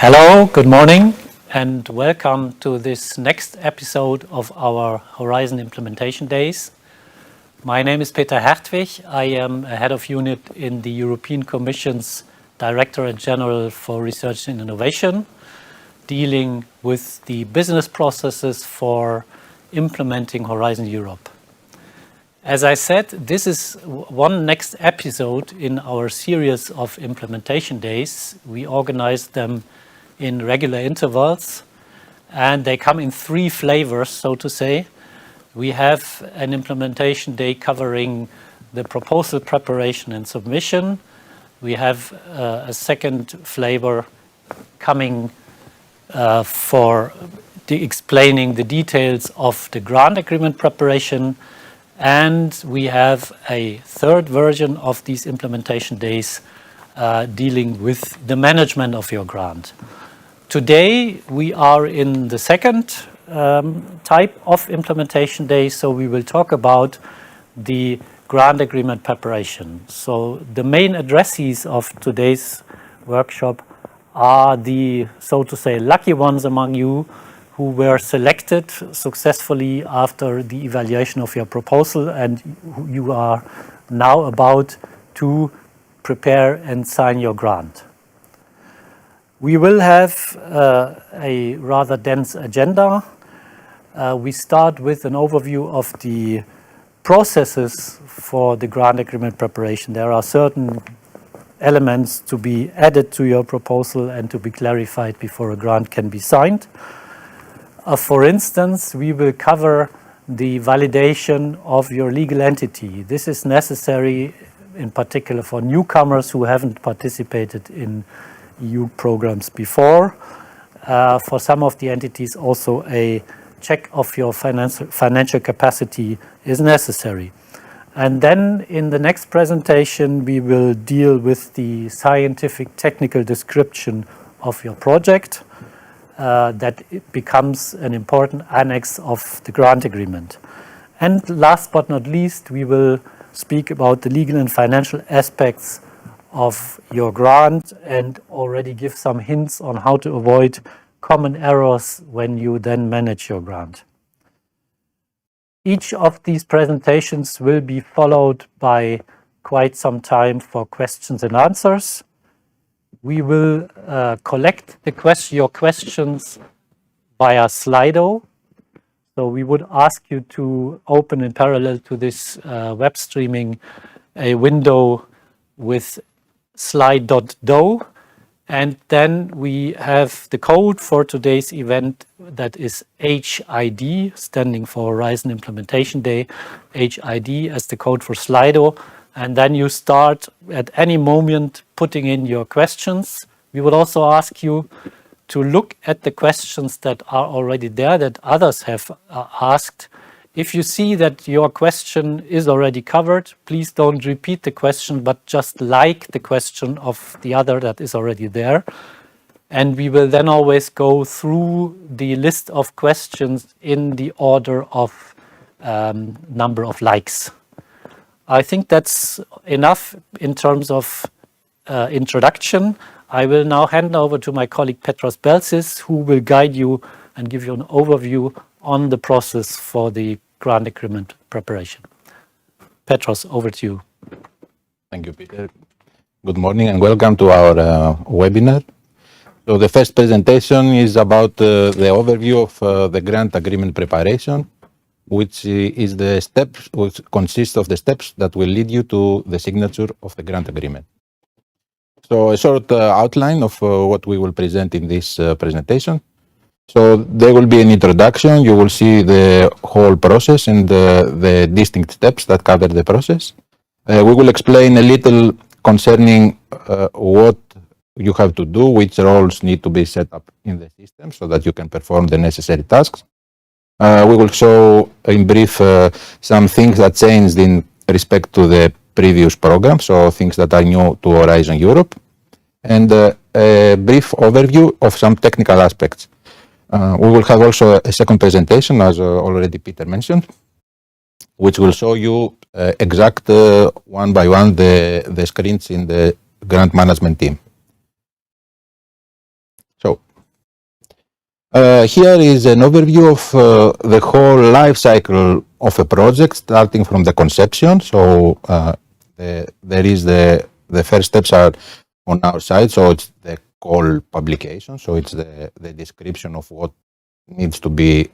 Hello, good morning, and welcome to this next episode of our Horizon Implementation Days. My name is Peter HAERTWICH. I am a head of unit in the European Commission's Directorate General for Research and Innovation, dealing with the business processes for implementing Horizon Europe. As I said, this is one next episode in our series of implementation days. We organize them in regular intervals, and they come in three flavors, so to say. We have an implementation day covering the proposal preparation and submission. We have a second flavor coming for explaining the details of the grant agreement preparation. And we have a third version of these implementation days dealing with the management of your grant. Today we are in the second type of implementation day, so we will talk about the grant agreement preparation. So the main addressees of today's workshop are the, so to say, lucky ones among you who were selected successfully after the evaluation of your proposal, and you are now about to prepare and sign your grant. We will have a rather dense agenda. We start with an overview of the processes for the grant agreement preparation. There are certain elements to be added to your proposal and to be clarified before a grant can be signed. For instance, we will cover the validation of your legal entity. This is necessary in particular for newcomers who haven't participated in EU programs before. For some of the entities also a check of your financial capacity is necessary. And then in the next presentation we will deal with the scientific technical description of your project. That it becomes an important annex of the grant agreement. And last but not least, we will speak about the legal and financial aspects of your grant and already give some hints on how to avoid common errors when you then manage your grant. Each of these presentations will be followed by quite some time for questions and answers. We will collect your questions via Slido. So we would ask you to open in parallel to this web streaming a window with slide.do, and then we have the code for today's event, that is HID, standing for Horizon Implementation Day, HID as the code for Slido. And then you start at any moment putting in your questions. We would also ask you to look at the questions that are already there that others have asked. If you see that your question is already covered, please don't repeat the question, but just like the question of the other that is already there. And we will then always go through the list of questions in the order of number of likes. I think that's enough in terms of introduction. I will now hand over to my colleague Petros BELSIS, who will guide you and give you an overview on the process for the grant agreement preparation. Petros, over to you. Thank you, Peter. Good morning and welcome to our webinar. So the first presentation is about the overview of the grant agreement preparation, which is the steps, which consists of the steps that will lead you to the signature of the grant agreement. So a short outline of what we will present in this presentation. So there will be an introduction. You will see the whole process and the distinct steps that cover the process. We will explain a little concerning what you have to do, which roles need to be set up in the system so that you can perform the necessary tasks. We will show in brief some things that changed in respect to the previous program, so things that are new to Horizon Europe, and a brief overview of some technical aspects. We will have also a second presentation, as already Peter mentioned, which will show you exact one by one the screens in the grant management team. So Here is an overview of the whole life cycle of a project, starting from the conception. So there is the first steps are on our side. So it's the call publication. So it's the description of what needs to be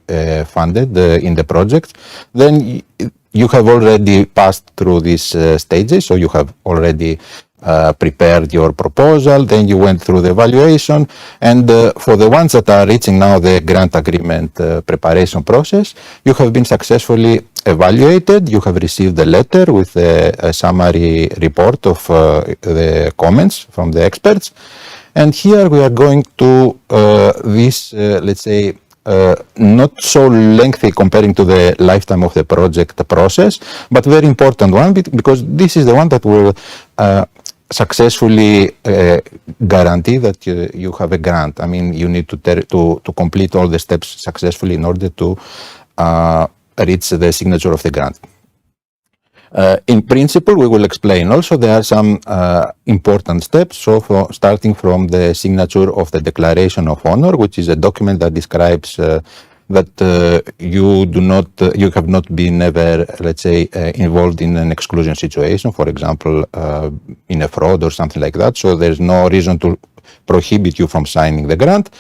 funded in the project. Then you have already passed through these stages. So you have already prepared your proposal, then you went through the evaluation, and for the ones that are reaching now the grant agreement preparation process, you have been successfully evaluated, you have received the letter with a summary report of the comments from the experts, and here we are going to this, let's say, not so lengthy comparing to the lifetime of the project process, but very important one because this is the one that will successfully guarantee that you have a grant. I mean, you need to complete all the steps successfully in order to reach the signature of the grant. In principle, we will explain also there are some important steps. So starting from the signature of the Declaration of Honor, which is a document that describes that you have not been ever, let's say, involved in an exclusion situation, for example, in a fraud or something like that. So there's no reason to prohibit you from signing the grant.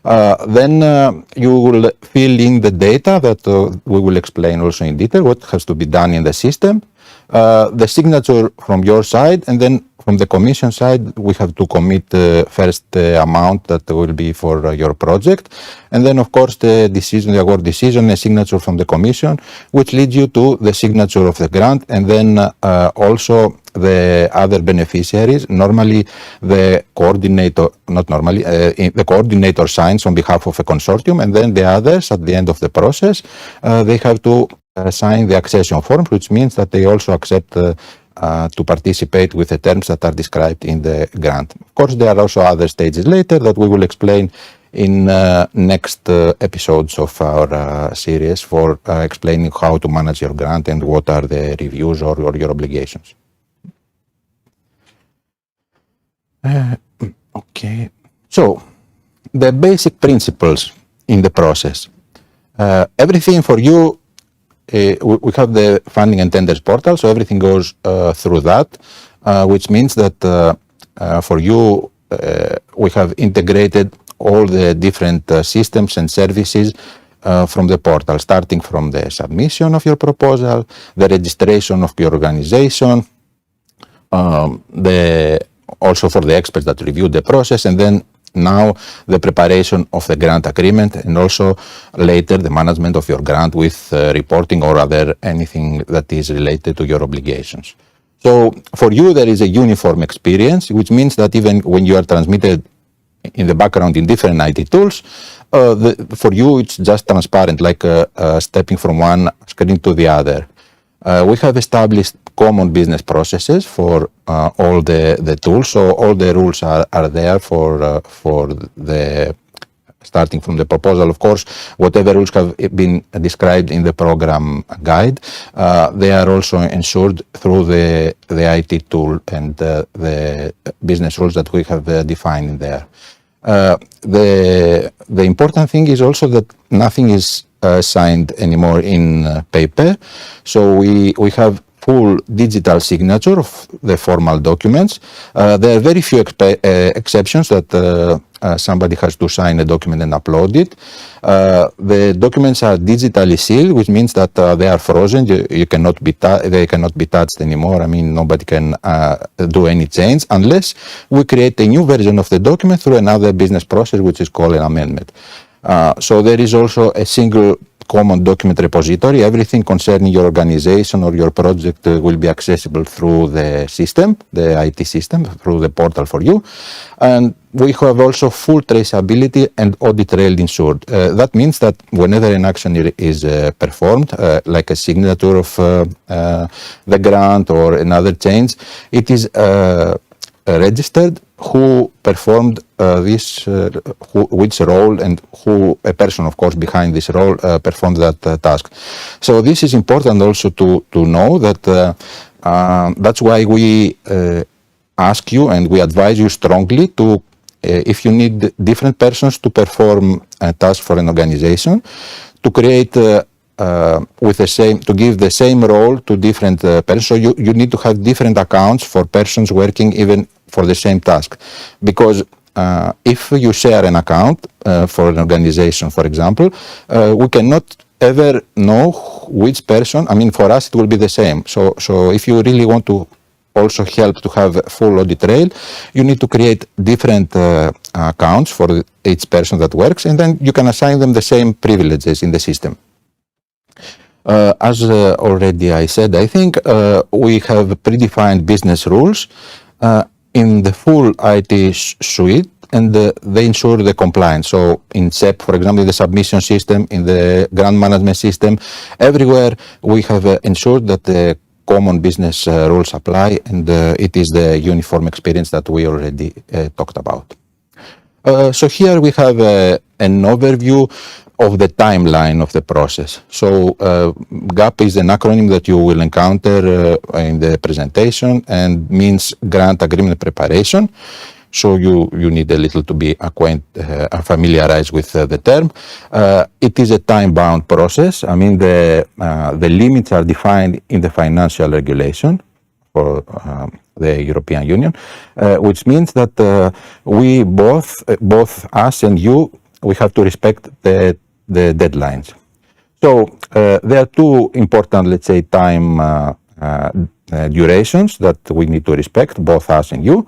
Then you will fill in the data that we will explain also in detail, what has to be done in the system. The signature from your side, and then from the Commission side, we have to commit first the amount that will be for your project, and then of course the decision, the award decision, a signature from the Commission, which leads you to the signature of the grant, and then also the other beneficiaries. Normally the coordinator, not normally, the coordinator signs on behalf of a consortium, and then the others at the end of the process, they have to sign the accession form, which means that they also accept to participate with the terms that are described in the grant. Of course, there are also other stages later that we will explain in next episodes of our series for explaining how to manage your grant and what are the reviews or your obligations. Okay, so the basic principles in the process. Everything for you, we have the funding and tenders portal, so everything goes through that, which means that for you, we have integrated all the different systems and services from the portal, starting from the submission of your proposal, the registration of your organization, also for the experts that reviewed the process, and then now the preparation of the grant agreement, and also later the management of your grant with reporting or anything that is related to your obligations. So for you there is a uniform experience, which means that even when you are transmitted in the background in different IT tools, for you it's just transparent, like stepping from one screen to the other. We have established common business processes for all the tools, so all the rules are there for the starting from the proposal. Of course, whatever rules have been described in the program guide, they are also ensured through the IT tool and the business rules that we have defined in there. The important thing is also that nothing is signed anymore in paper, so we have full digital signature of the formal documents. There are very few exceptions that somebody has to sign a document and upload it. The documents are digitally sealed, which means that they are frozen. They cannot be touched anymore. I mean, nobody can do any change unless we create a new version of the document through another business process, which is called an amendment. So there is also a single common document repository. Everything concerning your organization or your project will be accessible through the system, the IT system, through the portal for you. And we have also full traceability and audit trail ensured. That means that whenever an action is performed, like a signature of the grant or another change, it is registered who performed which role, and who a person, of course, behind this role performed that task. So this is important also to know that that's why we ask you and we advise you strongly to if you need different persons to perform a task for an organization, to create to give the same role to different persons. So you need to have different accounts for persons working even for the same task. Because if you share an account for an organization, for example, we cannot ever know which person, for us it will be the same. So if you really want to also help to have a full audit trail, you need to create different accounts for each person that works, and then you can assign them the same privileges in the system. As already I said, I think we have predefined business rules in the full IT suite, and they ensure the compliance. So in SEP, for example, in the submission system, in the grant management system, everywhere we have ensured that the common business rules apply, and it is the uniform experience that we already talked about. So here we have an overview of the timeline of the process. So GAP is an acronym that you will encounter in the presentation and means Grant Agreement Preparation. So you need a little to be familiarized with the term. It is a time-bound process. The limits are defined in the financial regulation for the European Union, which means that we both us and you, we have to respect the deadlines. So there are two important, let's say, time durations that we need to respect, both us and you.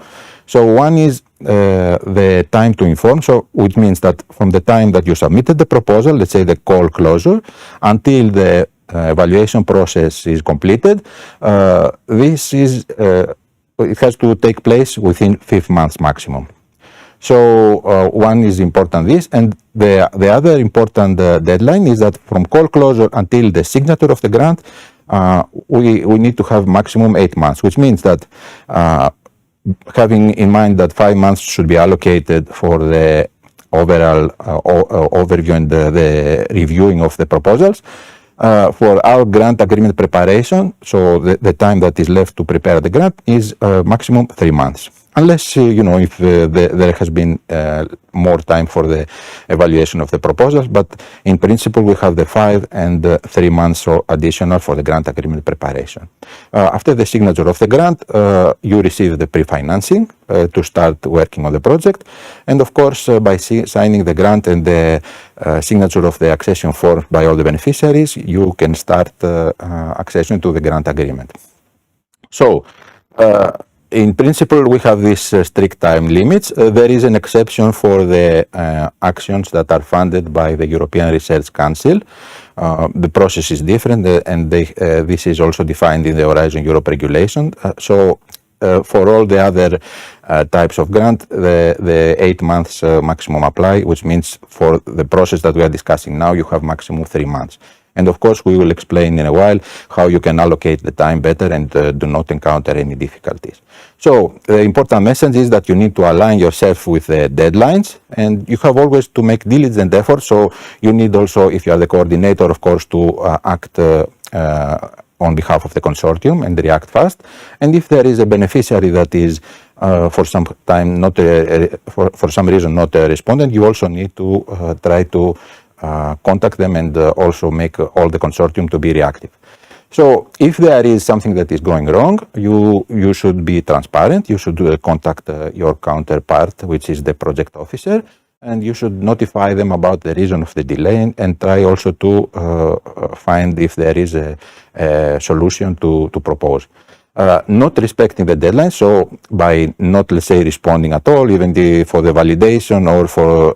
So one is the time to inform, so which means that from the time that you submitted the proposal, let's say the call closure, until the evaluation process is completed, it has to take place within 5 months maximum. So one is important this, and the other important deadline is that from call closure until the signature of the grant, we need to have maximum 8 months, which means that having in mind that 5 months should be allocated for the overall overview and the reviewing of the proposals, for our grant agreement preparation, so the time that is left to prepare the grant is maximum 3 months. Unless, if there has been more time for the evaluation of the proposals, but in principle we have the 5 and 3 months additional for the grant agreement preparation. After the signature of the grant, you receive the pre-financing to start working on the project, and of course by signing the grant and the signature of the accession form by all the beneficiaries, you can start accession to the grant agreement. So in principle, we have these strict time limits. There is an exception for the actions that are funded by the European Research Council. The process is different, and this is also defined in the Horizon Europe regulation. So for all the other types of grant, the 8 months maximum apply, which means for the process that we are discussing now, you have maximum 3 months. And of course, we will explain in a while how you can allocate the time better and do not encounter any difficulties. So the important message is that you need to align yourself with the deadlines, and you have always to make diligent effort. So you need also, if you are the coordinator, of course, to act on behalf of the consortium and react fast. And if there is a beneficiary that is for some time not for some reason not a respondent, you also need to try to contact them and also make all the consortium to be reactive. So if there is something that is going wrong, you should be transparent. You should contact your counterpart, which is the project officer, and you should notify them about the reason of the delay and try also to find if there is a solution to propose. Not respecting the deadline, so by not, let's say, responding at all, even for the validation or for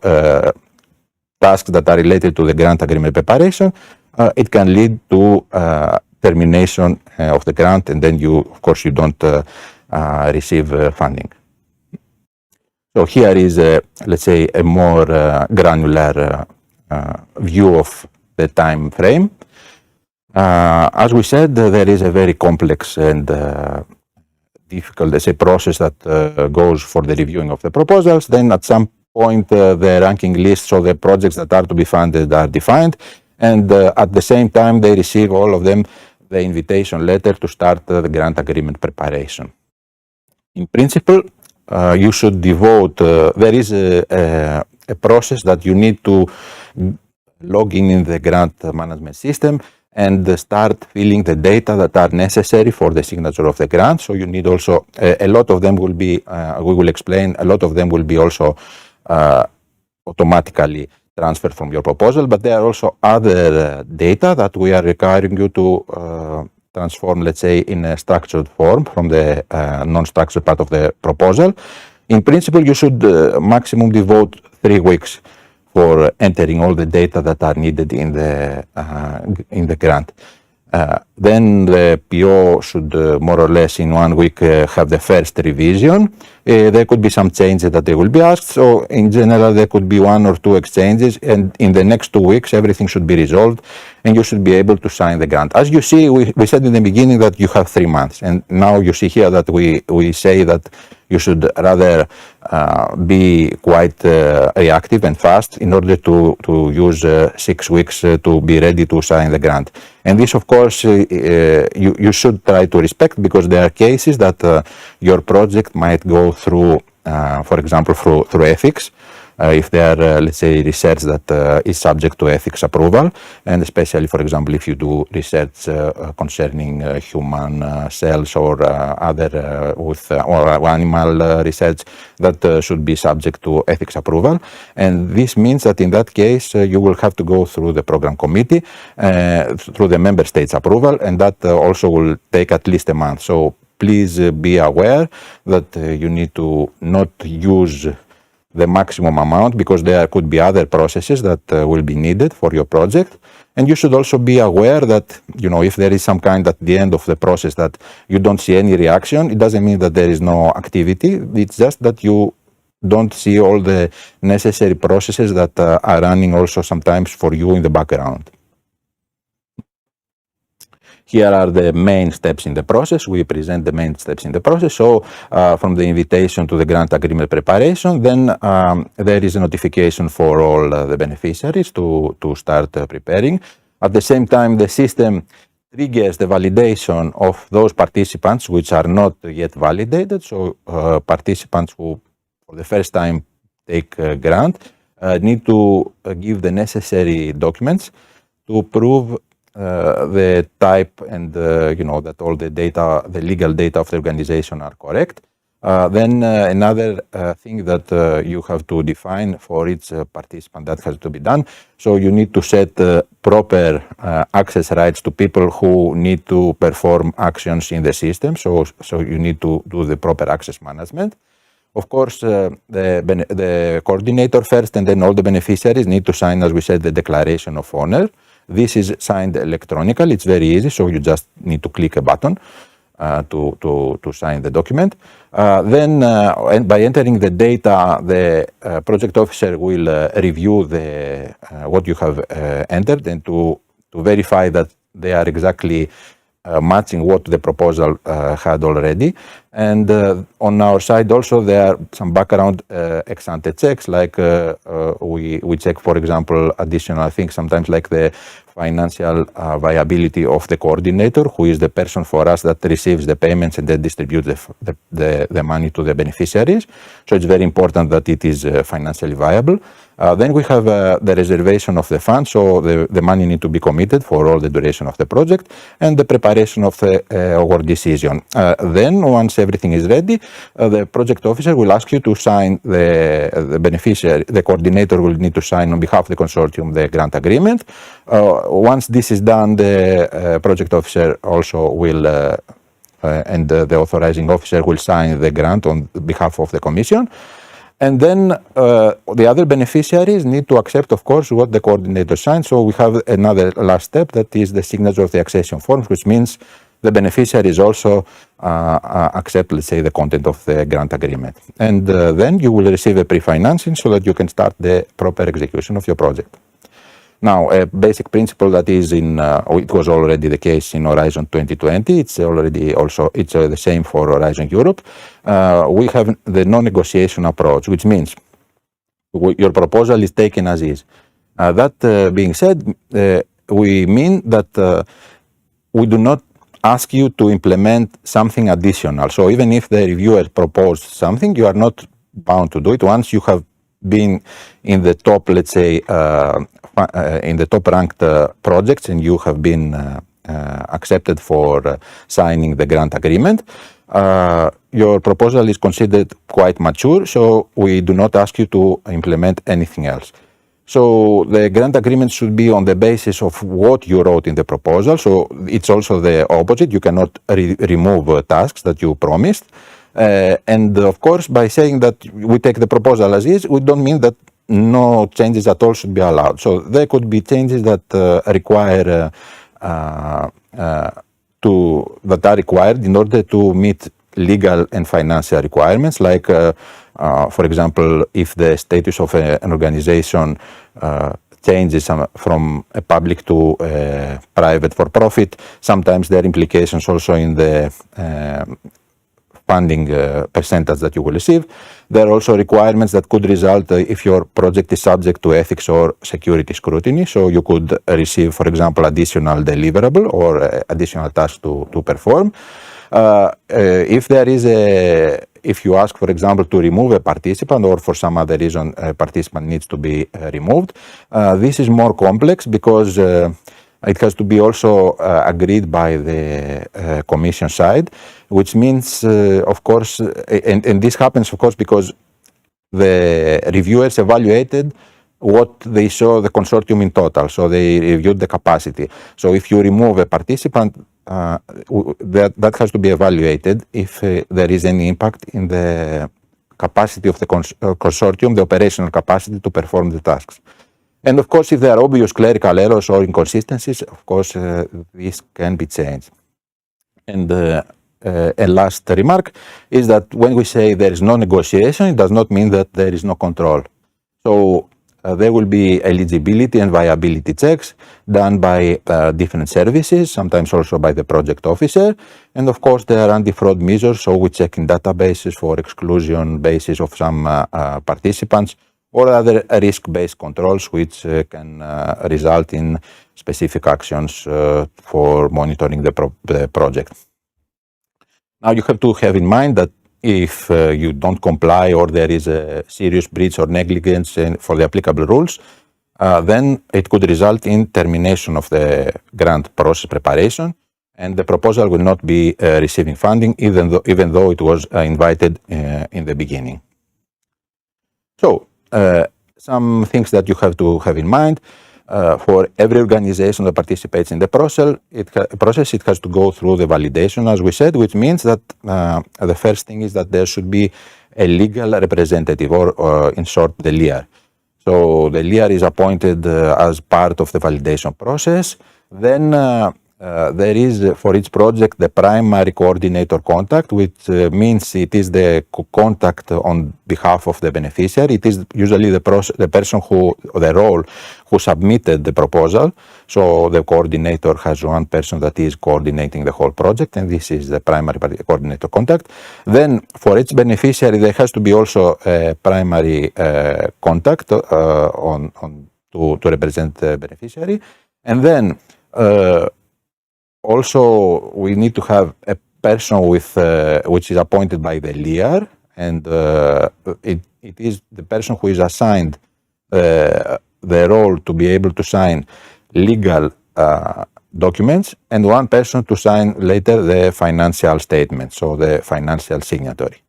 tasks that are related to the grant agreement preparation, it can lead to termination of the grant, and then of course, you don't receive funding. So here is, let's say, a more granular view of the time frame. As we said, there is a very complex and difficult, let's say, process that goes for the reviewing of the proposals. Then at some point, the ranking list, so the projects that are to be funded are defined, and at the same time, they receive, all of them, the invitation letter to start the grant agreement preparation. In principle, you should devote, there is a process that you need to log in the grant management system and start filling the data that are necessary for the signature of the grant. So you need also, a lot of them will be, we will explain, a lot of them will be also automatically transferred from your proposal, but there are also other data that we are requiring you to transform, let's say, in a structured form from the non-structured part of the proposal. In principle, you should maximum devote 3 weeks for entering all the data that are needed in the grant. Then the PO should more or less in 1 week have the first revision. There could be some changes that they will be asked. So in general, there could be 1 or 2 exchanges, and in the next 2 weeks, everything should be resolved and you should be able to sign the grant. As you see, we said in the beginning that you have 3 months, and now you see here that we say that you should rather be quite reactive and fast in order to use 6 weeks to be ready to sign the grant. And this, of course, you should try to respect, because there are cases that your project might go through, for example, through ethics. If there are, let's say, research that is subject to ethics approval, and especially, for example, if you do research concerning human cells or other or animal research that should be subject to ethics approval. And this means that in that case, you will have to go through the program committee, through the member states approval, and that also will take at least a month. So please be aware that you need to not use the maximum amount, because there could be other processes that will be needed for your project. And you should also be aware that, you know, if there is some kind at the end of the process that you don't see any reaction, it doesn't mean that there is no activity. It's just that you don't see all the necessary processes that are running also sometimes for you in the background. Here are the main steps in the process. We present the main steps in the process. So from the invitation to the grant agreement preparation, then there is a notification for all the beneficiaries to start preparing. At the same time, the system triggers the validation of those participants which are not yet validated. So participants who for the first time take a grant need to give the necessary documents to prove the type and you know, that all the data, the legal data of the organization are correct. Then another thing that you have to define for each participant that has to be done. So you need to set proper access rights to people who need to perform actions in the system. So you need to do the proper access management. Of course, the coordinator first, and then all the beneficiaries need to sign, as we said, the declaration of owner. This is signed electronically. It's very easy, so you just need to click a button to sign the document. Then, and by entering the data, the project officer will review what you have entered, and to verify that they are exactly matching what the proposal had already. And on our side also, there are some background ex-ante checks, like we check, for example, additional things, sometimes like the financial viability of the coordinator, who is the person for us that receives the payments and then distributes the money to the beneficiaries. So it's very important that it is financially viable. Then we have the reservation of the fund, so the money need to be committed for all the duration of the project, and the preparation of the award decision. Then, once everything is ready, the project officer will ask you to sign the beneficiary. The coordinator will need to sign on behalf of the consortium the grant agreement. Once this is done, the project officer also will and the authorizing officer will sign the grant on behalf of the commission. And then the other beneficiaries need to accept, of course, what the coordinator signs. So we have another last step, that is the signature of the accession forms, which means the beneficiaries also accept, let's say, the content of the grant agreement. And then you will receive a pre-financing so that you can start the proper execution of your project. Now, a basic principle that is in, it was already the case in Horizon 2020, it's already also, it's the same for Horizon Europe. We have the non-negotiation approach, which means your proposal is taken as is. That being said, we mean that we do not ask you to implement something additional. So even if the reviewer proposed something, you are not bound to do it. Once you have been in the top, let's say, in the top ranked projects, and you have been accepted for signing the grant agreement, your proposal is considered quite mature, so we do not ask you to implement anything else. So the grant agreement should be on the basis of what you wrote in the proposal. So it's also the opposite. You cannot remove tasks that you promised. And of course, by saying that we take the proposal as is, we don't mean that no changes at all should be allowed. So there could be changes that require that are required in order to meet legal and financial requirements, like, for example, if the status of an organization changes from a public to a private for-profit, sometimes there are implications also in the funding percentage that you will receive. There are also requirements that could result if your project is subject to ethics or security scrutiny. So you could receive, for example, additional deliverable or additional task to perform. If there is if you ask, for example, to remove a participant or for some other reason a participant needs to be removed, this is more complex because it has to be also agreed by the Commission side, which means, of course, and this happens, of course, because the reviewers evaluated what they saw the consortium in total. So they reviewed the capacity. So if you remove a participant, that has to be evaluated if there is any impact in the capacity of the consortium, the operational capacity to perform the tasks. And of course, if there are obvious clerical errors or inconsistencies, of course, this can be changed. And a last remark is that when we say there is no negotiation, it does not mean that there is no control. So there will be eligibility and viability checks done by different services, sometimes also by the project officer. And of course, there are anti-fraud measures, so we check in databases for exclusion basis of some participants, or other risk-based controls which can result in specific actions for monitoring the project. Now you have to have in mind that if you don't comply or there is a serious breach or negligence for the applicable rules, then it could result in termination of the grant process preparation, and the proposal will not be receiving funding even though it was invited in the beginning. So, some things that you have to have in mind. For every organization that participates in the process, it has to go through the validation, as we said, which means that the first thing is that there should be a legal representative, or in short, the LEAR. So the LEAR is appointed as part of the validation process. Then there is, for each project, the primary coordinator contact, which means it is the contact on behalf of the beneficiary. It is usually the person the role who submitted the proposal. So the coordinator has one person that is coordinating the whole project, and this is the primary coordinator contact. Then for each beneficiary, there has to be also a primary contact to represent the beneficiary. And then also, we need to have a person which is appointed by the LEAR, and it is the person who is assigned the role to be able to sign legal documents, and one person to sign later the financial statement, so the financial signatory.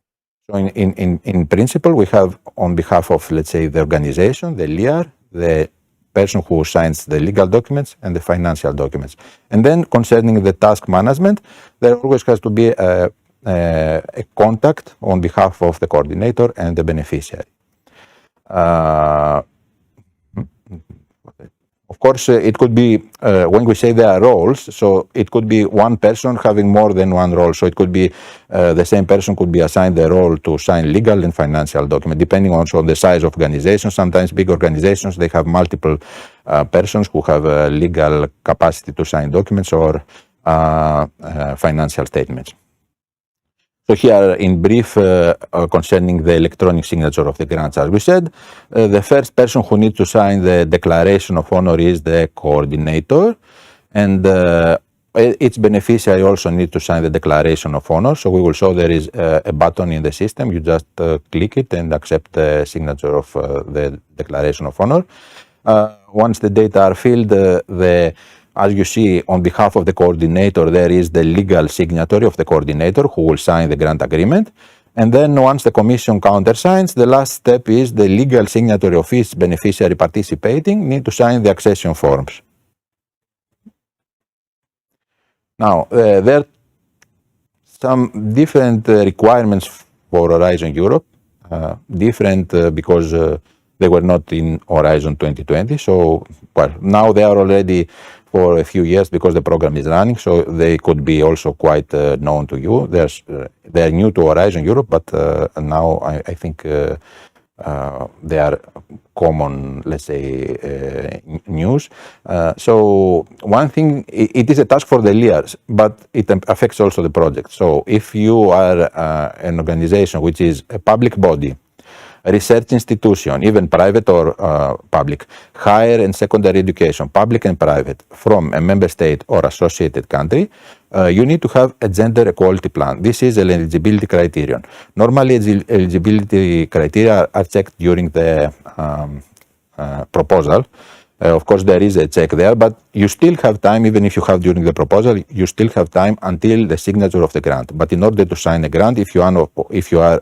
So in principle, we have on behalf of, let's say, the organization, the LEAR, the person who signs the legal documents and the financial documents. And then concerning the task management, there always has to be a contact on behalf of the coordinator and the beneficiary. Of course, it could be, when we say there are roles, so it could be one person having more than one role. So it could be the same person could be assigned the role to sign legal and financial documents, depending also on the size of organization. Sometimes big organizations, they have multiple persons who have legal capacity to sign documents or financial statements. So here, in brief, concerning the electronic signature of the grants, as we said, the first person who needs to sign the declaration of honor is the coordinator, and each beneficiary also needs to sign the declaration of honor. So we will show there is a button in the system. You just click it and accept the signature of the declaration of honor. Once the data are filled, as you see, on behalf of the coordinator, there is the legal signatory of the coordinator who will sign the grant agreement. And then once the commission countersigns, the last step is the legal signatory of each beneficiary participating need to sign the accession forms. Now, there are some different requirements for Horizon Europe, different because they were not in Horizon 2020. So, well, now they are already for a few years because the program is running, so they could be also quite known to you. They are new to Horizon Europe, but now I think they are common, let's say, news. So one thing, it is a task for the leaders, but it affects also the project. So if you are an organization which is a public body, a research institution, even private or public, higher and secondary education, public and private, from a member state or associated country, you need to have a gender equality plan. This is an eligibility criterion. Normally, eligibility criteria are checked during the proposal. Of course, there is a check there, but you still have time, even if you have during the proposal, you still have time until the signature of the grant. But in order to sign a grant, if you are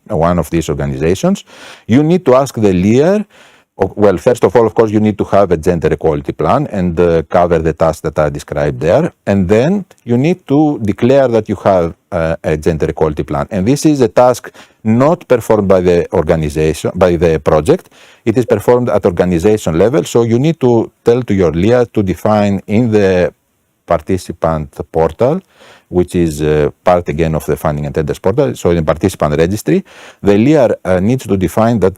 one of these organizations, you need to ask the leader. Well, first of all, of course, you need to have a gender equality plan and cover the tasks that are described there. And then you need to declare that you have a gender equality plan. And this is a task not performed by the organization, by the project. It is performed at organization level. So you need to tell to your leader to define in the participant portal, which is part again of the funding and tenders portal. So in the participant registry, the leader needs to define that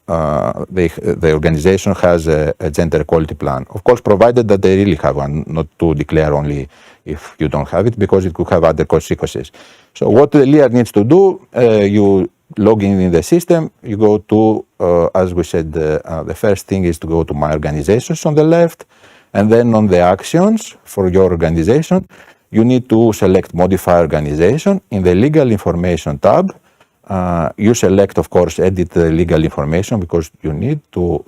the organization has a gender equality plan. Of course, provided that they really have one, not to declare only if you don't have it, because it could have other consequences. So what the leader needs to do, you log in the system, you go to, as we said, the first thing is to go to My Organizations on the left, and then on the actions for your organization, you need to select Modify Organization. In the Legal Information tab, you select, of course, Edit the legal information, because you need to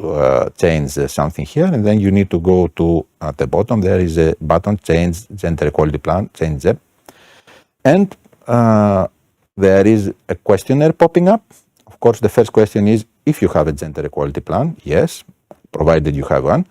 change something here, and then you need to go to at the bottom. There is a button, Change Gender Equality Plan, change them, and there is a questionnaire popping up. Of course, the first question is if you have a gender equality plan. Yes, provided you have one.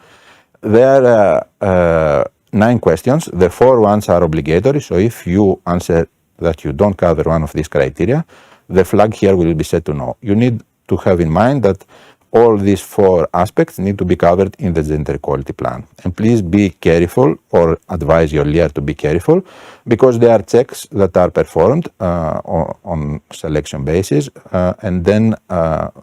There are 9 questions. The 4 ones are obligatory. So if you answer that you don't cover one of these criteria, the flag here will be set to no. You need to have in mind that all these 4 aspects need to be covered in the gender equality plan. And please be careful, or advise your leader to be careful, because there are checks that are performed on selection basis, and then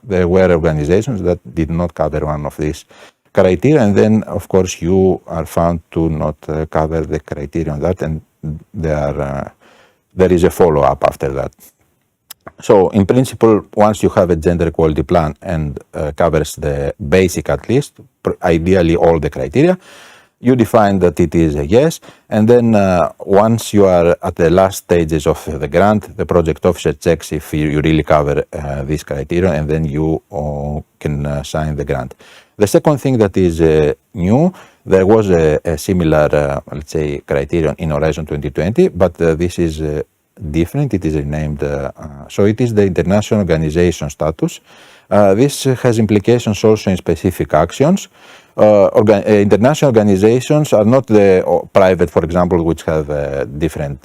there were organizations that did not cover one of these criteria, and then of course you are found to not cover the criteria on that, and there is a follow-up after that. So in principle, once you have a gender equality plan and covers the basic, at least, ideally all the criteria, you define that it is a yes, and then once you are at the last stages of the grant, the project officer checks if you really cover this criteria, and then you can sign the grant. The second thing that is new, there was a similar, let's say, criterion in Horizon 2020, but this is different. It is renamed, so it is the international organization status. This has implications also in specific actions. International organizations are not the private, for example, which have different,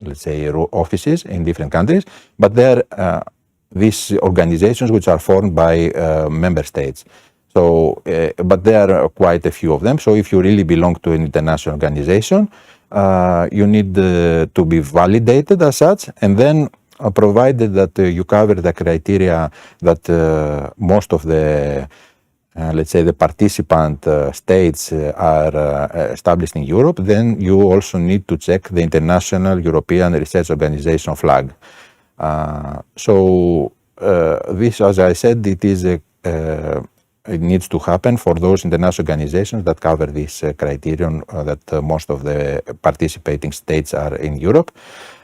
let's say, offices in different countries, but they are these organizations which are formed by member states. So, but there are quite a few of them. So if you really belong to an international organization, you need to be validated as such, and then provided that you cover the criteria that most of the, let's say, the participant states are established in Europe, then you also need to check the International European Research Organization flag. So this, as I said, it is it needs to happen for those international organizations that cover this criterion that most of the participating states are in Europe.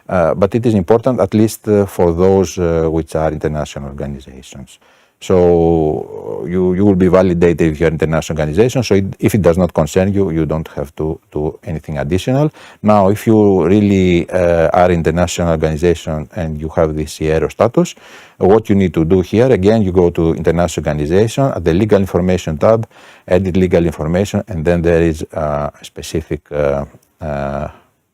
But it is important at least for those which are international organizations. So you will be validated if you're an international organization. So if it does not concern you, you don't have to do anything additional. Now, if you really are an international organization and you have this CRO status, what you need to do here, again, you go to international organization at the legal information tab, edit legal information, and then there is a specific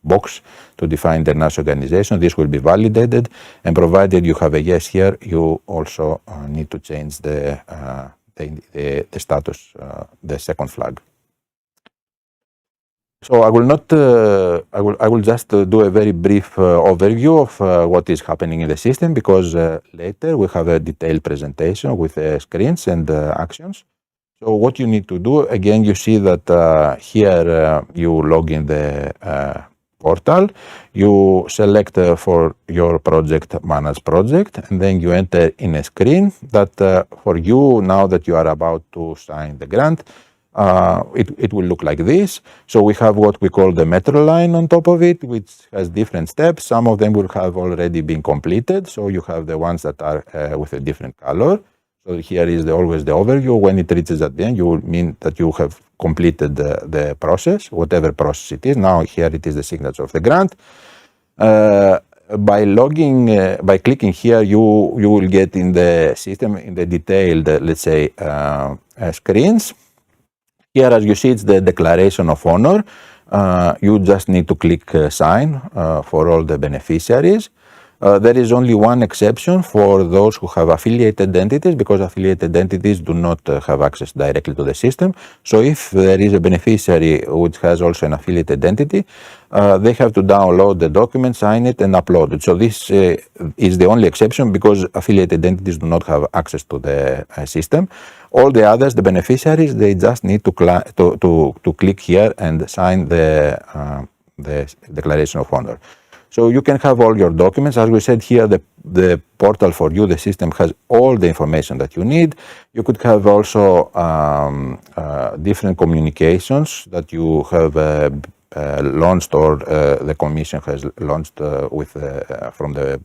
box to define international organization. This will be validated, and provided you have a yes here, you also need to change the status, the second flag. So I will not. I will just do a very brief overview of what is happening in the system, because later we have a detailed presentation with screens and actions. So what you need to do, again, you see that here you log in the portal, you select for your project manage project, and then you enter in a screen that for you, now that you are about to sign the grant, it will look like this. So we have what we call the metro line on top of it, which has different steps. Some of them will have already been completed, so you have the ones that are with a different color. So here is always the overview. When it reaches at the end, you will mean that you have completed the process, whatever process it is. Now here it is the signature of the grant. By logging, by clicking here, you will get in the system, in the detailed, let's say, screens. Here, as you see, it's the declaration of honor. You just need to click sign for all the beneficiaries. There is only one exception for those who have affiliated entities, because affiliated entities do not have access directly to the system. So if there is a beneficiary which has also an affiliated entity, they have to download the document, sign it, and upload it. So this is the only exception, because affiliated entities do not have access to the system. All the others, the beneficiaries, they just need to click here and sign the declaration of honor. So you can have all your documents. As we said here, the portal for you, the system has all the information that you need. You could have also different communications that you have launched, or the Commission has launched with the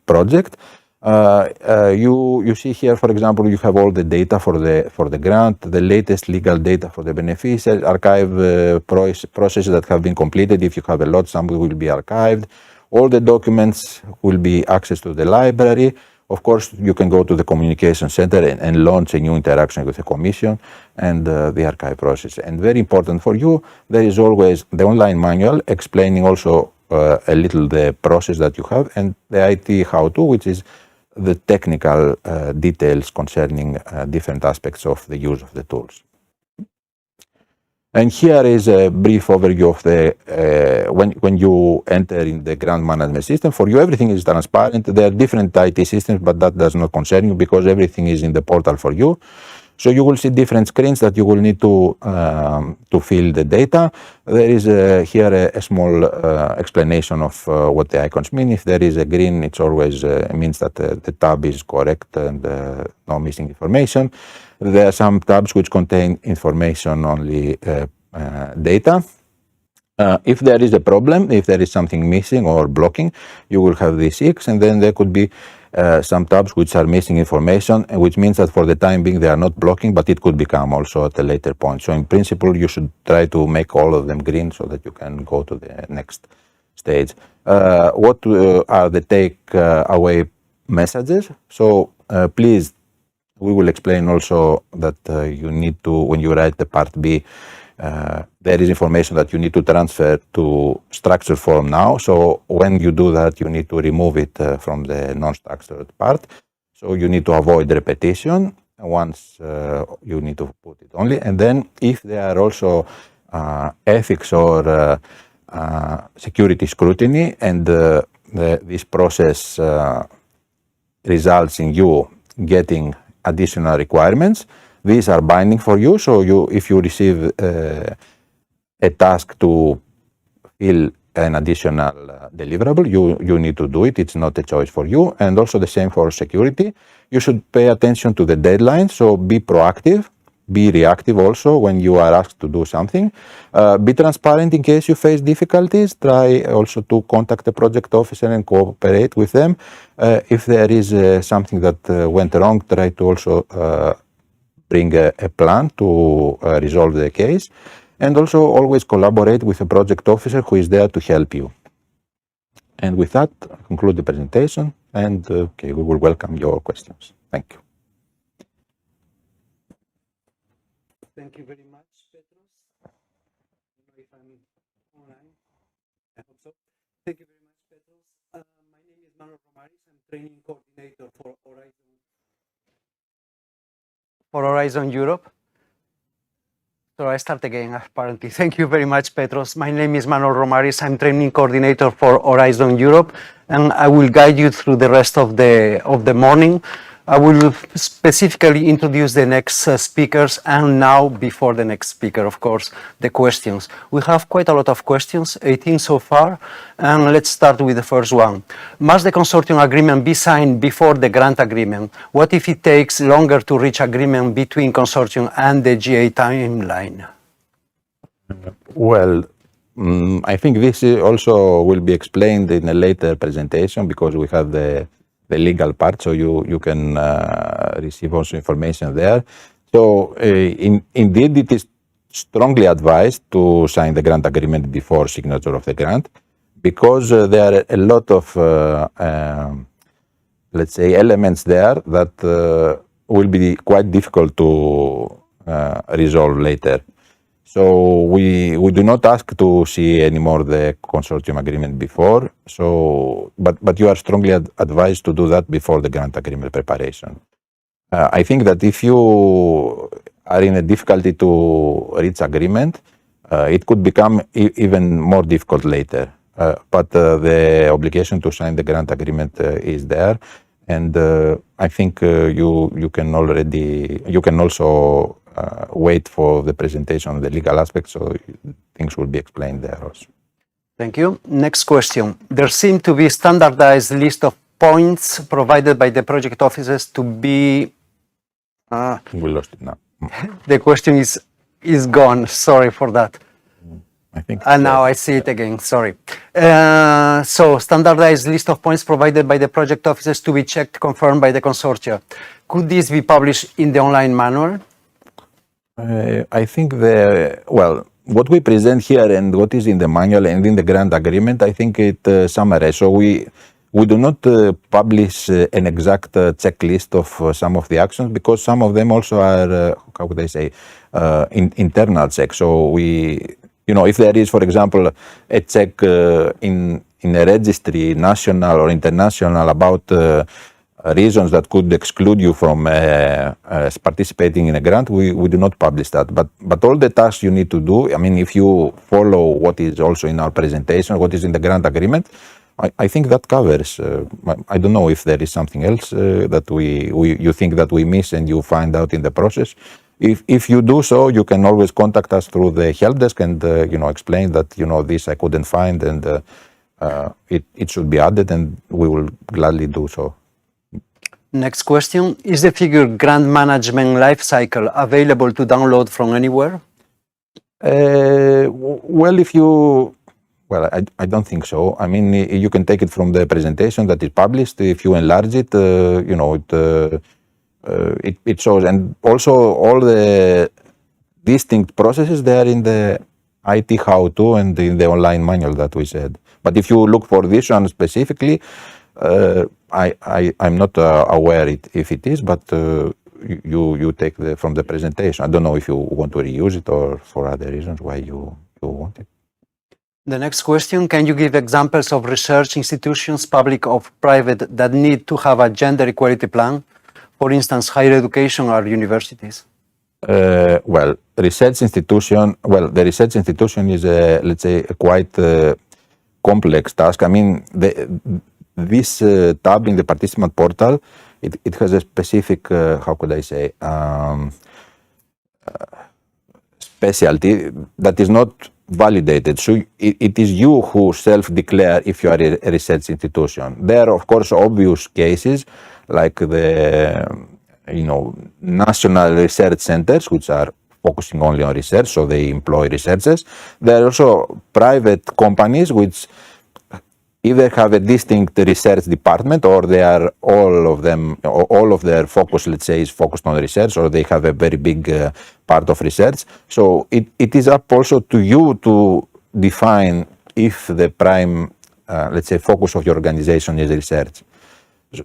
project. You see here, for example, you have all the data for the grant, the latest legal data for the beneficiary, archive processes that have been completed. If you have a lot, some will be archived. All the documents will be accessed to the library. Of course, you can go to the communication center and launch a new interaction with the Commission and the archive process. And very important for you, there is always the online manual explaining also a little the process that you have, and the IT how-to, which is the technical details concerning different aspects of the use of the tools. And here is a brief overview of the when you enter in the grant management system. For you, everything is transparent. There are different IT systems, but that does not concern you, because everything is in the portal for you. So you will see different screens that you will need to fill the data. There is here a small explanation of what the icons mean. If there is a green, it's always means that the tab is correct and no missing information. There are some tabs which contain information only data. If there is a problem, if there is something missing or blocking, you will have this X, and then there could be some tabs which are missing information, which means that for the time being they are not blocking, but it could become also at a later point. So in principle, you should try to make all of them green so that you can go to the next stage. What are the take-away messages? So please, we will explain also that you need to, when you write the part B, there is information that you need to transfer to structured form now. So when you do that, you need to remove it from the non-structured part. So you need to avoid repetition. Once you need to put it only. And then if there are also ethics or security scrutiny, and this process results in you getting additional requirements, these are binding for you. So if you receive a task to fill an additional deliverable, you need to do it. It's not a choice for you. And also the same for security. You should pay attention to the deadline, so be proactive. Be reactive also when you are asked to do something. Be transparent in case you face difficulties. Try also to contact the project officer and cooperate with them. If there is something that went wrong, try to also bring a plan to resolve the case. And also always collaborate with a project officer who is there to help you. And with that, I conclude the presentation, and we will welcome your questions. Thank you. Thank you very much, Petros. I don't know if I'm online. I hope so. Thank you very much, Petros. My name is Manuel Romaris. I'm training coordinator for Horizon Europe. So I start again, apparently. Thank you very much, Petros. My name is Manuel Romaris. I'm training coordinator for Horizon Europe, and I will guide you through the rest of the morning. I will specifically introduce the next speakers, and now, before the next speaker, of course, the questions. We have quite a lot of questions, 18 so far, and let's start with the first one. Must the consortium agreement be signed before the grant agreement? What if it takes longer to reach agreement between consortium and the GA timeline? Well, I think this also will be explained in a later presentation, because we have the legal part, so you can receive also information there. So indeed, it is strongly advised to sign the grant agreement before signature of the grant, because there are a lot of, let's say, elements there that will be quite difficult to resolve later. So we do not ask to see anymore the consortium agreement before. So, but you are strongly advised to do that before the grant agreement preparation. I think that if you are in a difficulty to reach agreement, it could become even more difficult later. But the obligation to sign the grant agreement is there, and I think you can also wait for the presentation of the legal aspects, so things will be explained there also. Thank you. Next question. There seem to be standardized list of points provided by the project offices to be... We lost it now. The question is gone. Sorry for that. I think. And now I see it again. Sorry. So standardized list of points provided by the project offices to be checked, confirmed by the consortia. Could this be published in the online manual? I think what we present here and what is in the manual and in the grant agreement, I think it summarizes. So we do not publish an exact checklist of some of the actions, because some of them also are, how would I say, internal checks. So if there is, for example, a check in a registry, national or international, about reasons that could exclude you from participating in a grant, we do not publish that. But all the tasks you need to do, I mean, if you follow what is also in our presentation, what is in the grant agreement, I think that covers. I don't know if there is something else that you think that we miss and you find out in the process. If you do so, you can always contact us through the help desk and explain that this I couldn't find, and it should be added, and we will gladly do so. Next question. Is the figure grant management life cycle available to download from anywhere? I don't think so. I mean, you can take it from the presentation that is published. If you enlarge it, it shows. And also all the distinct processes, they are in the IT how-to and in the online manual that we said. But if you look for this one specifically, I'm not aware if it is, but you take from the presentation. I don't know if you want to reuse it or for other reasons why you want it. The next question, can you give examples of research institutions, public or private, that need to have a gender equality plan? For instance, higher education or universities? The research institution is, let's say, a quite complex task. I mean, this tab in the participant portal, it has a specific, how could I say, specialty that is not validated. So it is you who self-declare if you are a research institution. There are, of course, obvious cases like the national research centers, which are focusing only on research, so they employ researchers. There are also private companies which either have a distinct research department, or they are all of their focus, let's say, is focused on research, or they have a very big part of research. So it is up also to you to define if the prime, let's say, focus of your organization is research.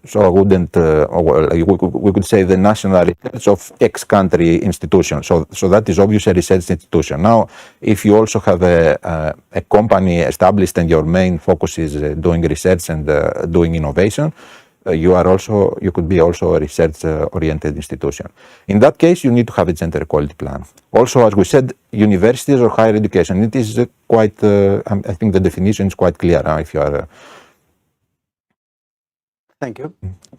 So I wouldn't, we could say the national research of X country institution. So that is obviously a research institution. Now, if you also have a company established and your main focus is doing research and doing innovation, you could be also a research-oriented institution. In that case, you need to have a gender equality plan. Also, as we said, universities or higher education, it is quite, I think the definition is quite clear if you are... Thank you.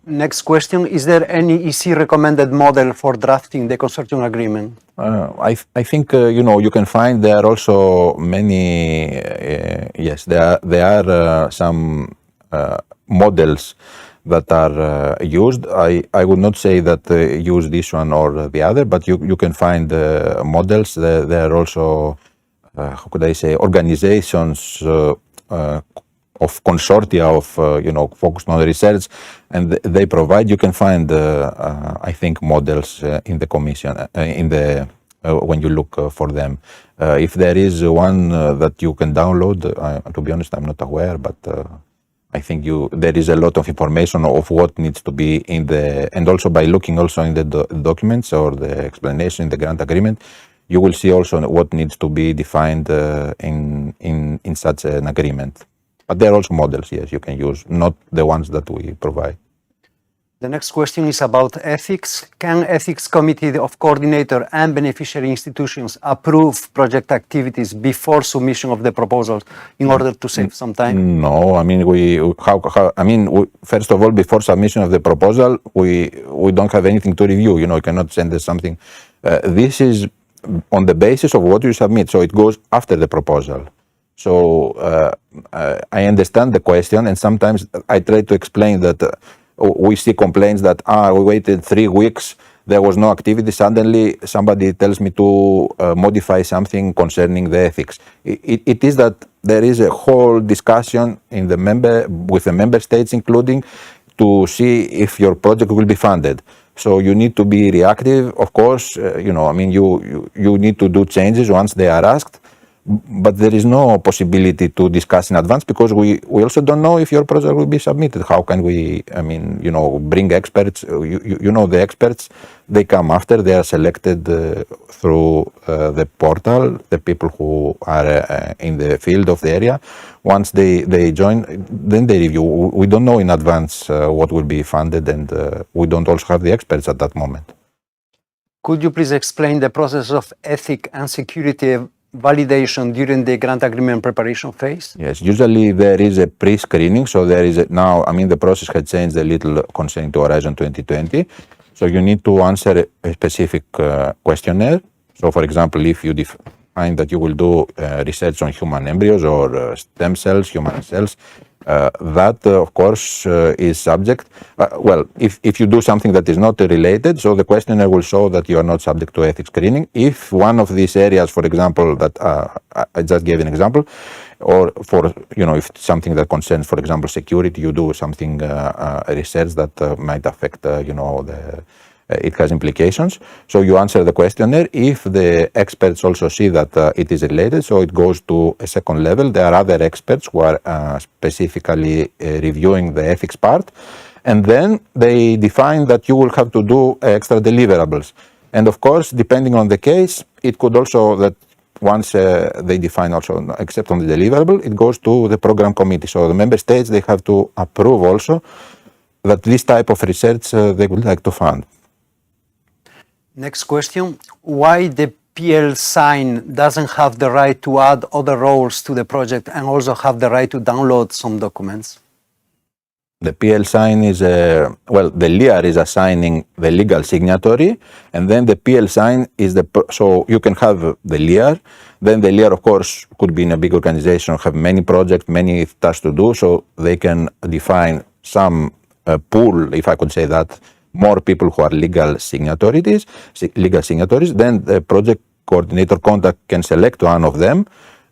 Next question, is there any EC recommended model for drafting the consortium agreement? I think, you can find there are also many, yes, there are some models that are used. I would not say that use this one or the other, but you can find models. There are also, how could I say, organizations of consortia of, focused on research, and they provide, you can find, I think, models in the commission, when you look for them. If there is one that you can download, to be honest, I'm not aware, but I think there is a lot of information of what needs to be in and also by looking also in the documents or the explanation in the grant agreement, you will see also what needs to be defined in such an agreement. But there are also models, yes, you can use, not the ones that we provide. The next question is about ethics. Can ethics committee of coordinator and beneficiary institutions approve project activities before submission of the proposals in order to save some time? No, I mean, first of all, before submission of the proposal, we don't have anything to review. You cannot send us something. This is on the basis of what you submit, so it goes after the proposal. So I understand the question, and sometimes I try to explain that we see complaints that we waited 3 weeks, there was no activity, suddenly somebody tells me to modify something concerning the ethics. It is that there is a whole discussion with the member states, including, to see if your project will be funded. So you need to be reactive, of course. You need to do changes once they are asked. But there is no possibility to discuss in advance because we also don't know if your project will be submitted. How can we, bring experts? The experts, they come after, they are selected through the portal, the people who are in the field of the area. Once they join, then they review. We don't know in advance what will be funded, and we don't also have the experts at that moment. Could you please explain the process of ethic and security validation during the grant agreement preparation phase? Yes, usually there is a pre-screening. So there is the process had changed a little concerning to Horizon 2020. So you need to answer a specific questionnaire. So for example, if you define that you will do research on human embryos or stem cells, human cells, that of course is subject. If you do something that is not related, so the questionnaire will show that you are not subject to ethics screening. If one of these areas, for example, that I just gave an example, or for if something that concerns, for example, security, you do something research that might affect it has implications. So you answer the questionnaire. If the experts also see that it is related, so it goes to a second level. There are other experts who are specifically reviewing the ethics part. And then they define that you will have to do extra deliverables. And of course, depending on the case, it could also that once they define also, except on the deliverable, it goes to the program committee. So the member states, they have to approve also that this type of research they would like to fund. Next question, why the PL sign doesn't have the right to add other roles to the project and also have the right to download some documents? The PL sign is, the LIAR is assigning the legal signatory, and then the PL sign is so you can have the LIAR, then the LIAR, of course, could be in a big organization, have many projects, many tasks to do, so they can define some pool, if I could say that, more people who are legal signatories, then the project coordinator contact can select one of them,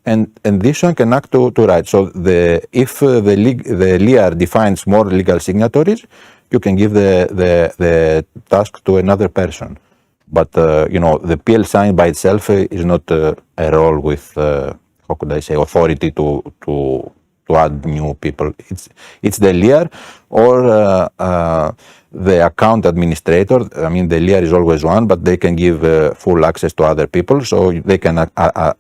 and this one can act to write. So if the LIAR defines more legal signatories, you can give the task to another person. But the PL sign by itself is not a role with how could I say, authority to add new people. It's the LIAR or the account administrator. I mean, the LIAR is always one, but they can give full access to other people, so they can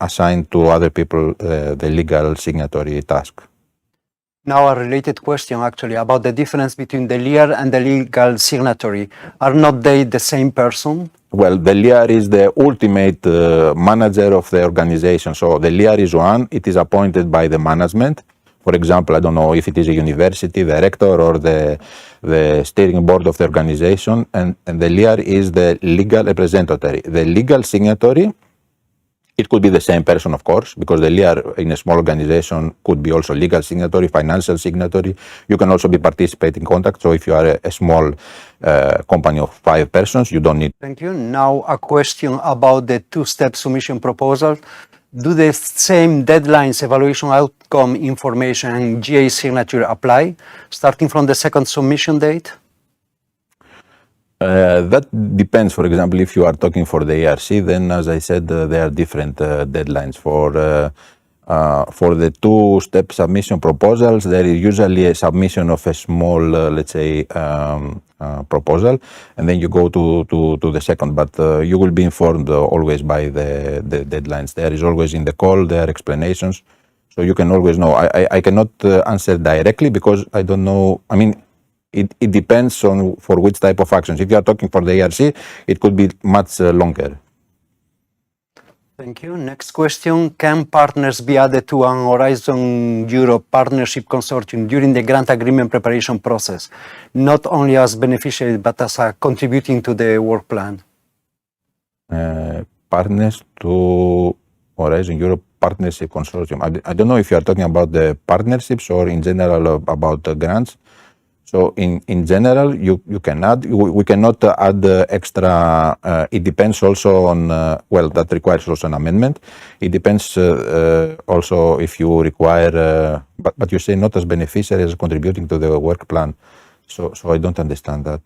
assign to other people the legal signatory task. Now a related question actually about the difference between the LIAR and the legal signatory. Are not they the same person? Well, the LIAR is the ultimate manager of the organization. So the LIAR is one, it is appointed by the management. For example, I don't know if it is a university, the rector or the steering board of the organization, and the LIAR is the legal representative. The legal signatory, it could be the same person, of course, because the LIAR in a small organization could be also legal signatory, financial signatory. You can also be participating contact. So if you are a small company of 5 persons, you don't need. Thank you. Now a question about the two-step submission proposal. Do the same deadlines, evaluation outcome information, and GA signature apply, starting from the second submission date? That depends. For example, if you are talking for the ERC, then as I said, there are different deadlines. For the two-step submission proposals, there is usually a submission of a small, let's say, proposal, and then you go to the second, but you will be informed always by the deadlines. There is always in the call, there are explanations, so you can always know. I cannot answer directly because I don't know. I mean, it depends on for which type of actions. If you are talking for the ERC, it could be much longer. Thank you. Next question. Can partners be added to an Horizon Europe partnership consortium during the grant agreement preparation process, not only as beneficiaries, but as contributing to the work plan? Partners to Horizon Europe partnership consortium. I don't know if you are talking about the partnerships or in general about the grants. So in general, you can add, we cannot add extra, it depends also on, well, that requires also an amendment. It depends also if you require, but you say not as beneficiary as contributing to the work plan. So I don't understand that.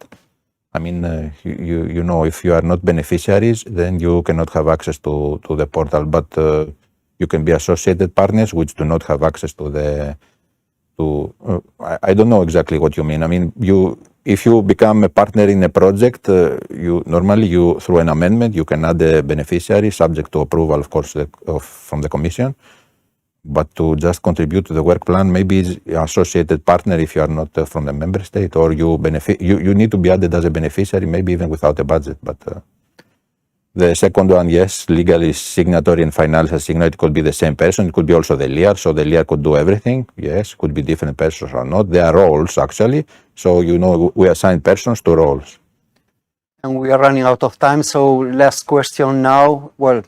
I mean, you know, if you are not beneficiaries, then you cannot have access to the portal, but you can be associated partners which do not have access to the I don't know exactly what you mean. I mean, if you become a partner in a project, normally through an amendment, you can add a beneficiary subject to approval, of course, from the Commission. But to just contribute to the work plan, maybe it's associated partner if you are not from the member state, or you need to be added as a beneficiary, maybe even without a budget. But the second one, yes, legal signatory and financial signatory, it could be the same person. It could be also the LIAR, so the LIAR could do everything. Yes, could be different persons or not. They are roles, actually. So, you know, we assign persons to roles. And we are running out of time, so last question now. Well,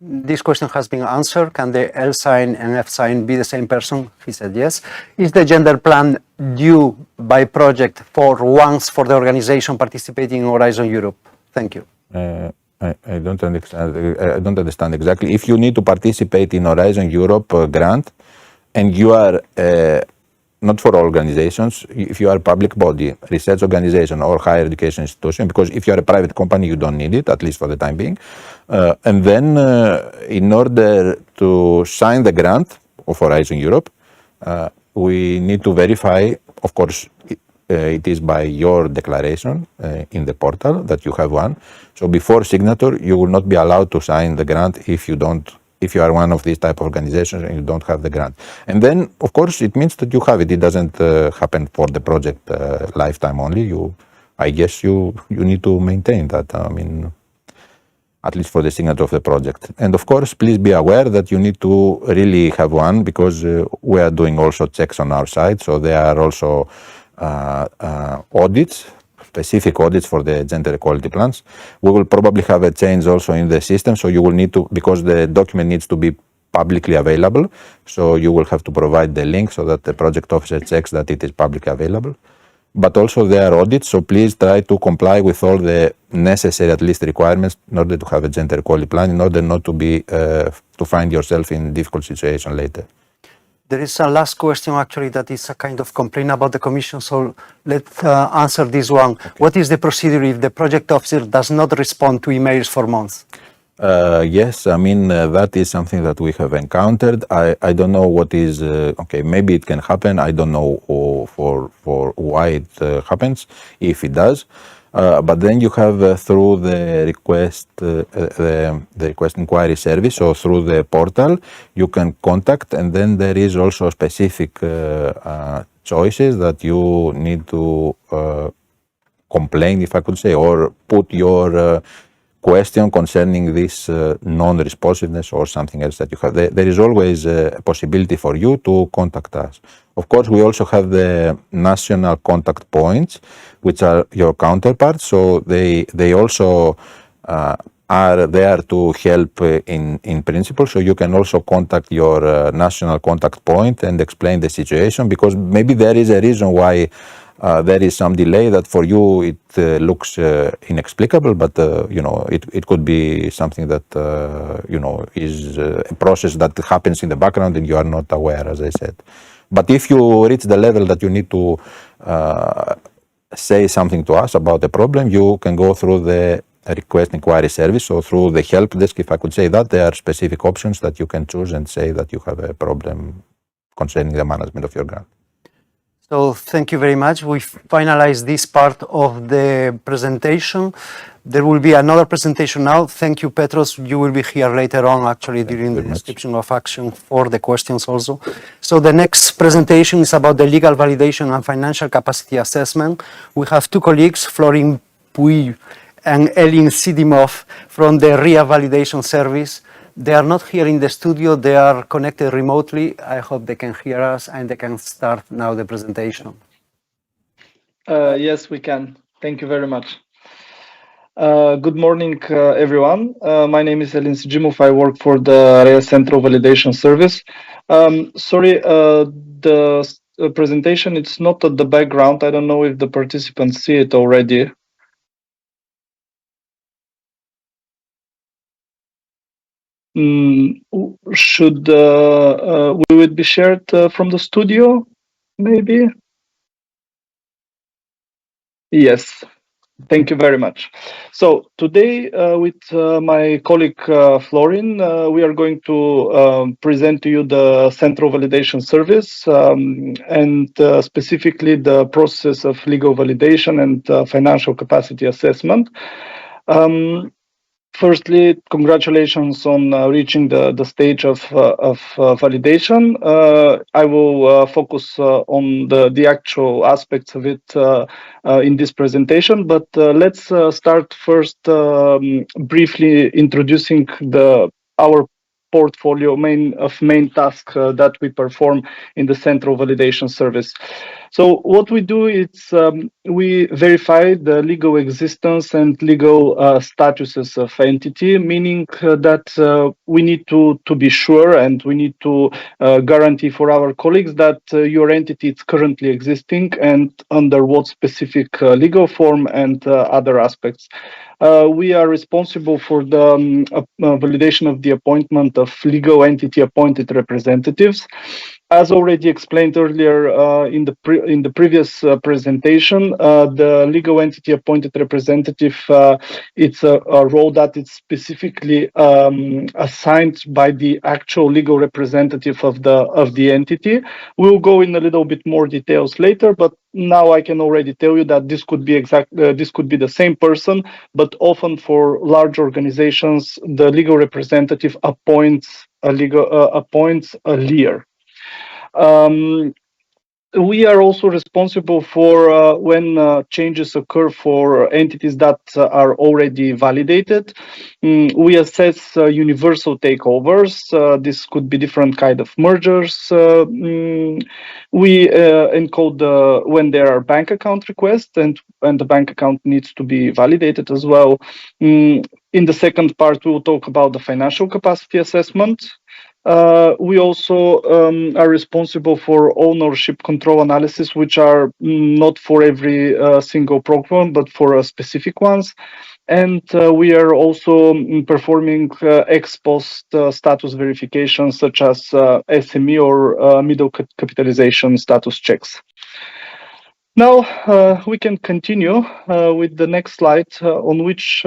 this question has been answered. Can the L sign and F sign be the same person? He said yes. Is the gender plan due by project for once for the organization participating in Horizon Europe? Thank you. I don't understand exactly. If you need to participate in Horizon Europe grant, and you are not for all organizations, if you are a public body, research organization, or higher education institution, because if you are a private company, you don't need it, at least for the time being. And then, in order to sign the grant of Horizon Europe, we need to verify, of course, it is by your declaration in the portal that you have one. So before signature, you will not be allowed to sign the grant if you are one of these type of organizations and you don't have the grant. And then, of course, it means that you have it. It doesn't happen for the project lifetime only. I guess you need to maintain that. I mean, at least for the signature of the project. And of course, please be aware that you need to really have one, because we are doing also checks on our side. So there are also audits, specific audits for the gender equality plans. We will probably have a change also in the system, so you will need to, because the document needs to be publicly available, so you will have to provide the link so that the project officer checks that it is publicly available. But also there are audits, so please try to comply with all the necessary, at least, requirements in order to have a gender equality plan, in order not to be to find yourself in difficult situation later. There is a last question actually that is a kind of complaint about the Commission, so let's answer this one. Okay. What is the procedure if the project officer does not respond to emails for months? Yes, I mean, that is something that we have encountered. I don't know what is, okay, maybe it can happen. I don't know for why it happens, if it does. But then you have through the request inquiry service, so through the portal, you can contact, and then there is also specific choices that you need to complain, if I could say, or put your question concerning this non-responsiveness or something else that you have. There is always a possibility for you to contact us. Of course, we also have the national contact points, which are your counterparts. So they also are there to help in principle. So you can also contact your national contact point and explain the situation, because maybe there is a reason why there is some delay that for you it looks inexplicable, but you know, it could be something that you know, is a process that happens in the background and you are not aware, as I said. But if you reach the level that you need to say something to us about the problem, you can go through the request inquiry service, or through the help desk, if I could say that. There are specific options that you can choose and say that you have a problem concerning the management of your grant. So thank you very much. We finalized this part of the presentation. There will be another presentation now. Thank you, Petros. You will be here later on, actually, during the description of action for the questions also. So the next presentation is about the legal validation and financial capacity assessment. We have two colleagues, Florin PUIU and Elin SIDZHIMOV from the REA Validation Service. They are not here in the studio, they are connected remotely. I hope they can hear us and they can start now the presentation. Yes, we can. Thank you very much. Good morning, everyone. My name is Elin SIDZHIMOV. I work for the REA Central Validation Service. Sorry, the presentation, it's not at the background. I don't know if the participants see it already. Should will it be shared from the studio, maybe? Yes. Thank you very much. So today, with my colleague Florin, we are going to present to you the Central Validation Service and specifically the process of legal validation and financial capacity assessment. Firstly, congratulations on reaching the stage of validation. I will focus on the actual aspects of it in this presentation, but let's start first briefly introducing our portfolio main tasks that we perform in the Central Validation Service. So what we do is we verify the legal existence and legal statuses of entity, meaning that we need to be sure and we need to guarantee for our colleagues that your entity is currently existing and under what specific legal form and other aspects. We are responsible for the validation of the appointment of legal entity appointed representatives. As already explained earlier in the previous presentation, the legal entity appointed representative, it's a role that is specifically assigned by the actual legal representative of the entity. We'll go in a little bit more details later, but now I can already tell you that this could be the same person, but often for large organizations, the legal representative appoints a legal leader. we are also responsible for when changes occur for entities that are already validated. We assess universal takeovers. This could be different kind of mergers. We encode when there are bank account requests and the bank account needs to be validated as well. In the second part, we will talk about the financial capacity assessment. We also are responsible for ownership control analysis, which are not for every single program, but for specific ones. And we are also performing ex post status verifications, such as SME or middle capitalization status checks. Now we can continue with the next slide, on which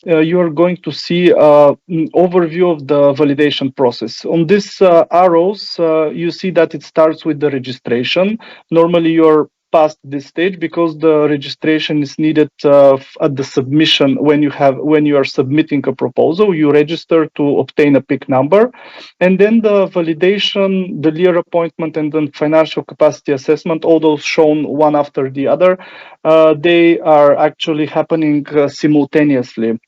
you are going to see an overview of the validation process. On these arrows, you see that it starts with the registration. Normally, you're past this stage because the registration is needed at the submission. When you are submitting a proposal, you register to obtain a PIC number, and then the validation, the LEAR appointment, and then financial capacity assessment, all those shown one after the other, they are actually happening simultaneously.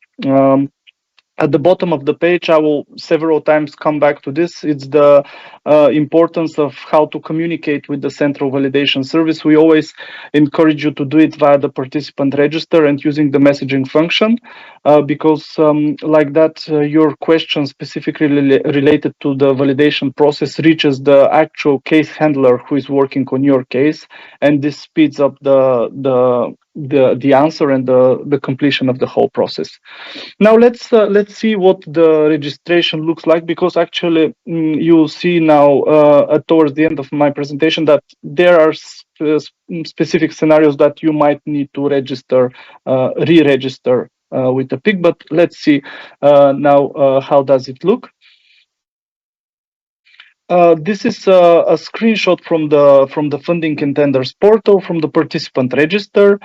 At the bottom of the page, I will several times come back to this. It's the importance of how to communicate with the central validation service. We always encourage you to do it via the participant register and using the messaging function, because like that, your question specifically related to the validation process reaches the actual case handler who is working on your case, and this speeds up the answer and the completion of the whole process. Now let's see what the registration looks like, because actually you'll see now towards the end of my presentation that there are specific scenarios that you might need to register, re-register with the PIC. But let's see now how does it look. This is a screenshot from the funding and tenders portal, from the participant register,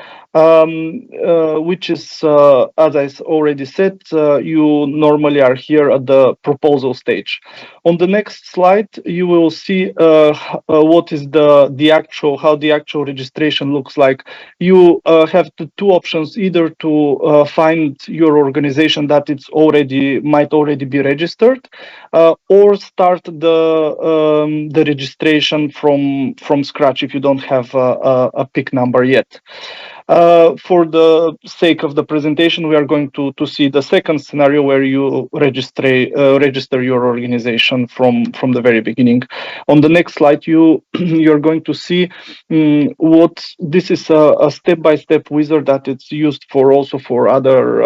which is, as I already said, you normally are here at the proposal stage. On the next slide, you will see what is how the actual registration looks like. You have the two options: either to find your organization that might already be registered, or start the registration from scratch if you don't have a PIC number yet. For the sake of the presentation, we are going to see the second scenario, where you register your organization from the very beginning. On the next slide, you're going to see what this is, a step-by-step wizard that it's used also for other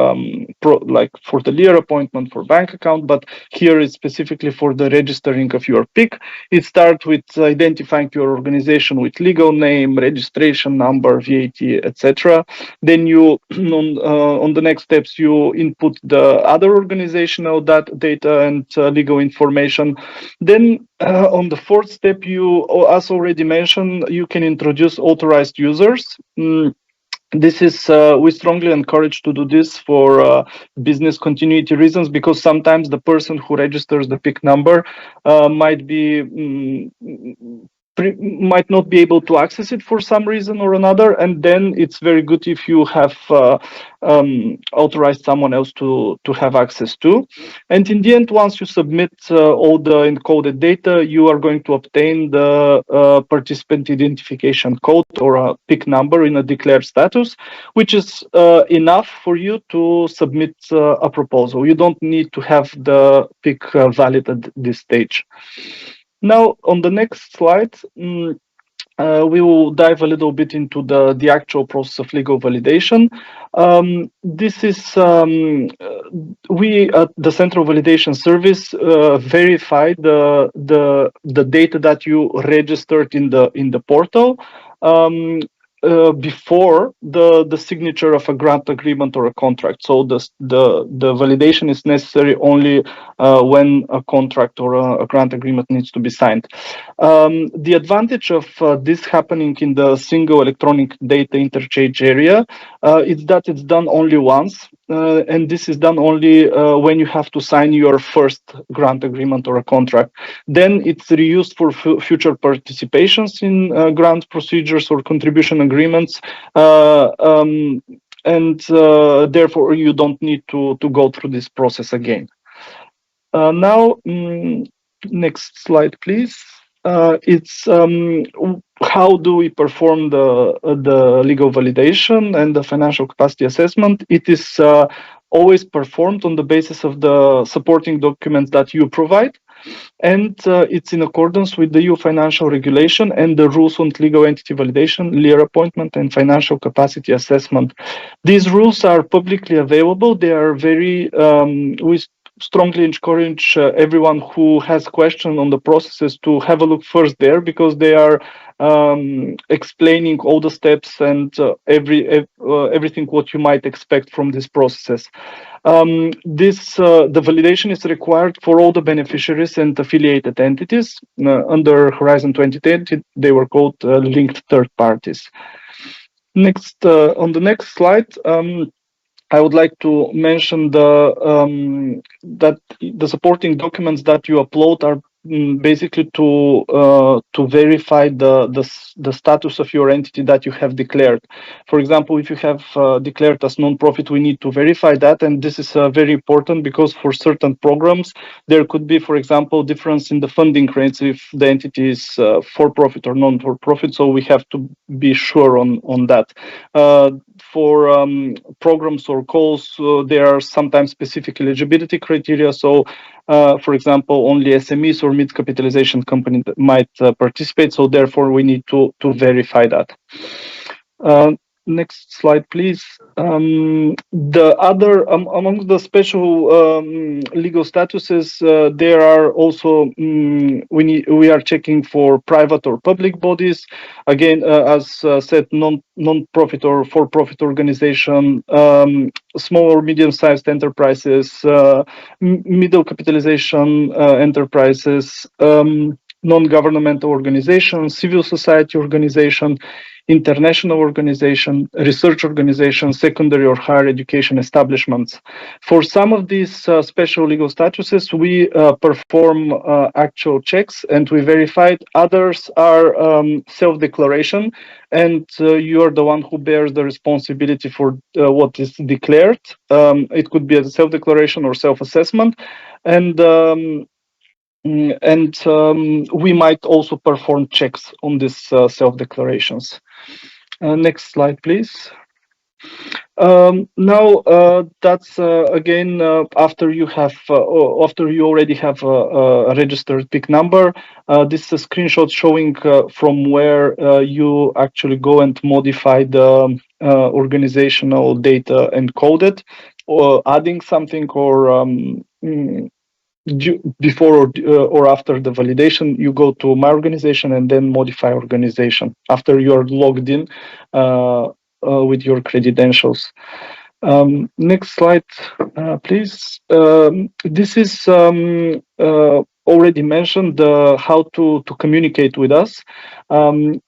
like for the LEAR appointment, for bank account, but here is specifically for the registering of your PIC. It starts with identifying your organization with legal name, registration number, VAT, etc. Then you on the next steps, you input the other organizational data and legal information. Then on the fourth step, you, as already mentioned, you can introduce authorized users. This is, we strongly encourage to do this for business continuity reasons, because sometimes the person who registers the PIC number might not be able to access it for some reason or another, and then it's very good if you have authorized someone else to have access to. And in the end, once you submit all the encoded data, you are going to obtain the participant identification code, or a PIC number in a declared status, which is enough for you to submit a proposal. You don't need to have the PIC valid at this stage. Now, on the next slide, we will dive a little bit into the actual process of legal validation. This is, we at the Central Validation Service verify the data that you registered in the portal before the signature of a grant agreement or a contract. So the validation is necessary only when a contract or a grant agreement needs to be signed. The advantage of this happening in the single electronic data interchange area It's that it's done only once, and this is done only when you have to sign your first grant agreement or a contract. Then it's reused for future participations in grant procedures or contribution agreements, and therefore you don't need to go through this process again. Now, next slide, please. It's how do we perform the legal validation and the financial capacity assessment? It is always performed on the basis of the supporting documents that you provide, and it's in accordance with the EU financial regulation and the rules on legal entity validation, LEAR appointment, and financial capacity assessment. These rules are publicly available. They are very we strongly encourage everyone who has questions on the processes to have a look first there, because they are explaining all the steps and everything what you might expect from this process. The validation is required for all the beneficiaries and affiliated entities. Under Horizon 2020, they were called linked third parties. Next, on the next slide, I would like to mention that the supporting documents that you upload are basically to verify the status of your entity that you have declared. For example, if you have declared as non-profit, we need to verify that, and this is very important because for certain programs there could be, for example, difference in the funding rates if the entity is for-profit or non-for-profit. So we have to be sure on that. For programs or calls, there are sometimes specific eligibility criteria. So, for example, only SMEs or mid-capitalization companies might participate. So therefore, we need to verify that. Next slide, please. The other among the special legal statuses, there are also we are checking for private or public bodies. Again, as said, non-profit or for-profit organization, small or medium-sized enterprises, middle capitalization enterprises, non-governmental organizations, civil society organization, international organization, research organization, secondary or higher education establishments. For some of these special legal statuses, we perform actual checks and we verified. Others are self-declaration, and you are the one who bears the responsibility for what is declared. It could be a self-declaration or self-assessment, and we might also perform checks on these self-declarations. Next slide, please. Now that's again after you already have a registered PIC number. This is a screenshot showing from where you actually go and modify the organizational data and code it, or adding something, or before or after the validation, you go to My Organization and then Modify Organization after you are logged in with your credentials. Next slide, please. This is already mentioned how to communicate with us.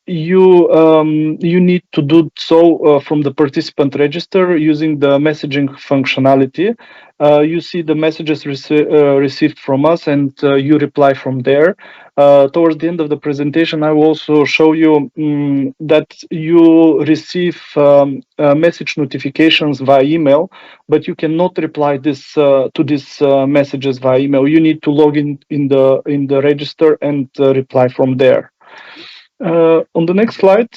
You need to do so from the participant register using the messaging functionality. You see the messages received from us, and you reply from there. Towards the end of the presentation, I will also show you that you receive message notifications via email, but you cannot reply to these messages via email. You need to log in the register and reply from there. On the next slide,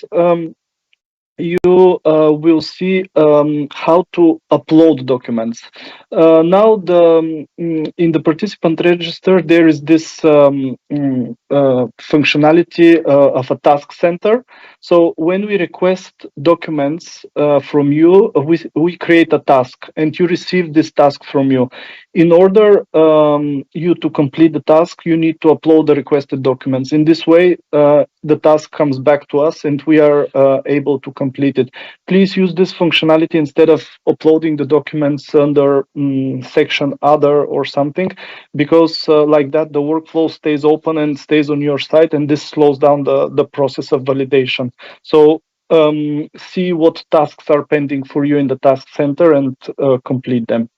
you will see how to upload documents. Now, in the participant register, there is this functionality of a task center. So when we request documents from you, we create a task, and you receive this task from you. In order you to complete the task, you need to upload the requested documents. In this way, the task comes back to us, and we are able to complete it. Please use this functionality instead of uploading the documents under section other or something, because like that the workflow stays open and stays on your site, and this slows down the process of validation. So see what tasks are pending for you in the task center and complete them.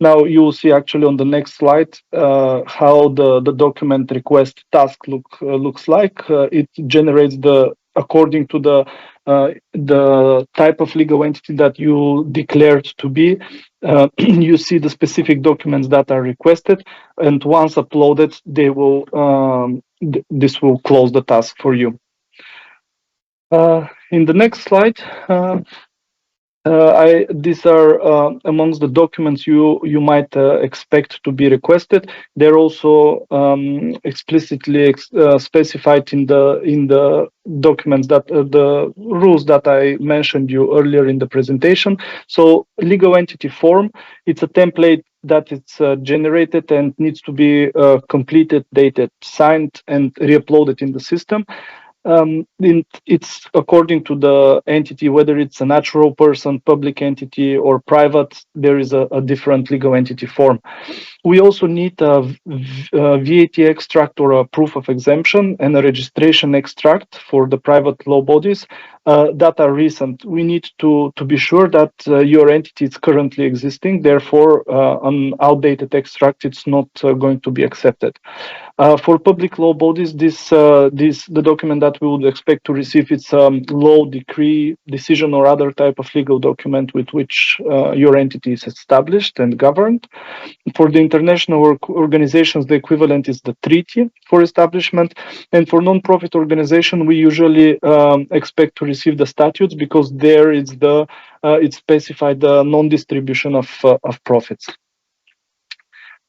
Now you will see actually on the next slide how the document request task looks like. It generates according to the type of legal entity that you declared to be. You see the specific documents that are requested, and once uploaded, they will this will close the task for you. In the next slide. These are amongst the documents you might expect to be requested. They're also explicitly specified in the documents that the rules that I mentioned you earlier in the presentation. So legal entity form, it's a template that it's generated and needs to be completed, dated, signed, and re-uploaded in the system. It's according to the entity, whether it's a natural person, public entity, or private, there is a different legal entity form. We also need a VAT extract or a proof of exemption and a registration extract for the private law bodies that are recent. We need to be sure that your entity is currently existing, therefore an outdated extract it's not going to be accepted. For public law bodies, the document that we would expect to receive is law, decree, decision, or other type of legal document with which your entity is established and governed. For the international organizations, the equivalent is the treaty for establishment. And for non-profit organization, we usually expect to receive the statutes, because there is it's specified the non-distribution of profits.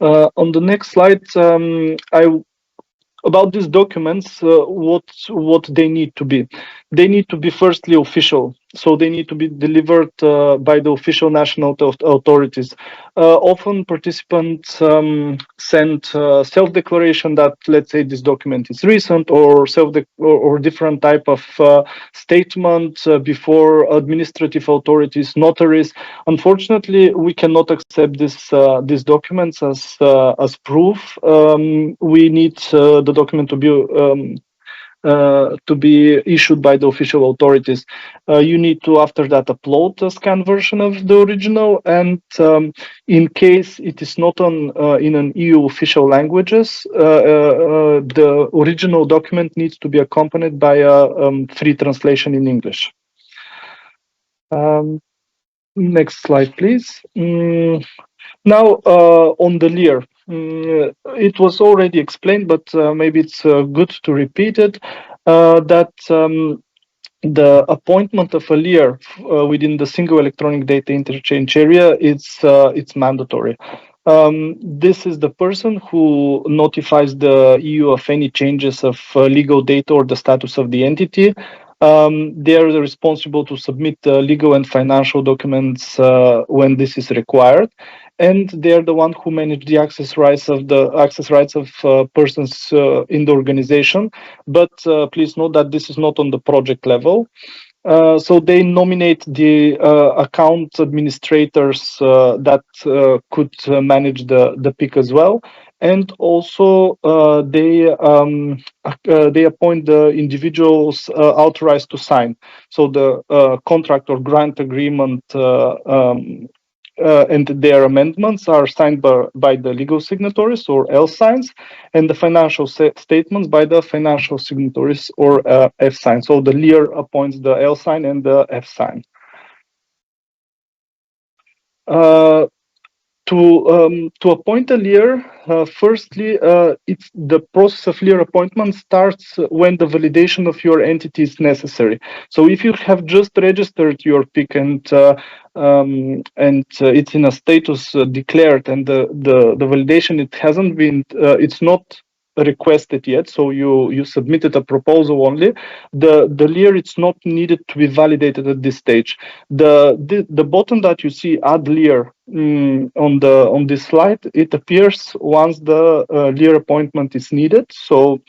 On the next slide, about these documents, what they need to be. They need to be firstly official, so they need to be delivered by the official national authorities. Often participants send self-declaration that, let's say, this document is recent, or or different type of statement before administrative authorities, notaries. Unfortunately, we cannot accept these documents as proof. We need the document to be issued by the official authorities. You need to, after that, upload a scanned version of the original, and in case it is not in an EU official languages, the original document needs to be accompanied by a free translation in English. Next slide, please. Now, on the LEAR. It was already explained, but maybe it's good to repeat it, that the appointment of a LEAR within the single electronic data interchange area, it's mandatory. This is the person who notifies the EU of any changes of legal data or the status of the entity. They are responsible to submit legal and financial documents when this is required, and they are the one who manage the access rights of persons in the organization. But please note that this is not on the project level. So they nominate the account administrators that could manage the PIC as well, and also they appoint the individuals authorized to sign. So the contract or grant agreement and their amendments are signed by the legal signatories, or L signs, and the financial statements by the financial signatories, or F sign. So the LEAR appoints the L sign and the F sign. To appoint a LEAR, firstly, it's the process of LEAR appointment starts when the validation of your entity is necessary. So if you have just registered your PIC and it's in a status declared, and the validation, it hasn't been, it's not requested yet, so you submitted a proposal only, the LEAR, it's not needed to be validated at this stage. The button that you see, add LEAR, on this slide, it appears once the LEAR appointment is needed, so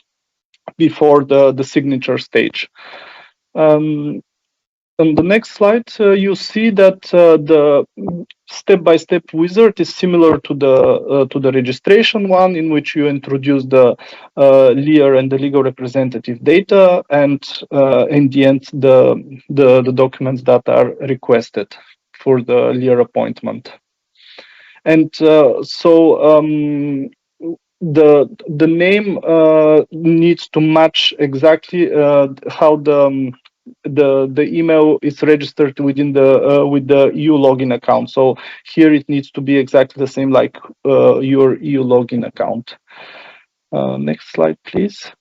before the signature stage. On the next slide, you see that the step-by-step wizard is similar to the registration one, in which you introduce the LEAR and the legal representative data, and in the end, the documents that are requested for the LEAR appointment. And the name needs to match exactly how the email is registered within the with the EU login account. So here it needs to be exactly the same like your EU login account. Next slide, please.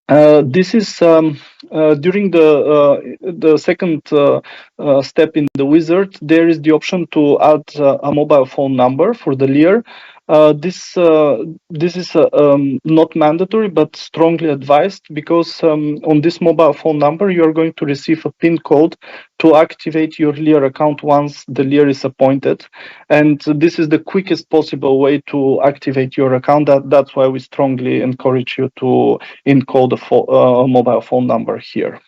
This is during the second step in the wizard. There is the option to add a mobile phone number for the LEAR. This is not mandatory, but strongly advised, because on this mobile phone number you are going to receive a PIN code to activate your LEAR account once the LEAR is appointed, and this is the quickest possible way to activate your account. That's why we strongly encourage you to encode a mobile phone number here.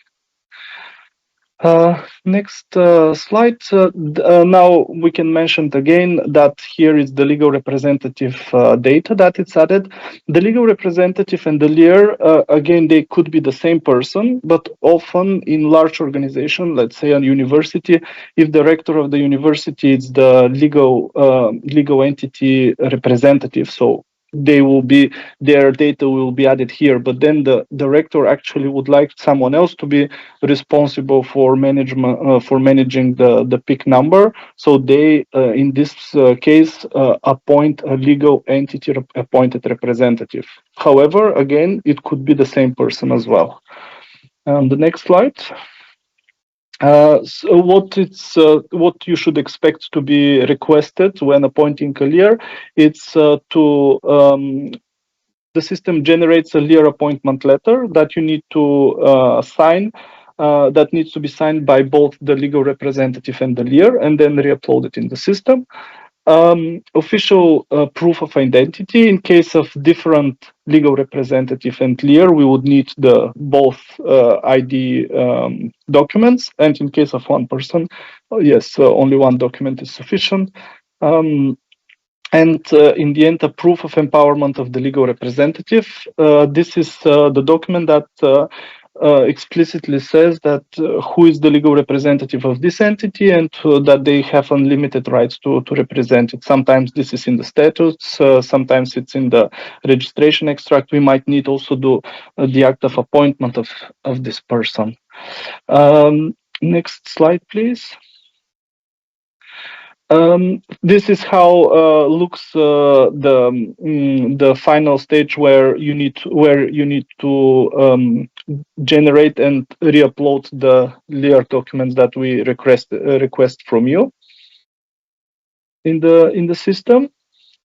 Next slide. Now we can mention again that here is the legal representative data that it's added. The legal representative and the LEAR, again, they could be the same person, but often in large organization, let's say a university, if the rector of the university is the legal entity representative, so their data will be added here, but then the director actually would like someone else to be responsible for managing the PIC number. So they, in this case, appoint a legal entity appointed representative. However, again, it could be the same person as well. The next slide. So what you should expect to be requested when appointing a LEAR, it's the system generates a LEAR appointment letter that you need to sign, that needs to be signed by both the legal representative and the LEAR, and then re-uploaded in the system. Official proof of identity. In case of different legal representative and LEAR, we would need both ID documents, and in case of one person, yes, only one document is sufficient. And in the end, a proof of empowerment of the legal representative. This is the document that explicitly says that who is the legal representative of this entity, and that they have unlimited rights to represent it. Sometimes this is in the statutes, sometimes it's in the registration extract. We might need also the act of appointment of this person. Next slide, please. This is how looks the final stage where you need to generate and re-upload the LEAR documents that we request from you in the system.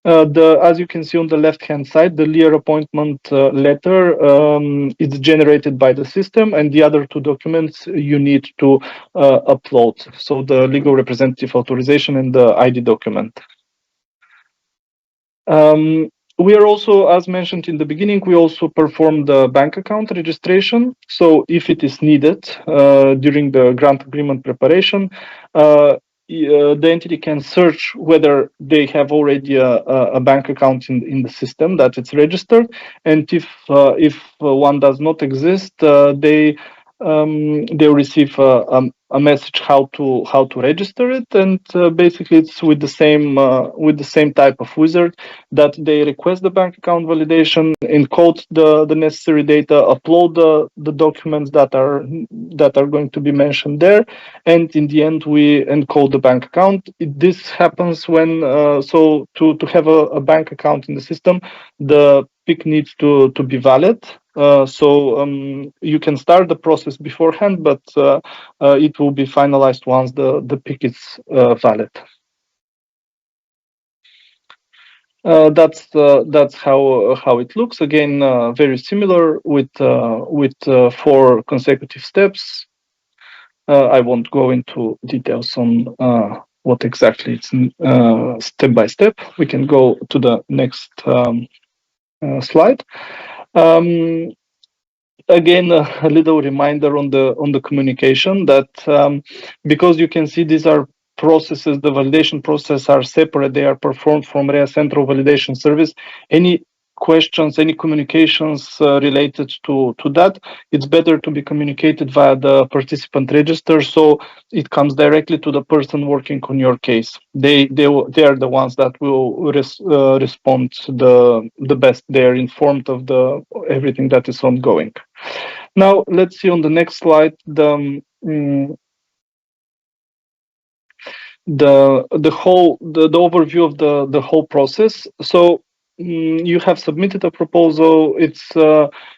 As you can see on the left-hand side, the LEAR appointment letter is generated by the system, and the other two documents you need to upload. So the legal representative authorization and the ID document. We are also, as mentioned in the beginning, we also perform the bank account registration. So if it is needed during the grant agreement preparation, the entity can search whether they have already a bank account in the system that it's registered, and if one does not exist, they receive a message how to register it, and basically it's with the same type of wizard that they request the bank account validation, encode the necessary data, upload the documents that are going to be mentioned there, and in the end we encode the bank account. This happens when so to have a bank account in the system, the PIC needs to be valid. So you can start the process beforehand, but it will be finalized once the PIC is valid. That's how it looks. Again, very similar with 4 consecutive steps. I won't go into details on what exactly it's step by step. We can go to the next slide. again, a little reminder on the communication that because you can see these are processes, the validation process are separate. They are performed from REA Central Validation Service. Any questions, any communications related to that, it's better to be communicated via the participant register, so it comes directly to the person working on your case. They are the ones that will respond the best. They are informed of everything that is ongoing. Now let's see on the next slide the overview of the whole process. So you have submitted a proposal, it's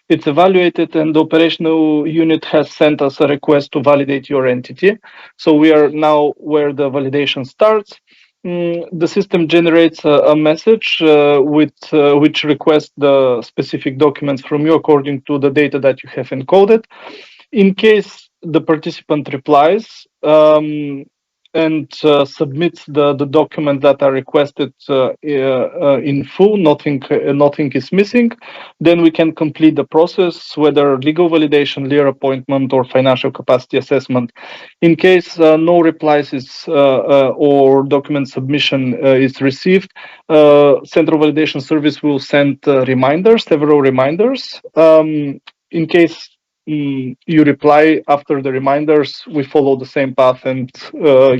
evaluated, and the operational unit has sent us a request to validate your entity. So we are now where the validation starts. The system generates a message which requests the specific documents from you according to the data that you have encoded. In case the participant replies and submits the documents that are requested in full, nothing is missing, then we can complete the process, whether legal validation, LEAR appointment, or financial capacity assessment. In case no replies or document submission is received, Central Validation Service will send reminders, several reminders. In case you reply after the reminders, we follow the same path and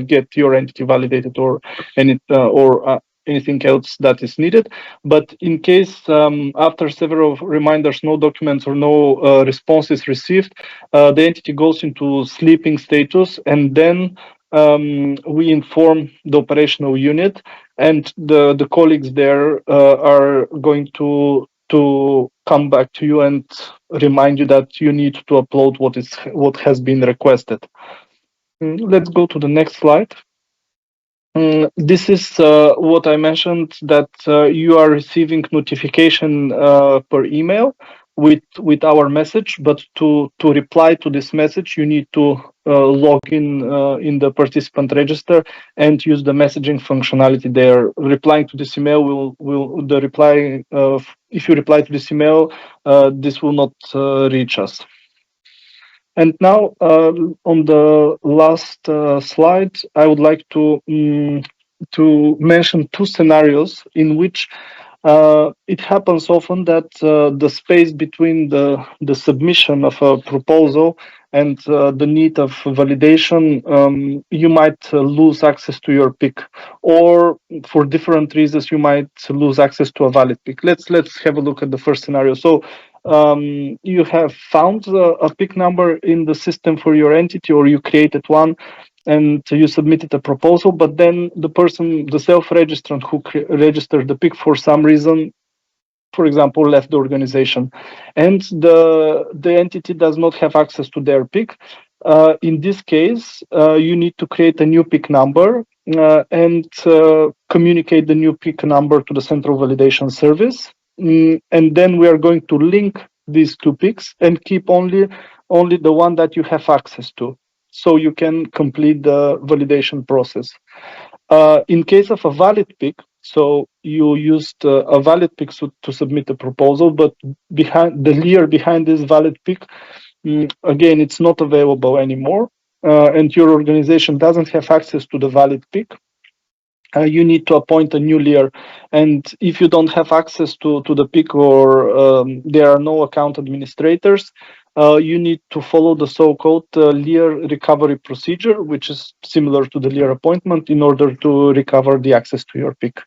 get your entity validated or anything else that is needed. But in case after several reminders, no documents or no response is received, the entity goes into sleeping status, and then we inform the operational unit, and the colleagues there are going to come back to you and remind you that you need to upload what has been requested. Let's go to the next slide. This is what I mentioned, that you are receiving notification per email with our message, but to reply to this message, you need to log in the participant register and use the messaging functionality there. Replying to this email if you reply to this email, this will not reach us. And now, on the last slide, I would like to mention two scenarios in which it happens often that the space between the submission of a proposal and the need of validation, you might lose access to your PIC, or for different reasons you might lose access to a valid PIC. Let's have a look at the first scenario. So you have found a PIC number in the system for your entity, or you created one and you submitted a proposal, but then the self-registrant who registered the PIC for some reason, for example, left the organization, and the entity does not have access to their PIC. In this case, you need to create a new PIC number and communicate the new PIC number to the Central Validation Service. And then we are going to link these two PICs and keep only the one that you have access to, so you can complete the validation process. In case of a valid PIC, so you used a valid PIC to submit a proposal, but behind the LEAR behind this valid PIC, again, it's not available anymore, and your organization doesn't have access to the valid PIC. You need to appoint a new LEAR, and if you don't have access to the PIC, or there are no account administrators, you need to follow the so-called LEAR recovery procedure, which is similar to the LEAR appointment, in order to recover the access to your PIC.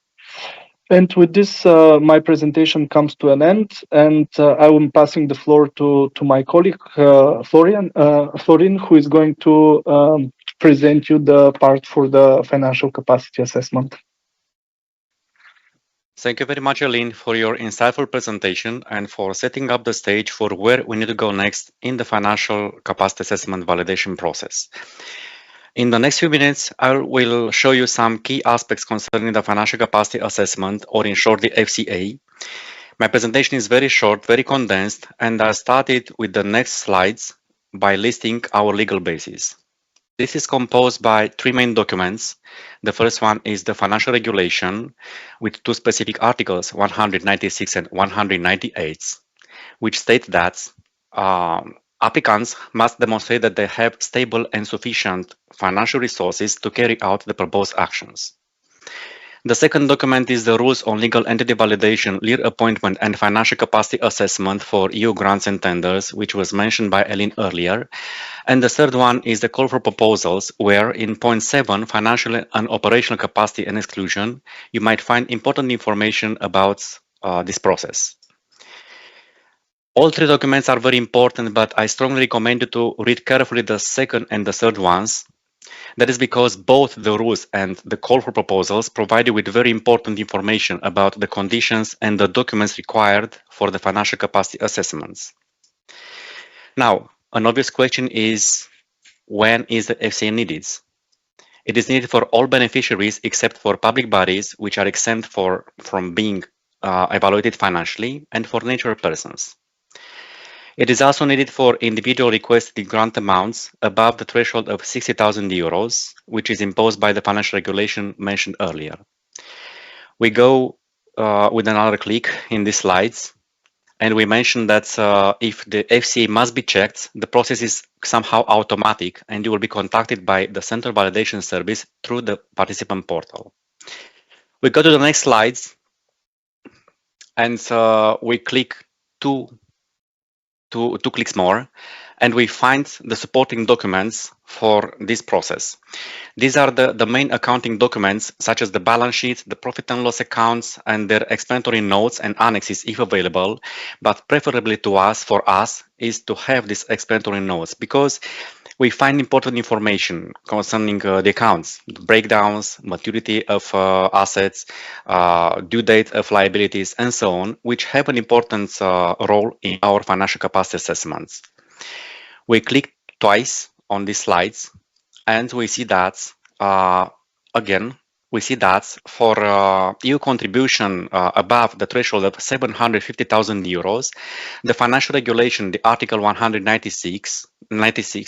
And with this, my presentation comes to an end, and I am passing the floor to my colleague, Florin, who is going to present you the part for the financial capacity assessment. Thank you very much, Elin, for your insightful presentation and for setting up the stage for where we need to go next in the financial capacity assessment validation process. In the next few minutes, I will show you some key aspects concerning the financial capacity assessment, or in short, the FCA. My presentation is very short, very condensed, and I started with the next slides by listing our legal basis. This is composed by three main documents. The first one is the financial regulation with two specific articles, 196 and 198, which state that applicants must demonstrate that they have stable and sufficient financial resources to carry out the proposed actions. The second document is the Rules on Legal Entity Validation, Lead Appointment and Financial Capacity Assessment for EU grants and tenders, which was mentioned by Elin earlier. And the third one is the Call for Proposals, where in point 7, Financial and Operational Capacity and Exclusion, you might find important information about this process. All three documents are very important, but I strongly recommend you to read carefully the second and the third ones. That is because both the rules and the call for proposals provide you with very important information about the conditions and the documents required for the financial capacity assessments. Now, an obvious question is, when is the FCA needed? It is needed for all beneficiaries except for public bodies, which are exempt from being evaluated financially, and for natural persons. It is also needed for individual requested grant amounts above the threshold of 60,000 euros, which is imposed by the financial regulation mentioned earlier. We go with another click in these slides, and we mentioned that if the FCA must be checked, the process is somehow automatic, and you will be contacted by the Central Validation Service through the participant portal. We go to the next slides, and we click two clicks more, and we find the supporting documents for this process. These are the main accounting documents, such as the balance sheet, the profit and loss accounts, and their explanatory notes and annexes if available. But preferably for us is to have these explanatory notes, because we find important information concerning the accounts, breakdowns, maturity of assets, due date of liabilities, and so on, which have an important role in our financial capacity assessments. We click twice on these slides, and we see that, again, for EU contribution above the threshold of 750,000 euros, the financial regulation, the Article 196,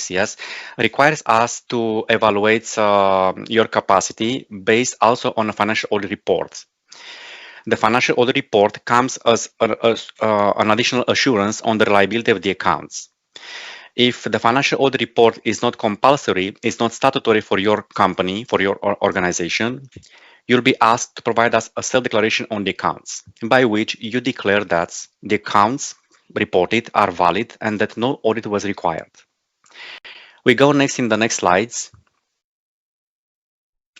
yes, requires us to evaluate your capacity based also on a financial audit report. The financial audit report comes as an additional assurance on the reliability of the accounts. If the financial audit report is not compulsory, it's not statutory for your company, for your organization, you'll be asked to provide us a self-declaration on the accounts, by which you declare that the accounts reported are valid and that no audit was required. We go next in the next slides.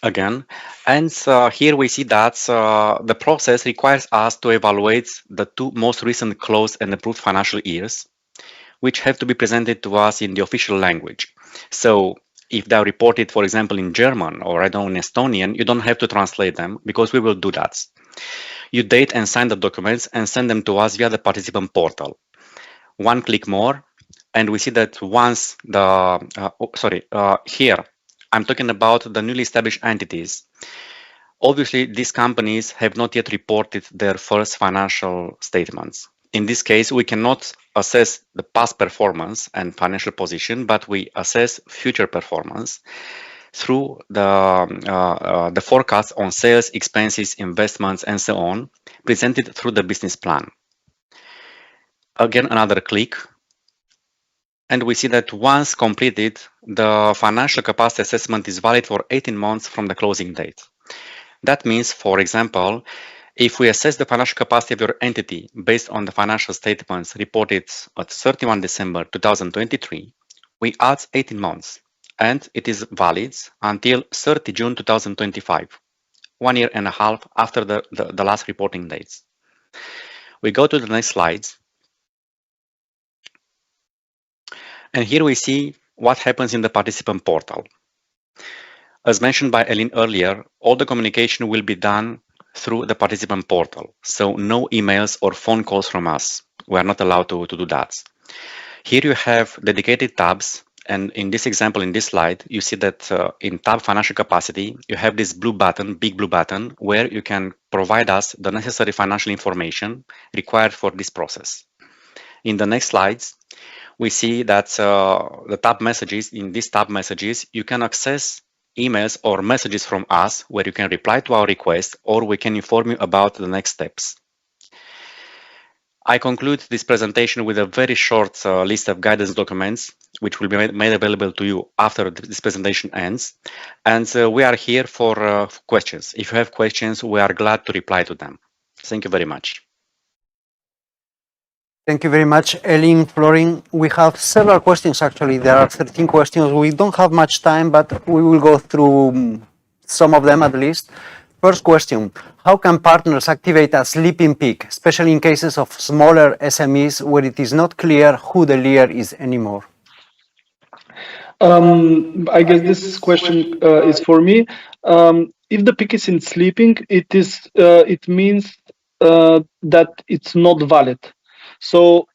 Again, and here we see that the process requires us to evaluate the two most recent closed and approved financial years, which have to be presented to us in the official language. So if they are reported, for example, in German or I don't know, in Estonian, you don't have to translate them, because we will do that. You date and sign the documents and send them to us via the participant portal. One click more, and we see that once here, I'm talking about the newly established entities. Obviously, these companies have not yet reported their first financial statements. In this case, we cannot assess the past performance and financial position, but we assess future performance through the forecast on sales, expenses, investments, and so on, presented through the business plan. Again, another click, and we see that once completed, the financial capacity assessment is valid for 18 months from the closing date. That means, for example, if we assess the financial capacity of your entity based on the financial statements reported at 31 December 2023, we add 18 months, and it is valid until 30 June 2025, 1 year and a half after the last reporting dates. We go to the next slides. And here we see what happens in the participant portal. As mentioned by Elin earlier, all the communication will be done through the participant portal. So no emails or phone calls from us. We are not allowed to do that. Here you have dedicated tabs. And in this example, in this slide, you see that in tab financial capacity, you have this blue button, big blue button, where you can provide us the necessary financial information required for this process. In the next slides, we see that the tab messages, in these tab messages, you can access emails or messages from us where you can reply to our request, or we can inform you about the next steps. I conclude this presentation with a very short list of guidance documents, which will be made available to you after this presentation ends. And we are here for questions. If you have questions, we are glad to reply to them. Thank you very much. Thank you very much, Elin, Florin. We have several questions, actually. There are 13 questions. We don't have much time, but we will go through some of them at least. First question, how can partners activate a sleeping peak, especially in cases of smaller SMEs where it is not clear who the leader is anymore? I guess this question is for me. If the peak is in sleeping, it means that it's not valid. So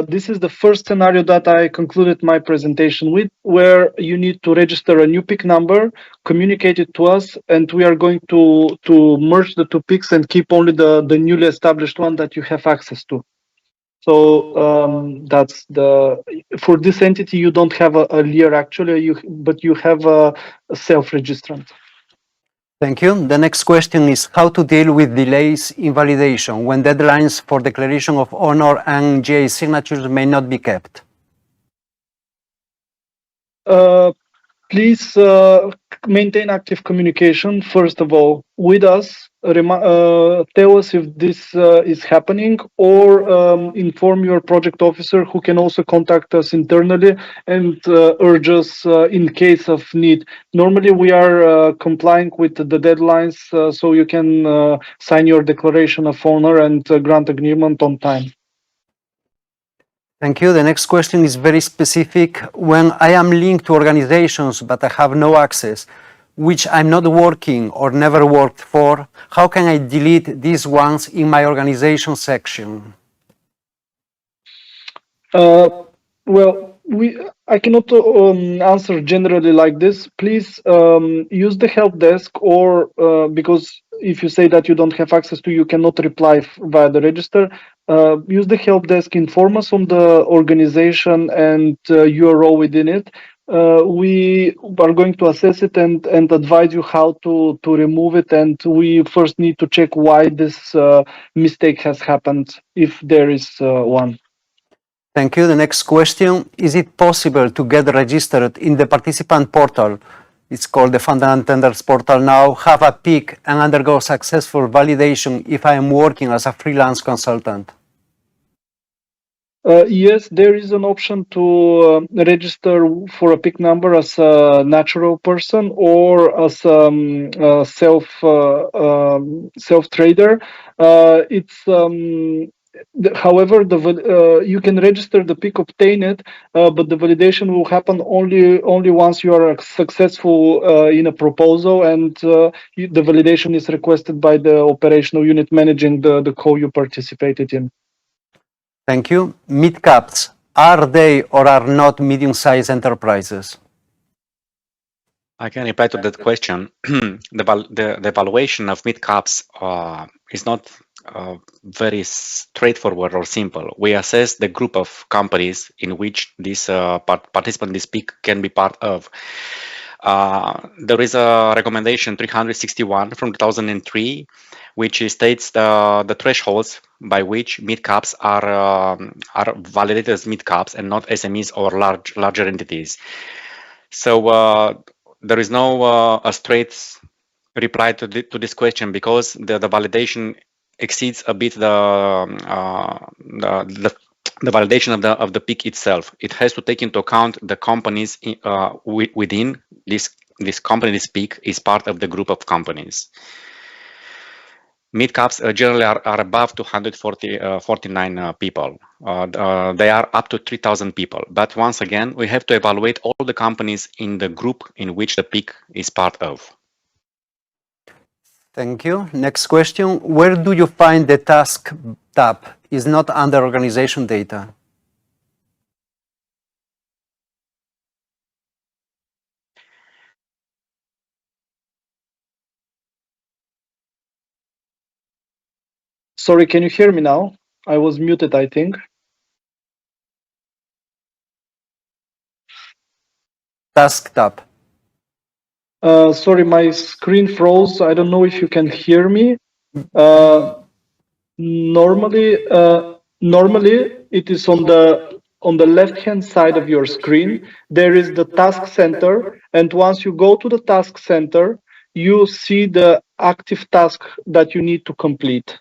this is the first scenario that I concluded my presentation with, where you need to register a new peak number, communicate it to us, and we are going to merge the two peaks and keep only the newly established one that you have access to. So that's for this entity, you don't have a leader actually, but you have a self-registrant. Thank you. The next question is how to deal with delays in validation when deadlines for declaration of honor and GA signatures may not be kept. Please maintain active communication, first of all, with us. Tell us if this is happening, or inform your project officer, who can also contact us internally and urge us in case of need. Normally, we are complying with the deadlines, so you can sign your declaration of honor and grant agreement on time. Thank you. The next question is very specific. When I am linked to organizations but I have no access, which I'm not working or never worked for, how can I delete these ones in my organization section? Well, I cannot answer generally like this. Please use the help desk, or because if you say that you don't have access to, you cannot reply via the register. Use the help desk, inform us on the organization and your role within it. We are going to assess it and advise you how to remove it. And we first need to check why this mistake has happened, if there is one. Thank you. The next question, is it possible to get registered in the participant portal? It's called the Fund and Tenders portal now, have a peak and undergo successful validation if I am working as a freelance consultant? Yes, there is an option to register for a peak number as a natural person or as a self-trader. However, you can register the peak, obtain it, but the validation will happen only once you are successful in a proposal, and the validation is requested by the operational unit managing the call you participated in. Thank you. Mid-caps, are they or are not medium-sized enterprises? I can reply to that question. The evaluation of mid-caps is not very straightforward or simple. We assess the group of companies in which this participant, this peak, can be part of. There is a recommendation 361 from 2003, which states the thresholds by which mid-caps are validated as mid-caps and not SMEs or larger entities. So there is no a straight reply to this question, because the validation exceeds a bit the validation of the peak itself. It has to take into account the companies within this company. This peak is part of the group of companies. Mid-caps generally are above 249 people. They are up to 3,000 people. But once again, we have to evaluate all the companies in the group in which the peak is part of. Thank you. Next question. Where do you find the task tab is not under organization data? Sorry, can you hear me now? I was muted, I think. Task tab. Sorry, my screen froze. I don't know if you can hear me. Normally, Normally, it is on the left-hand side of your screen. There is the task center, and once you go to the task center, you see the active task that you need to complete.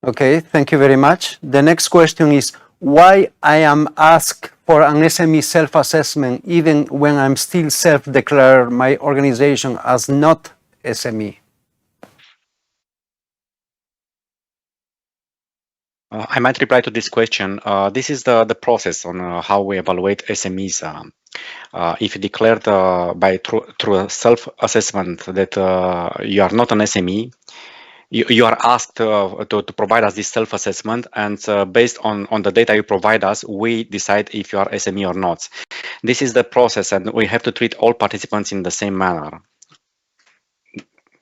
Okay, thank you very much. The next question is why I am asked for an SME self-assessment even when I'm still self-declare my organization as not SME? I might reply to this question. This is the process on how we evaluate SMEs. If you declared through a self-assessment that you are not an SME, you are asked to provide us this self-assessment, and based on the data you provide us, we decide if you are SME or not. This is the process, and we have to treat all participants in the same manner.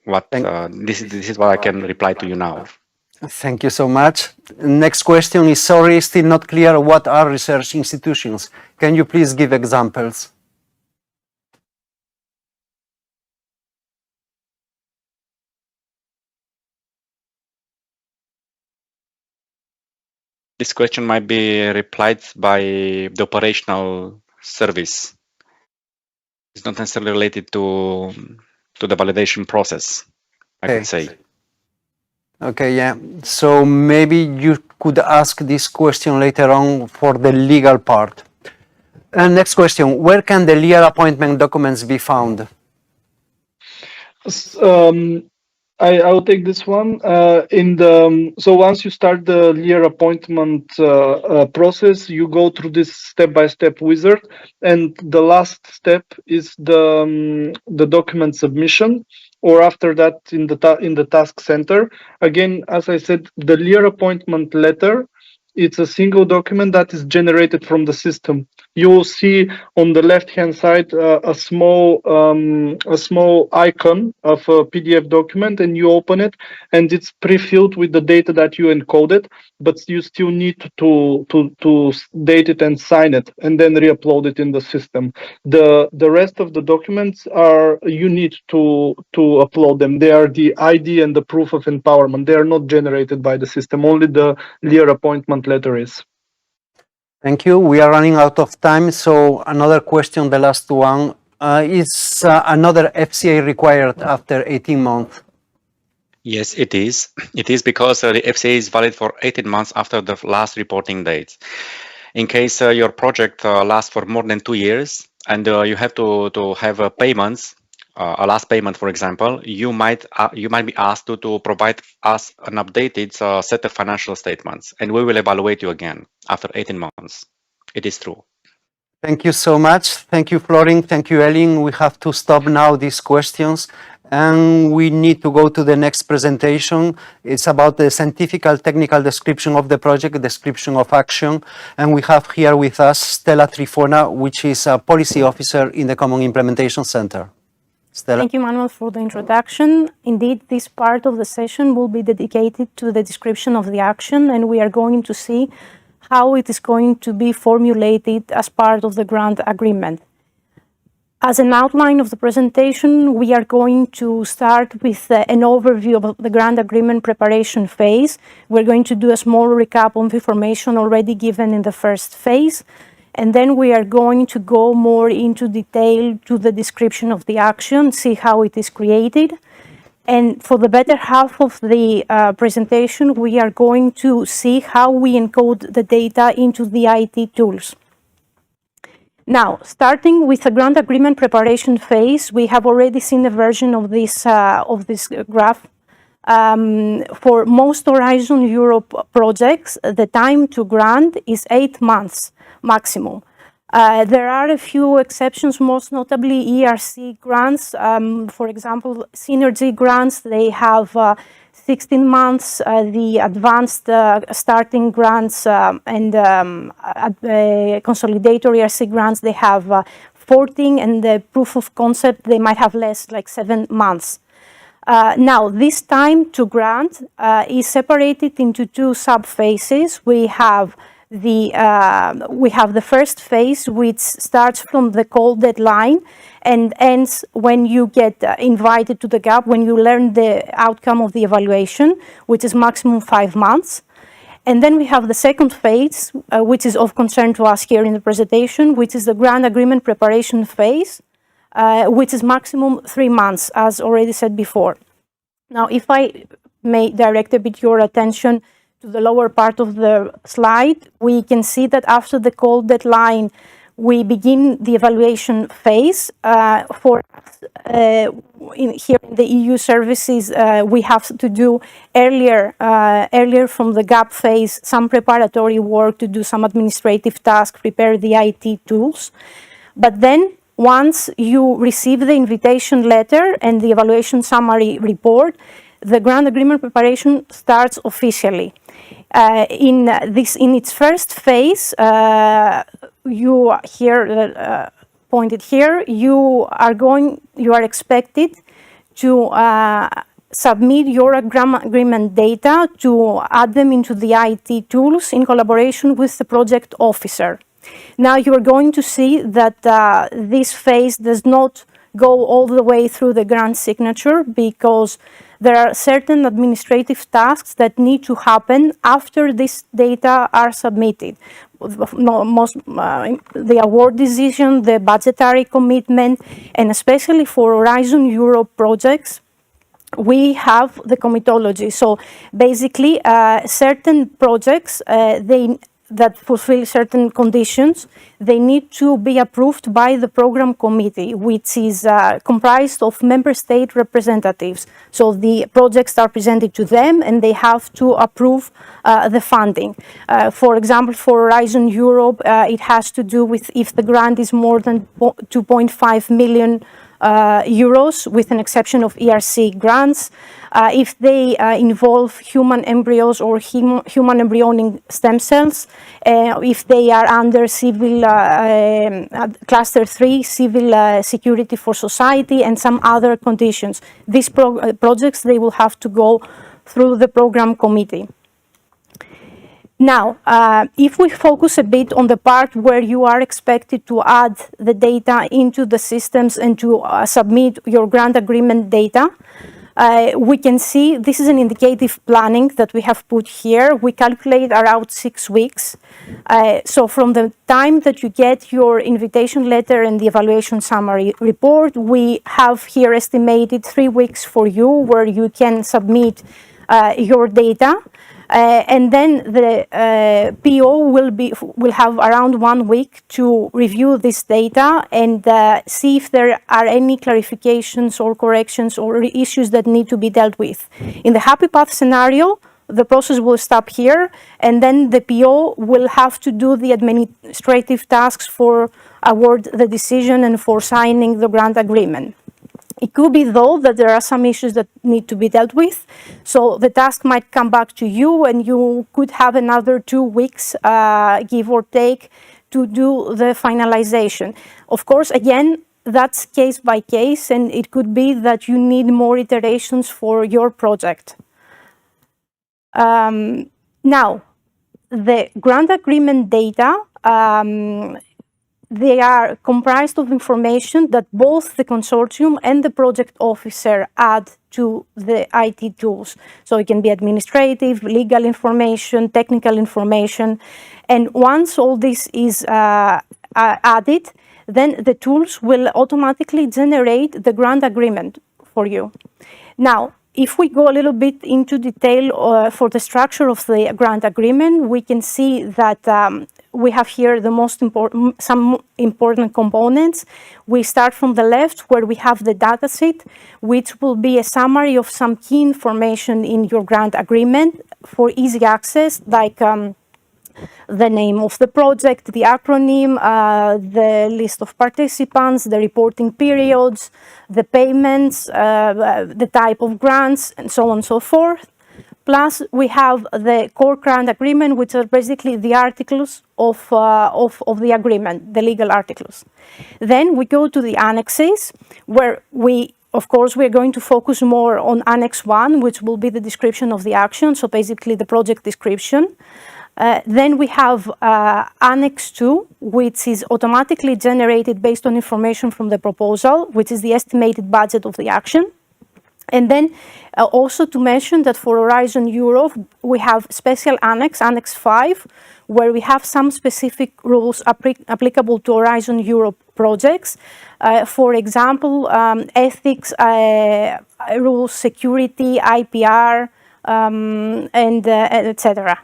This is what I can reply to you now. Thank you so much. Next question is, sorry, still not clear what are research institutions. Can you please give examples? This question might be replied by the operational service. It's not necessarily related to the validation process, I could say. Okay, yeah. So maybe you could ask this question later on for the legal part. And next question, where can the LEAR appointment documents be found? I will take this one. So once you start the LEAR appointment process, you go through this step-by-step wizard, and the last step is the document submission, or after that in the task center. Again, as I said, the LEAR appointment letter, it's a single document that is generated from the system. You will see on the left-hand side a small icon of a PDF document, and you open it, and it's pre-filled with the data that you encoded, but you still need to date it and sign it, and then re-upload it in the system. The rest of the documents are, you need to upload them. They are the ID and the proof of empowerment. They are not generated by the system. Only the LEAR appointment letter is. Thank you. We are running out of time. So another question, the last one, is another FCA required after 18 months? Yes, it is. It is because the FCA is valid for 18 months after the last reporting date. In case your project lasts for more than 2 years and you have to have payments, a last payment, for example, you might be asked to provide us an updated set of financial statements, and we will evaluate you again after 18 months. It is true. Thank you so much. Thank you, Florin. Thank you, Elin. We have to stop now these questions, and we need to go to the next presentation. It's about the scientific technical description of the project, description of action, and we have here with us Styliani TRYFONA, which is a policy officer in the Common Implementation Center. Stella. Thank you, Manuel, for the introduction. Indeed, this part of the session will be dedicated to the description of the action, and we are going to see how it is going to be formulated as part of the grant agreement. As an outline of the presentation, we are going to start with an overview of the grant agreement preparation phase. We're going to do a small recap of information already given in the first phase. And then we are going to go more into detail to the description of the action, see how it is created. And for the better half of the presentation, we are going to see how we encode the data into the IT tools. Now, starting with the grant agreement preparation phase, we have already seen a version of this graph. For most Horizon Europe projects, the time to grant is 8 months maximum. There are a few exceptions, most notably ERC grants. For example, Synergy grants, they have 16 months. The advanced starting grants and consolidator ERC grants, they have 14, and the proof of concept, they might have less, like 7 months. Now, this time to grant is separated into 2 sub-phases. We have the first phase, which starts from the call deadline and ends when you get invited to the gap, when you learn the outcome of the evaluation, which is maximum 5 months. And then we have the second phase, which is of concern to us here in the presentation, which is the grant agreement preparation phase, which is maximum 3 months, as already said before. Now, if I may direct a bit your attention to the lower part of the slide, we can see that after the call deadline, we begin the evaluation phase. Here in the EU services, we have to do earlier from the gap phase some preparatory work to do some administrative tasks, prepare the IT tools. But then once you receive the invitation letter and the evaluation summary report, the grant agreement preparation starts officially. In its first phase, you are here pointed here. You are expected to submit your agreement data to add them into the IT tools in collaboration with the project officer. Now you are going to see that this phase does not go all the way through the grant signature, because there are certain administrative tasks that need to happen after this data are submitted. The award decision, the budgetary commitment, and especially for Horizon Europe projects, we have the comitology. So basically, certain projects, that fulfill certain conditions, they need to be approved by the program committee, which is comprised of member state representatives. So the projects are presented to them and they have to approve the funding. For example, for Horizon Europe, it has to do with if the grant is more than 2.5 million euros, with an exception of ERC grants. If they involve human embryos or human embryonic stem cells, if they are under civil cluster 3, civil security for society, and some other conditions. These projects, they will have to go through the program committee. Now, if we focus a bit on the part where you are expected to add the data into the systems and to submit your grant agreement data, we can see this is an indicative planning that we have put here. We calculate around 6 weeks. So from the time that you get your invitation letter and the evaluation summary report, we have here estimated 3 weeks for you where you can submit your data. And then the PO will have around 1 week to review this data and see if there are any clarifications or corrections or issues that need to be dealt with. In the happy path scenario, the process will stop here, and then the PO will have to do the administrative tasks for award the decision and for signing the grant agreement. It could be, though, that there are some issues that need to be dealt with. So the task might come back to you and you could have another 2 weeks, give or take, to do the finalization. Of course, again, that's case by case, and it could be that you need more iterations for your project. Now, the grant agreement data, they are comprised of information that both the consortium and the project officer add to the IT tools. So it can be administrative, legal information, technical information. And once all this is added, then the tools will automatically generate the grant agreement for you. Now, if we go a little bit into detail for the structure of the grant agreement, we can see that we have here some important components. We start from the left, where we have the dataset, which will be a summary of some key information in your grant agreement for easy access, like the name of the project, the acronym, the list of participants, the reporting periods, the payments, the type of grants, and so on and so forth. Plus, we have the core grant agreement, which are basically the articles of the agreement, the legal articles. Then we go to the annexes, where of course, we're going to focus more on Annex 1, which will be the description of the action, so basically the project description. Then we have Annex 2, which is automatically generated based on information from the proposal, which is the estimated budget of the action. And then also to mention that for Horizon Europe, we have special annex, Annex 5, where we have some specific rules applicable to Horizon Europe projects. For example, ethics, rules, security, IPR, and etc.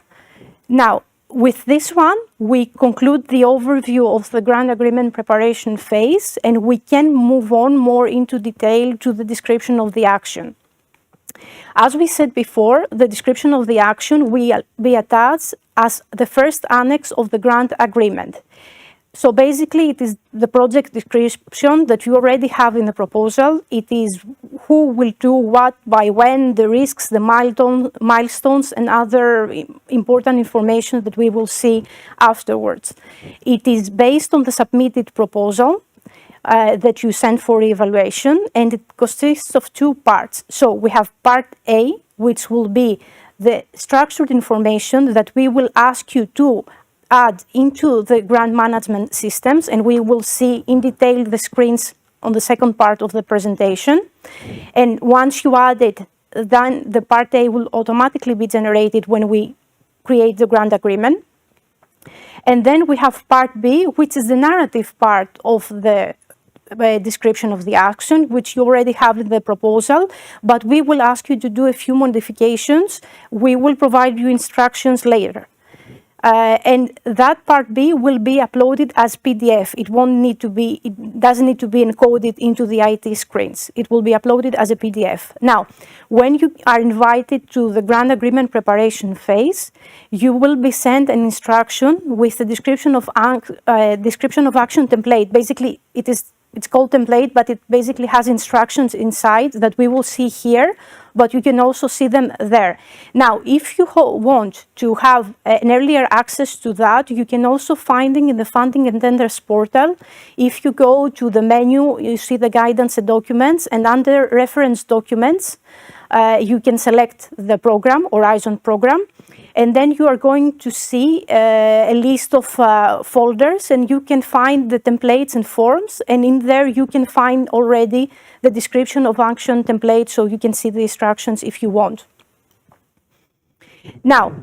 Now, with this one, we conclude the overview of the grant agreement preparation phase, and we can move on more into detail to the description of the action. As we said before, the description of the action will be attached as the first annex of the grant agreement. So basically, it is the project description that you already have in the proposal. It is who will do what, by when, the risks, the milestones, and other important information that we will see afterwards. It is based on the submitted proposal that you send for evaluation, and it consists of two parts. So we have part A, which will be the structured information that we will ask you to add into the grant management systems, and we will see in detail the screens on the second part of the presentation. And once you add it, then the part A will automatically be generated when we create the grant agreement. And then we have part B, which is the narrative part of the description of the action, which you already have in the proposal, but we will ask you to do a few modifications. We will provide you instructions later. And that part B will be uploaded as PDF. It doesn't need to be encoded into the IT screens. It will be uploaded as a PDF. Now, when you are invited to the grant agreement preparation phase, you will be sent an instruction with the description of action template. Basically, it's called template, but it basically has instructions inside that we will see here, but you can also see them there. Now, if you want to have an earlier access to that, you can also find it in the Funding and Tenders portal. If you go to the menu, you see the guidance and documents, and under reference documents, you can select the program, Horizon program, and then you are going to see a list of folders, and you can find the templates and forms, and in there you can find already the description of action template, so you can see the instructions if you want. Now,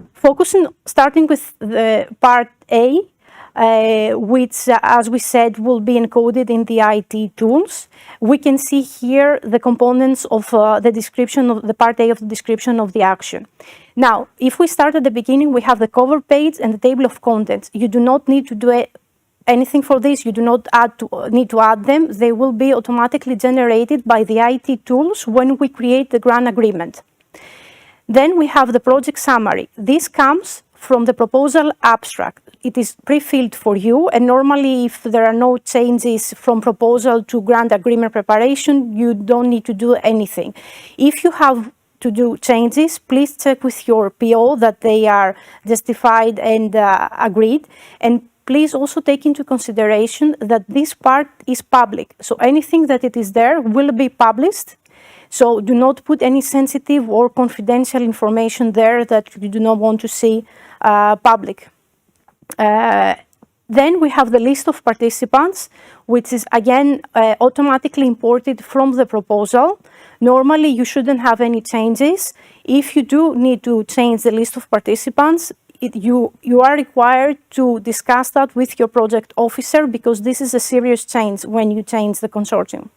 starting with the part A, which, as we said, will be encoded in the IT tools. We can see here the components of the description of the part A of the description of the action. Now, if we start at the beginning, we have the cover page and the table of contents. You do not need to do anything for this. You do not need to add them. They will be automatically generated by the IT tools when we create the grant agreement. Then we have the project summary. This comes from the proposal abstract. It is pre-filled for you, and normally if there are no changes from proposal to grant agreement preparation, you don't need to do anything. If you have to do changes, please check with your PO that they are justified and agreed, and please also take into consideration that this part is public, so anything that it is there will be published. So do not put any sensitive or confidential information there that you do not want to see public. Then we have the list of participants, which is again automatically imported from the proposal. Normally you shouldn't have any changes. If you do need to change the list of participants, you are required to discuss that with your project officer, because this is a serious change when you change the consortium.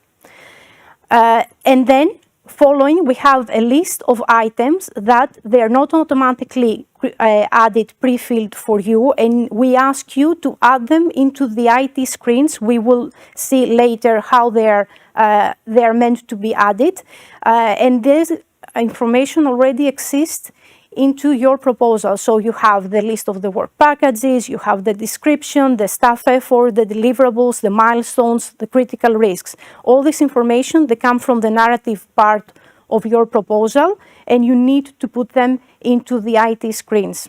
And then following, we have a list of items that they are not automatically added pre-filled for you, and we ask you to add them into the IT screens. We will see later how they are meant to be added, and this information already exists into your proposal. So you have the list of the work packages, you have the description, the staff effort, the deliverables, the milestones, the critical risks. All this information, they come from the narrative part of your proposal, and you need to put them into the IT screens.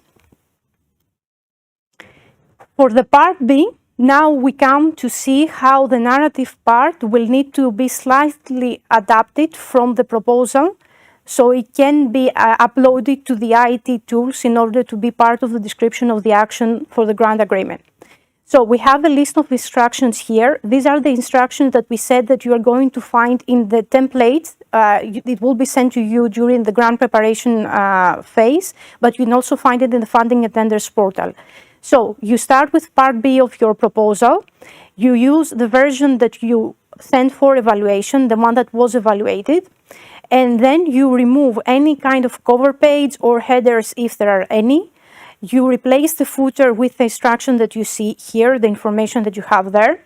For the part B, now we come to see how the narrative part will need to be slightly adapted from the proposal, so it can be uploaded to the IT tools in order to be part of the description of the action for the grant agreement. So we have a list of instructions here. These are the instructions that we said that you are going to find in the template it will be sent to you during the grant preparation phase, but you can also find it in the funding and tenders portal. So you start with part B of your proposal. You use the version that you sent for evaluation, the one that was evaluated, and then you remove any kind of cover page or headers if there are any. You replace the footer with the instruction that you see here, the information that you have there.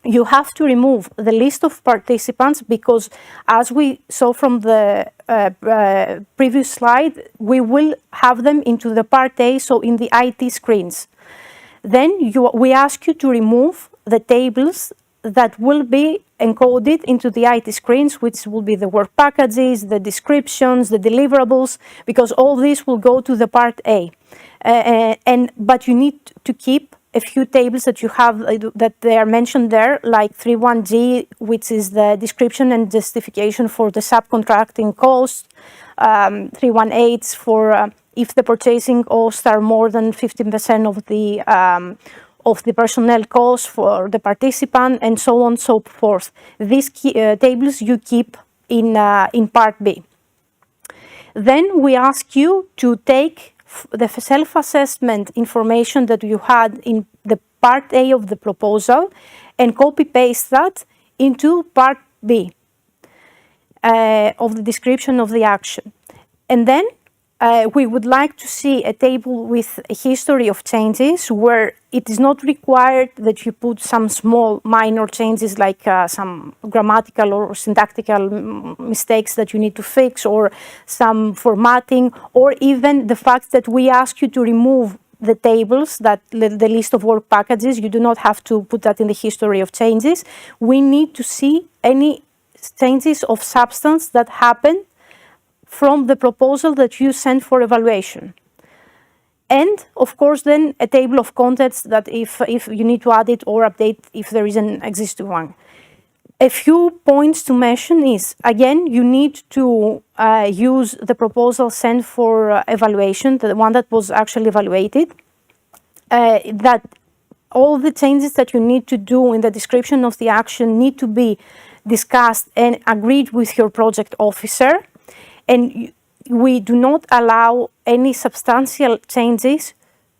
You have to remove the list of participants because, as we saw from the previous slide, we will have them into the part A, so in the IT screens. Then we ask you to remove the tables that will be encoded into the IT screens, which will be the work packages, the descriptions, the deliverables, because all this will go to the part A. But you need to keep a few tables that you have that they are mentioned there, like 31G, which is the description and justification for the subcontracting cost, 318 for if the purchasing costs are more than 15% of the personnel costs for the participant, and so on and so forth. These tables you keep in part B. Then we ask you to take the self-assessment information that you had in the part A of the proposal and copy-paste that into part B of the description of the action. And then we would like to see a table with a history of changes where it is not required that you put some small minor changes like some grammatical or syntactical mistakes that you need to fix, or some formatting, or even the fact that we ask you to remove the tables, that the list of work packages. You do not have to put that in the history of changes. We need to see any changes of substance that happen from the proposal that you sent for evaluation. And of course then a table of contents that if you need to add it or update if there is an existing one. A few points to mention is, again, you need to use the proposal sent for evaluation, the one that was actually evaluated, that all the changes that you need to do in the description of the action need to be discussed and agreed with your project officer. And we do not allow any substantial changes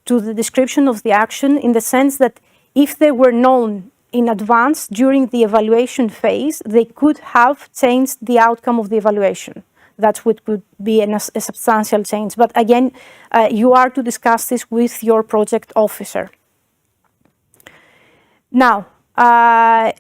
to the description of the action, in the sense that if they were known in advance during the evaluation phase, they could have changed the outcome of the evaluation. That's what could be a substantial change. But again, you are to discuss this with your project officer. Now,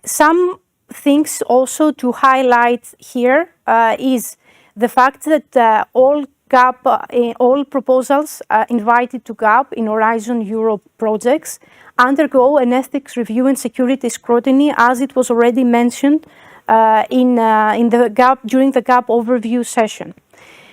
some things also to highlight here is the fact that all proposals invited to GAP in Horizon Europe projects undergo an ethics review and security scrutiny, as it was already mentioned during the GAP overview session.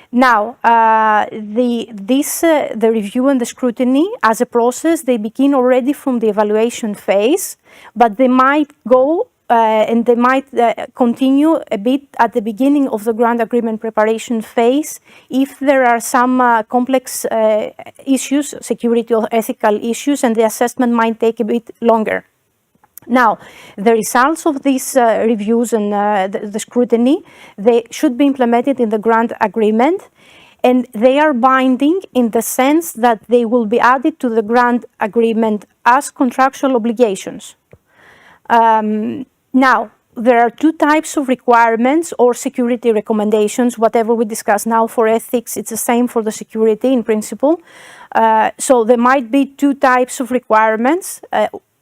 Now, the review and the scrutiny as a process, they begin already from the evaluation phase, but they might go and they might continue a bit at the beginning of the grant agreement preparation phase if there are some complex issues, security or ethical issues, and the assessment might take a bit longer. Now, the results of these reviews and the scrutiny, they should be implemented in the grant agreement, and they are binding in the sense that they will be added to the grant agreement as contractual obligations. Now, there are two types of requirements or security recommendations. Whatever we discuss now for ethics, it's the same for the security in principle. So there might be two types of requirements.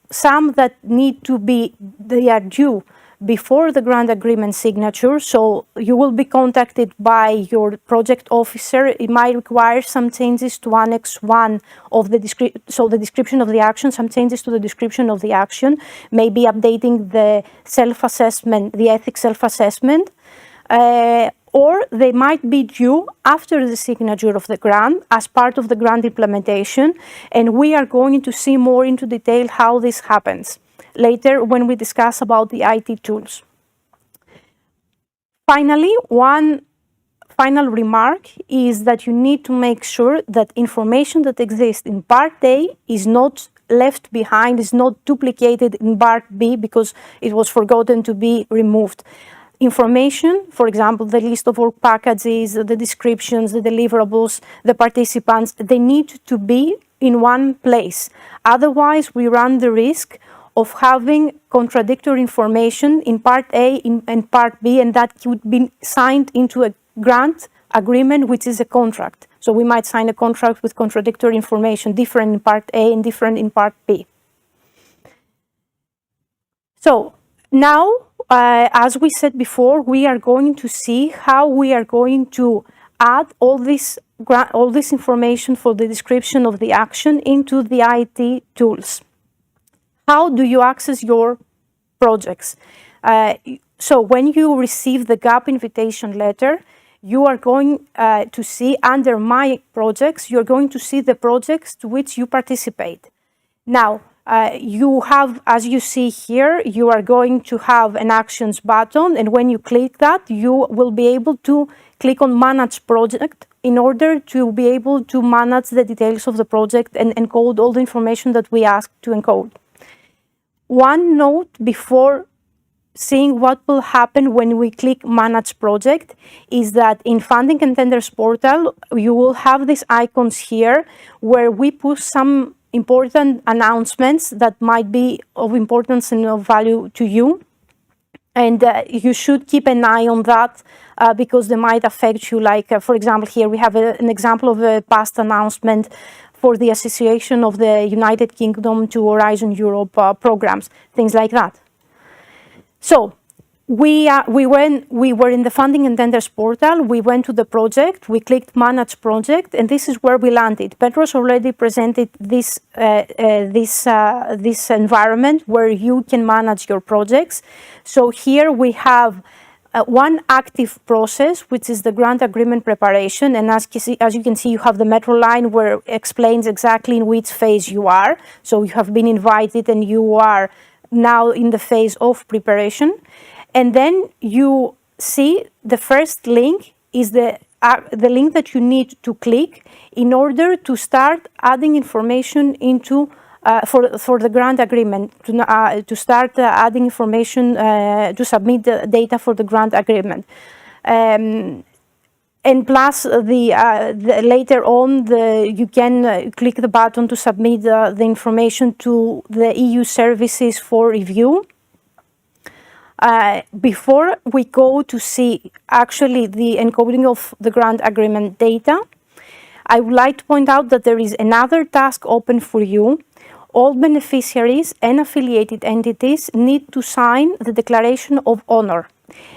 Some that they are due before the grant agreement signature. So you will be contacted by your project officer. It might require some changes to Annex 1 of the description of the action, some changes to the description of the action, maybe updating the self-assessment, the ethics self-assessment, or they might be due after the signature of the grant as part of the grant implementation, and we are going to see more into detail how this happens later when we discuss about the IT tools. Finally, one final remark is that you need to make sure that information that exists in Part A is not left behind, is not duplicated in Part B because it was forgotten to be removed. information, for example, the list of work packages, the descriptions, the deliverables, the participants, they need to be in one place. Otherwise, we run the risk of having contradictory information in part A and part B, and that would be signed into a grant agreement, which is a contract. So we might sign a contract with contradictory information, different in part A and different in part B. So now, as we said before, we are going to see how we are going to add all this information for the description of the action into the IT tools. How do you access your projects? So when you receive the GAP invitation letter, you are going to see under My Projects, you're going to see the projects to which you participate. Now, you have, as you see here, you are going to have an Actions button, and when you click that, you will be able to click on Manage Project in order to be able to manage the details of the project and encode all the information that we ask to encode. One note before seeing what will happen when we click Manage Project is that in Funding and Tenders portal, you will have these icons here where we push some important announcements that might be of importance and of value to you. And you should keep an eye on that because they might affect you. Like, for example, here we have an example of a past announcement for the association of the United Kingdom to Horizon Europe programs, things like that. So we were in the Funding and Tenders portal, we went to the project, we clicked Manage Project, and this is where we landed. Petros already presented this environment where you can manage your projects. So here we have one active process, which is the grant agreement preparation. And as you can see, you have the metro line where it explains exactly in which phase you are. So you have been invited and you are now in the phase of preparation. And then you see the first link is the link that you need to click in order to start adding information into for the grant agreement, to start adding information to submit the data for the grant agreement. And plus, later on, you can click the button to submit the information to the EU services for review. Before we go to see actually the encoding of the grant agreement data, I would like to point out that there is another task open for you. All beneficiaries and affiliated entities need to sign the Declaration of Honor.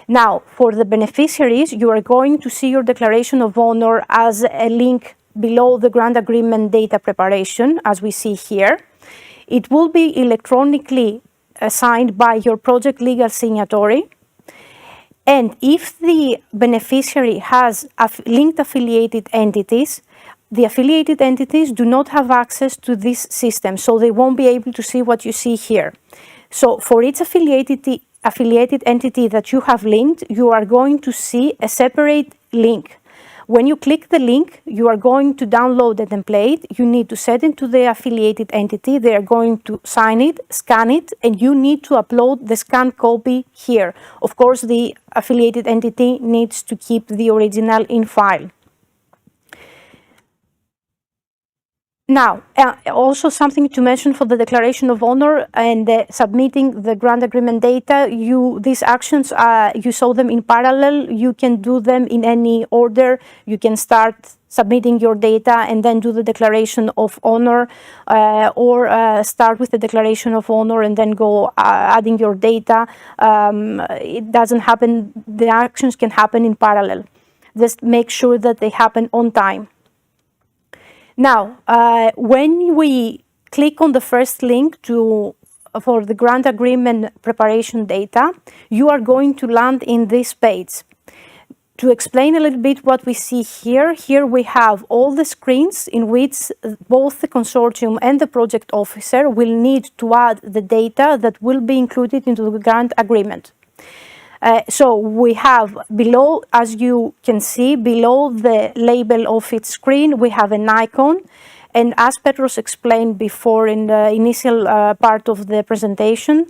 Now, for the beneficiaries, you are going to see your Declaration of Honor as a link below the grant agreement data preparation, as we see here. It will be electronically signed by your project legal signatory. And if the beneficiary has linked affiliated entities, the affiliated entities do not have access to this system, so they won't be able to see what you see here. So for each affiliated entity that you have linked, you are going to see a separate link. When you click the link, you are going to download the template. You need to set it to the affiliated entity. They are going to sign it, scan it, and you need to upload the scanned copy here. Of course, the affiliated entity needs to keep the original in file. Now, also something to mention for the Declaration of Honor and submitting the grant agreement data, these actions, you saw them in parallel. You can do them in any order. You can start submitting your data and then do the Declaration of Honor, or start with the Declaration of Honor and then go adding your data. It doesn't happen, the actions can happen in parallel. Just make sure that they happen on time. Now, when we click on the first link for the grant agreement preparation data, you are going to land in this page. To explain a little bit what we see here, we have all the screens in which both the consortium and the project officer will need to add the data that will be included into the grant agreement. So we have below, as you can see, below the label of its screen, we have an icon. And as Petros explained before in the initial part of the presentation,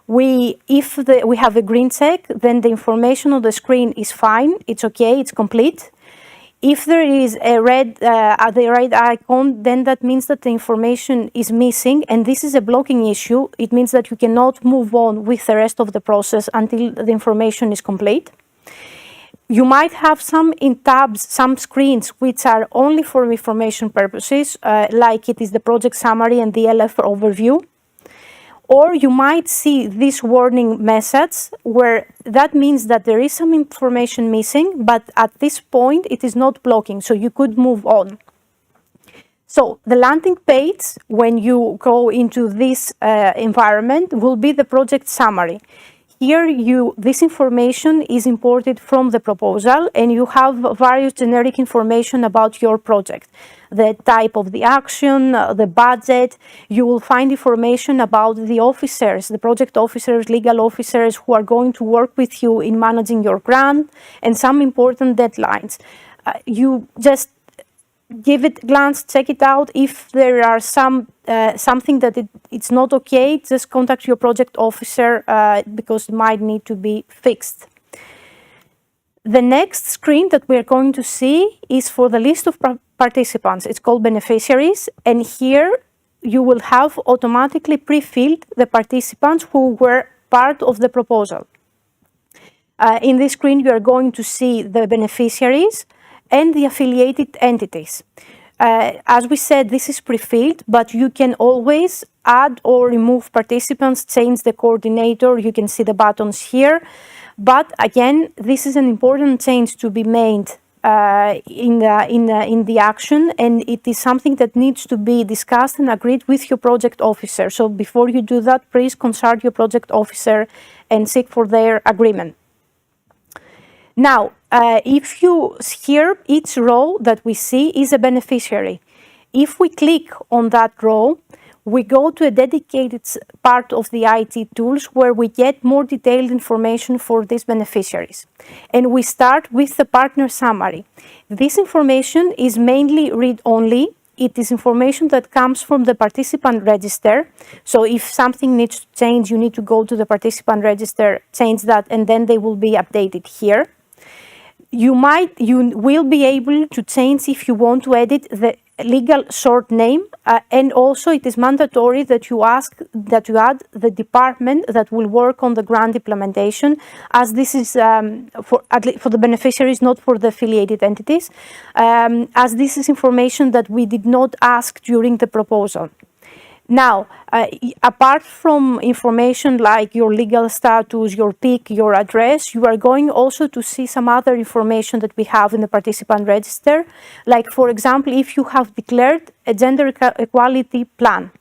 If we have a green check, then the information on the screen is fine, it's okay, it's complete. If there is a the red icon, then that means that the information is missing, and this is a blocking issue. It means that you cannot move on with the rest of the process until the information is complete. You might have some screens which are only for information purposes, like it is the project summary and the LF overview. Or you might see this warning message where that means that there is some information missing, but at this point it is not blocking, so you could move on. So the landing page, when you go into this environment, will be the project summary. Here, this information is imported from the proposal, and you have various generic information about your project. The type of the action, the budget. You will find information about the officers, the project officers, legal officers who are going to work with you in managing your grant, and some important deadlines. You just give it a glance, check it out. If there are something that it's not okay, just contact your project officer because it might need to be fixed. The next screen that we're going to see is for the list of participants. It's called beneficiaries, and here you will have automatically pre-filled the participants who were part of the proposal. In this screen, you are going to see the beneficiaries and the affiliated entities. As we said, this is pre-filled, but you can always add or remove participants, change the coordinator. You can see the buttons here. But again, this is an important change to be made in the action, and it is something that needs to be discussed and agreed with your project officer. So before you do that, please consult your project officer and seek for their agreement. Now, here, each row that we see is a beneficiary. If we click on that row, we go to a dedicated part of the IT tools where we get more detailed information for these beneficiaries. And we start with the partner summary. This information is mainly read-only. It is information that comes from the participant register. So if something needs to change, you need to go to the participant register, change that, and then they will be updated here. You will be able to change if you want to edit the legal short name, and also it is mandatory that you add the department that will work on the grant implementation, as this is for the beneficiaries, not for the affiliated entities, as this is information that we did not ask during the proposal. Now, apart from information like your legal status, your PIC, your address, you are going also to see some other information that we have in the participant register. Like, for example, if you have declared a gender equality plan,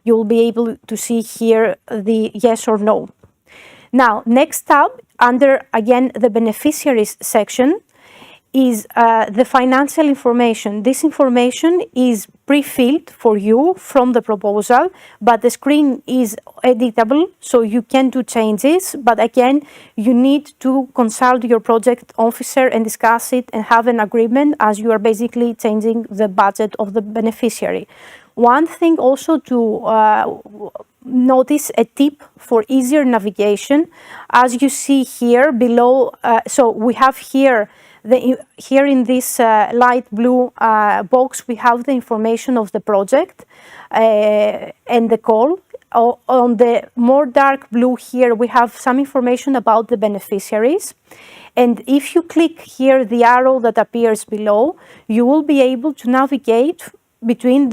you will be able to see here the yes or no. Now, next tab, under, again, the beneficiaries section, is the financial information. This information is pre-filled for you from the proposal, but the screen is editable, so you can do changes. But again, you need to consult your project officer and discuss it and have an agreement, as you are basically changing the budget of the beneficiary. One thing also to notice, a tip for easier navigation, as you see here below. So we have here here in this light blue box, we have the information of the project and the call. On the more dark blue here, we have some information about the beneficiaries. And if you click here the arrow that appears below, you will be able to navigate between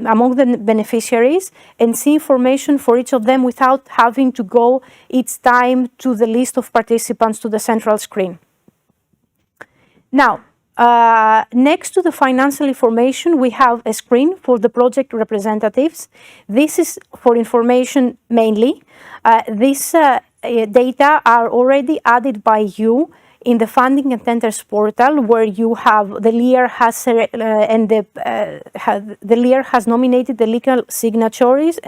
among the beneficiaries and see information for each of them without having to go each time to the list of participants to the central screen. Now, next to the financial information, we have a screen for the project representatives. This is for information mainly. These data are already added by you in the funding and tenders portal, where you have the LEAR has the LEAR has nominated the legal signatories,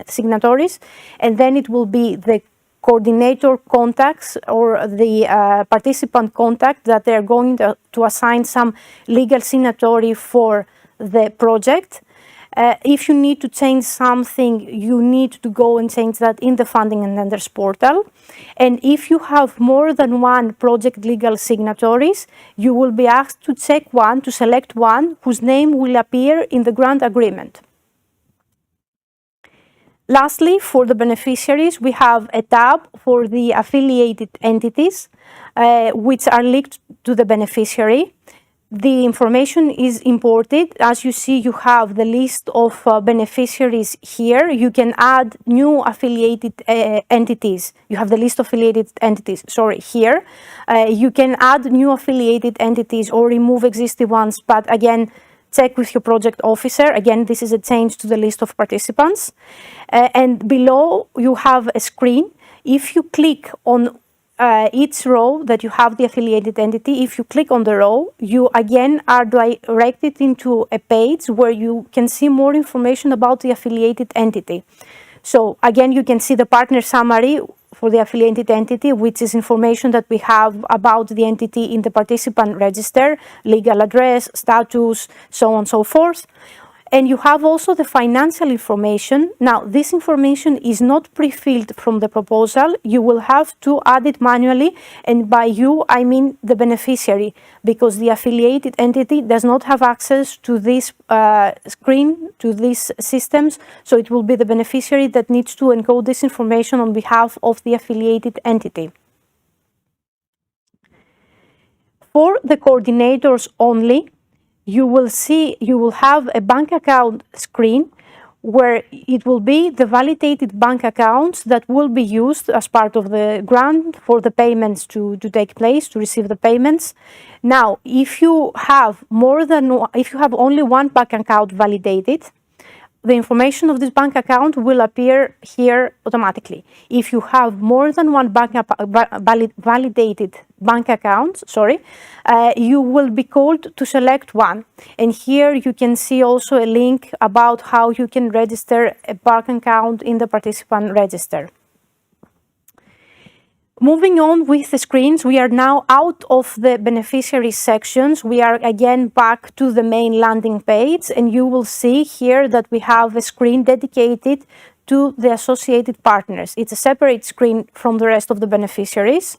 and then it will be the coordinator contacts or the participant contact that they're going to assign some legal signatory for the project. If you need to change something, you need to go and change that in the funding and tenders portal. And if you have more than one project legal signatories, you will be asked to select one whose name will appear in the grant agreement. Lastly, for the beneficiaries, we have a tab for the affiliated entities, which are linked to the beneficiary. The information is imported. As you see, you have the list of beneficiaries here. You can add new affiliated entities. You have the list of affiliated entities, here. You can add new affiliated entities or remove existing ones, but again, check with your project officer. Again, this is a change to the list of participants. And below, you have a screen. If you click on each row that you have the affiliated entity, if you click on the row, you again are directed into a page where you can see more information about the affiliated entity. So again, you can see the partner summary for the affiliated entity, which is information that we have about the entity in the participant register, legal address, status, so on and so forth. And you have also the financial information. Now, this information is not pre-filled from the proposal. You will have to add it manually, and by you, I mean the beneficiary, because the affiliated entity does not have access to this screen, to these systems, so it will be the beneficiary that needs to encode this information on behalf of the affiliated entity. For the coordinators only, you will have a bank account screen where it will be the validated bank accounts that will be used as part of the grant for the payments to take place, to receive the payments. Now, if you have only one bank account validated, the information of this bank account will appear here automatically. If you have more than one validated bank account, you will be called to select one. And here you can see also a link about how you can register a bank account in the participant register. Moving on with the screens, we are now out of the beneficiary sections. We are again back to the main landing page, and you will see here that we have a screen dedicated to the associated partners. It's a separate screen from the rest of the beneficiaries.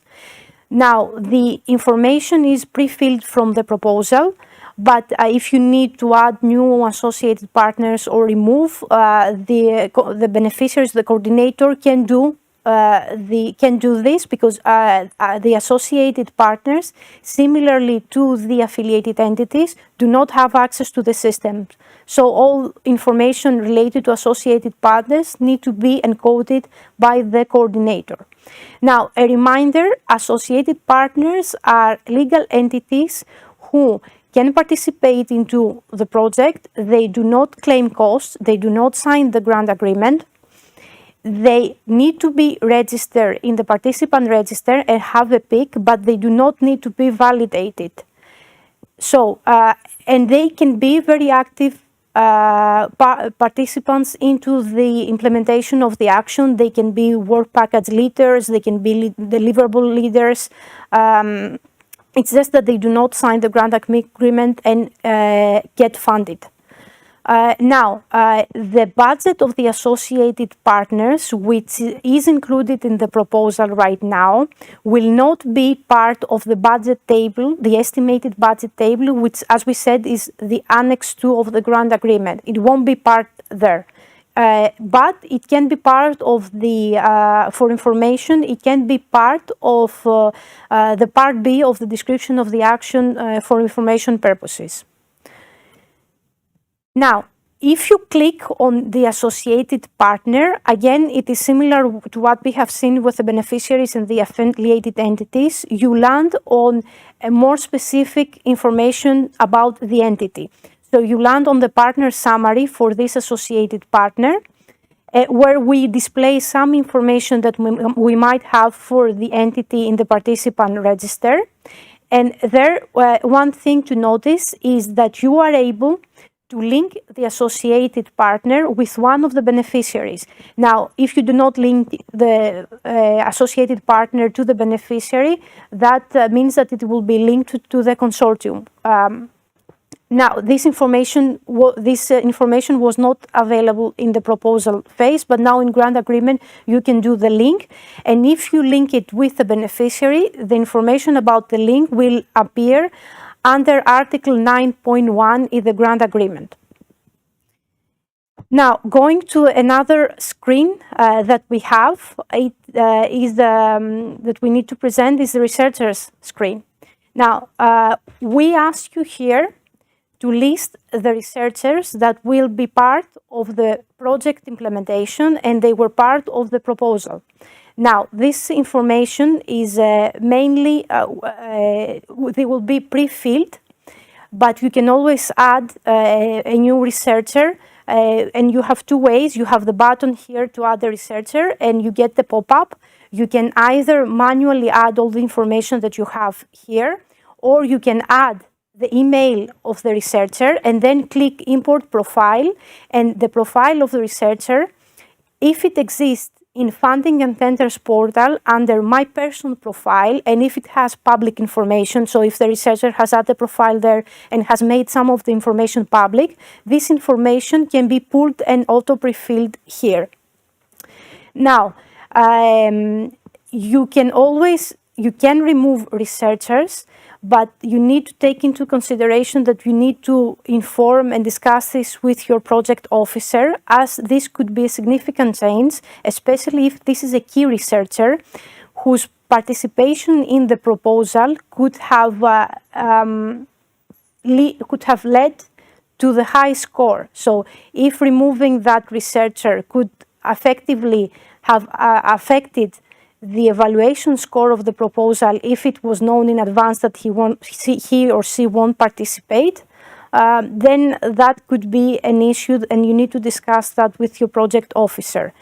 Now, the information is pre-filled from the proposal, but if you need to add new associated partners or remove the beneficiaries, the coordinator can do this, because the associated partners, similarly to the affiliated entities, do not have access to the system. So all information related to associated partners need to be encoded by the coordinator. Now, a reminder, associated partners are legal entities who can participate into the project. They do not claim costs. They do not sign the grant agreement. They need to be registered in the participant register and have a PIC, but they do not need to be validated. So, and they can be very active participants into the implementation of the action. They can be work package leaders, they can be deliverable leaders. It's just that they do not sign the grant agreement and get funded. Now, the budget of the associated partners, which is included in the proposal right now, will not be part of the budget table, the estimated budget table, which, as we said, is the Annex 2 of the grant agreement. It won't be part there. But it can be part of the, for information, it can be part of the Part B of the description of the action for information purposes. Now, if you click on the associated partner, again, it is similar to what we have seen with the beneficiaries and the affiliated entities. You land on a more specific information about the entity. So you land on the partner summary for this associated partner, where we display some information that we might have for the entity in the participant register. And there, one thing to notice is that you are able to link the associated partner with one of the beneficiaries. Now, if you do not link the associated partner to the beneficiary, that means that it will be linked to the consortium. Now, this information was not available in the proposal phase, but now in grant agreement, you can do the link. And if you link it with the beneficiary, the information about the link will appear under Article 9.1 in the grant agreement. Now, going to another screen that we have, that we need to present is the researcher's screen. Now, we ask you here to list the researchers that will be part of the project implementation and they were part of the proposal. Now, this information is mainly, they will be pre-filled, but you can always add a new researcher and you have two ways. You have the button here to add the researcher and you get the pop-up. You can either manually add all the information that you have here, or you can add the email of the researcher and then click import profile, and the profile of the researcher, if it exists in funding and tenders portal under my personal profile, and if it has public information, so if the researcher has added the profile there and has made some of the information public, this information can be pulled and auto pre-filled here. Now, you can remove researchers, but you need to take into consideration that you need to inform and discuss this with your project officer, as this could be a significant change, especially if this is a key researcher whose participation in the proposal could have led to the high score. So if removing that researcher could effectively have affected the evaluation score of the proposal, if it was known in advance that he or she won't participate, then that could be an issue and you need to discuss that with your project officer.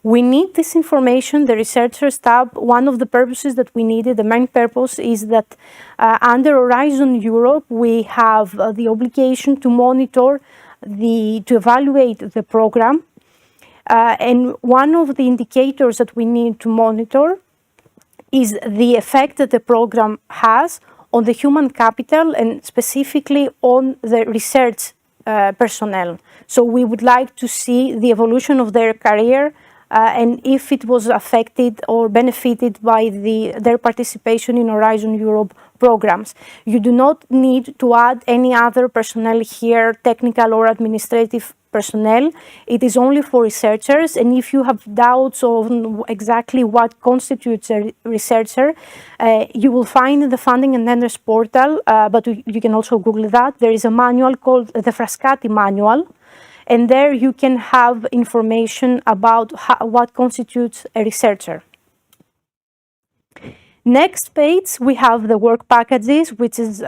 We need this information, the researchers tab. One of the purposes that we needed, the main purpose, is that under Horizon Europe, we have the obligation to monitor, to evaluate the program. And one of the indicators that we need to monitor is the effect that the program has on the human capital and specifically on the research personnel. So we would like to see the evolution of their career and if it was affected or benefited by their participation in Horizon Europe programs. You do not need to add any other personnel here, technical or administrative personnel. It is only for researchers, and if you have doubts on exactly what constitutes a researcher, you will find in the Funding and Tenders portal, but you can also Google that. There is a manual called the Frascati Manual, and there you can have information about what constitutes a researcher. Next page, we have the work packages, which is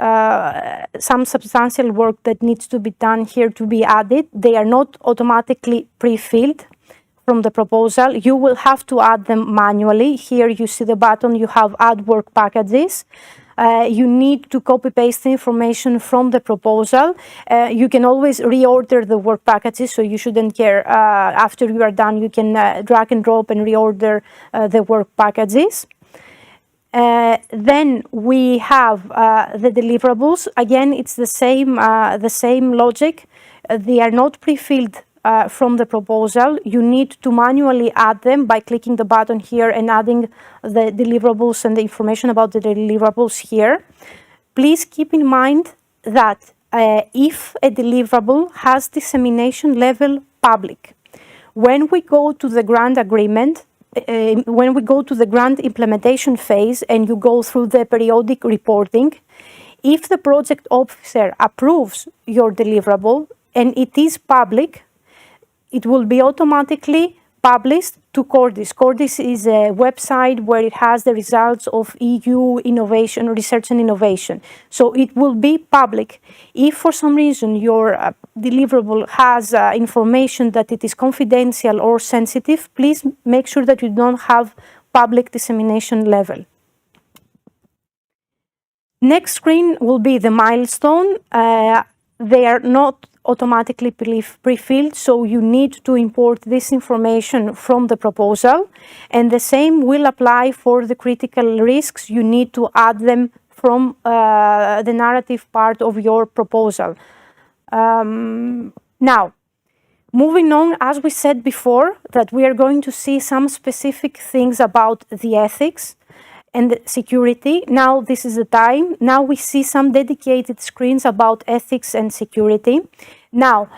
some substantial work that needs to be done here to be added. They are not automatically pre-filled from the proposal. You will have to add them manually. Here you see the button, you have add work packages. You need to copy-paste the information from the proposal. You can always reorder the work packages, so you shouldn't care. After you are done, you can drag and drop and reorder the work packages. Then we have the deliverables. Again, it's the same logic. They are not pre-filled from the proposal. You need to manually add them by clicking the button here and adding the deliverables and the information about the deliverables here. Please keep in mind that if a deliverable has dissemination level public, when we go to the grant agreement, when we go to the grant implementation phase and you go through the periodic reporting, if the project officer approves your deliverable and it is public, it will be automatically published to Cordis. Cordis is a website where it has the results of EU innovation, research and innovation. So it will be public. If for some reason your deliverable has information that it is confidential or sensitive, please make sure that you don't have public dissemination level. Next screen will be the milestone. They are not automatically pre-filled, so you need to import this information from the proposal, and the same will apply for the critical risks. You need to add them from the narrative part of your proposal. Now, moving on, as we said before, that we are going to see some specific things about the ethics and the security. Now this is the time. Now we see some dedicated screens about ethics and security. Now,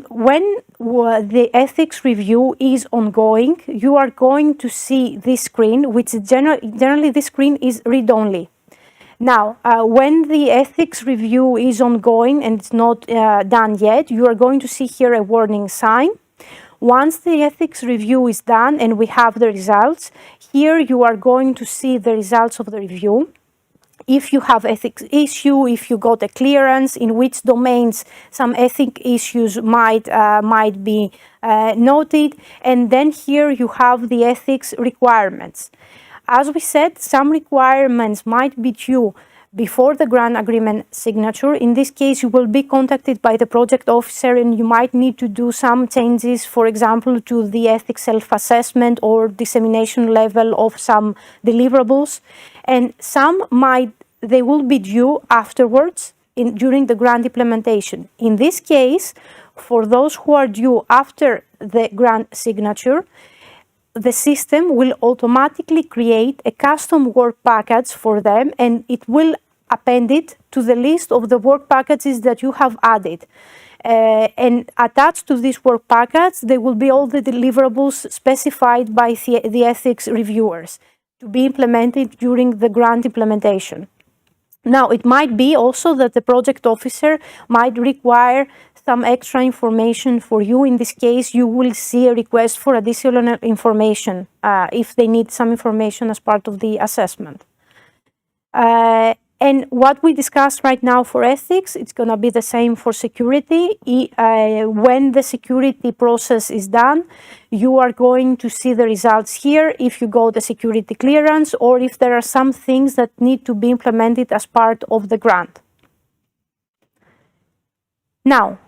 when the ethics review is ongoing, you are going to see this screen, which is generally this screen is read-only. Now, when the ethics review is ongoing and it's not done yet, you are going to see here a warning sign. Once the ethics review is done and we have the results, here you are going to see the results of the review. If you have ethics issue, if you got a clearance, in which domains some ethic issues might be noted, and then here you have the ethics requirements. As we said, some requirements might be due before the grant agreement signature. In this case, you will be contacted by the project officer and you might need to do some changes, for example, to the ethics self-assessment or dissemination level of some deliverables. And some they will be due afterwards during the grant implementation. In this case, for those who are due after the grant signature, the system will automatically create a custom work package for them and it will append it to the list of the work packages that you have added. And attached to this work package, there will be all the deliverables specified by the ethics reviewers to be implemented during the grant implementation. Now, it might be also that the project officer might require some extra information for you. In this case, you will see a request for additional information if they need some information as part of the assessment. And what we discussed right now for ethics, it's going to be the same for security. When the security process is done, you are going to see the results here if you got the security clearance or if there are some things that need to be implemented as part of the grant. Now,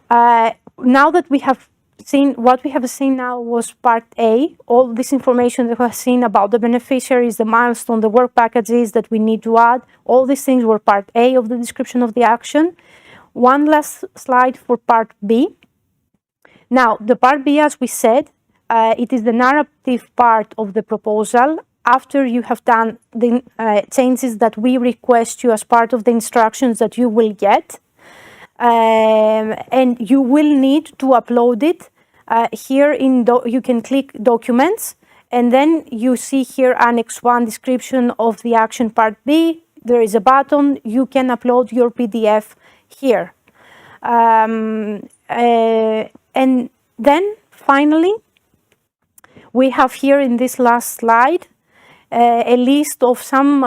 now that we have seen, what we have seen now was part A, all this information that we have seen about the beneficiaries, the milestone, the work packages that we need to add, all these things were part A of the description of the action. One last slide for part B. Now, the part B, as we said, it is the narrative part of the proposal. After you have done the changes that we request you as part of the instructions that you will get, and you will need to upload it. Here you can click documents and then you see here Annex 1 description of the action part B. There is a button, you can upload your PDF here. And then finally, we have here in this last slide a list of some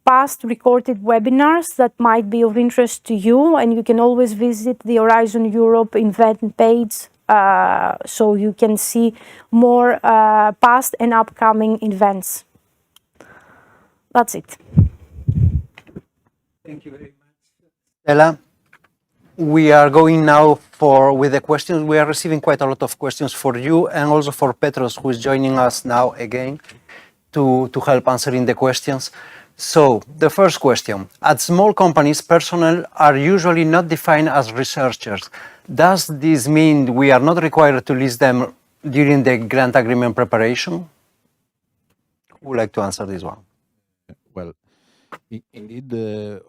past recorded webinars that might be of interest to you, and you can always visit the Horizon Europe event page so you can see more past and upcoming events. That's it. Thank you very much, Stella. We are going now with the questions. We are receiving quite a lot of questions for you and also for Petros, who is joining us now again to help answering the questions. So, the first question. At small companies, personnel are usually not defined as researchers. Does this mean we are not required to list them during the grant agreement preparation? Who would like to answer this one? Well, indeed,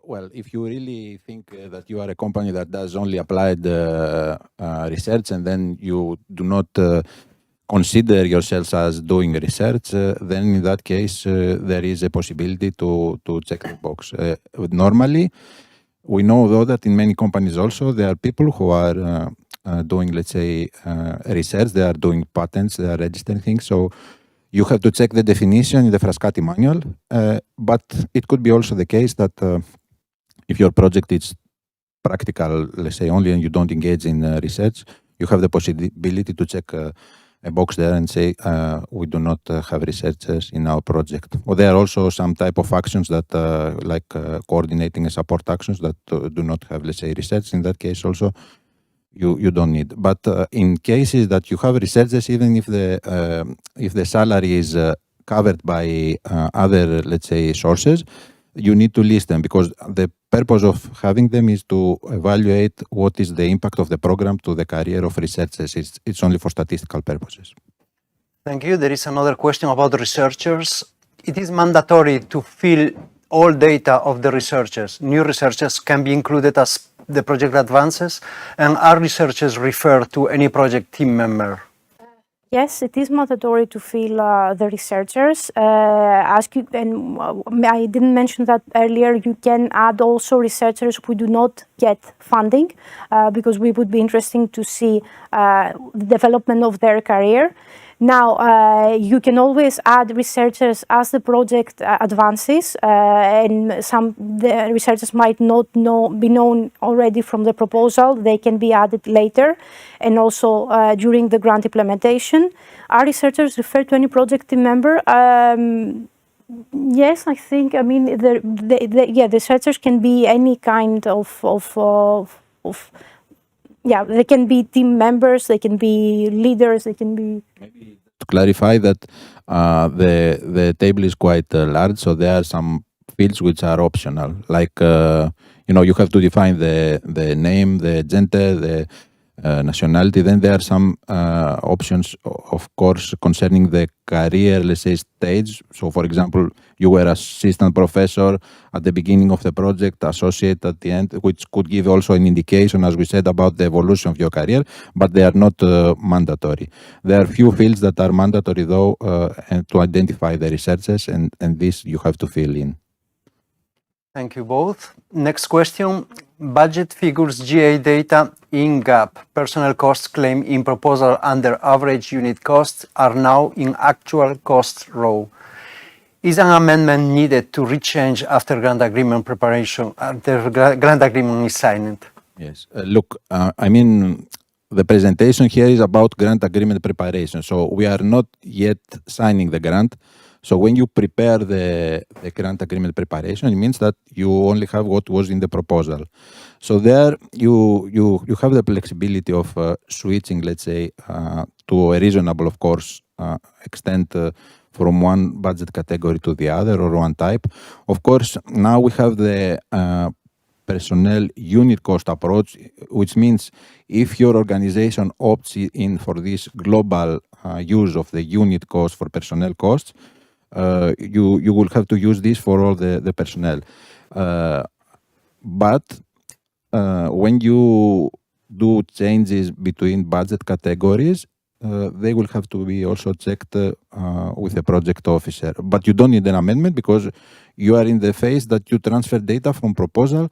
well, if you really think that you are a company that does only applied research and then you do not consider yourselves as doing research, then in that case, there is a possibility to check the box. Normally, we know though that in many companies also, there are people who are doing, let's say, research, they are doing patents, they are registering things. So you have to check the definition in the Frascati manual. But it could be also the case that if your project is practical, let's say, only and you don't engage in research, you have the possibility to check a box there and say, we do not have researchers in our project. Or there are also some type of actions that, like coordinating and support actions that do not have, let's say, research. In that case also, you don't need. But in cases that you have researchers, even if the salary is covered by other, let's say, sources, you need to list them, because the purpose of having them is to evaluate what is the impact of the program to the career of researchers. It's only for statistical purposes. Thank you. There is another question about researchers. It is mandatory to fill all data of the researchers. New researchers can be included as the project advances, and are researchers referred to any project team member? Yes, it is mandatory to fill the researchers. I didn't mention that earlier. You can add also researchers who do not get funding, because we would be interested to see the development of their career. Now, you can always add researchers as the project advances, and the researchers might not be known already from the proposal. They can be added later, and also during the grant implementation. Are researchers referred to any project team member? Yes, I think. I mean, the researchers can be any kind of they can be team members, they can be leaders, they can be... Maybe to clarify that the table is quite large, so there are some fields which are optional, like, you have to define the name, the gender, the nationality. Then there are some options, of course, concerning the career, let's say, stage. So, for example, you were assistant professor at the beginning of the project, associate at the end, which could give also an indication, as we said, about the evolution of your career, but they are not mandatory. There are few fields that are mandatory, though, and to identify the researchers, and this you have to fill in. Thank you both. Next question. Budget figures GA data in gap. Personnel costs claimed in proposal under average unit costs are now in actual cost row. Is an amendment needed to rechange after grant agreement preparation, after grant agreement is signed? Yes. Look, I mean, the presentation here is about grant agreement preparation. So we are not yet signing the grant. So when you prepare the grant agreement preparation, it means that you only have what was in the proposal. So there you have the flexibility of switching, let's say, to a reasonable, of course, extent from one budget category to the other, or one type. Of course, now we have the personnel unit cost approach, which means if your organization opts in for this global use of the unit cost for personnel costs, you will have to use this for all the personnel. But when you do changes between budget categories, they will have to be also checked with the project officer. But you don't need an amendment, because you are in the phase that you transfer data from proposal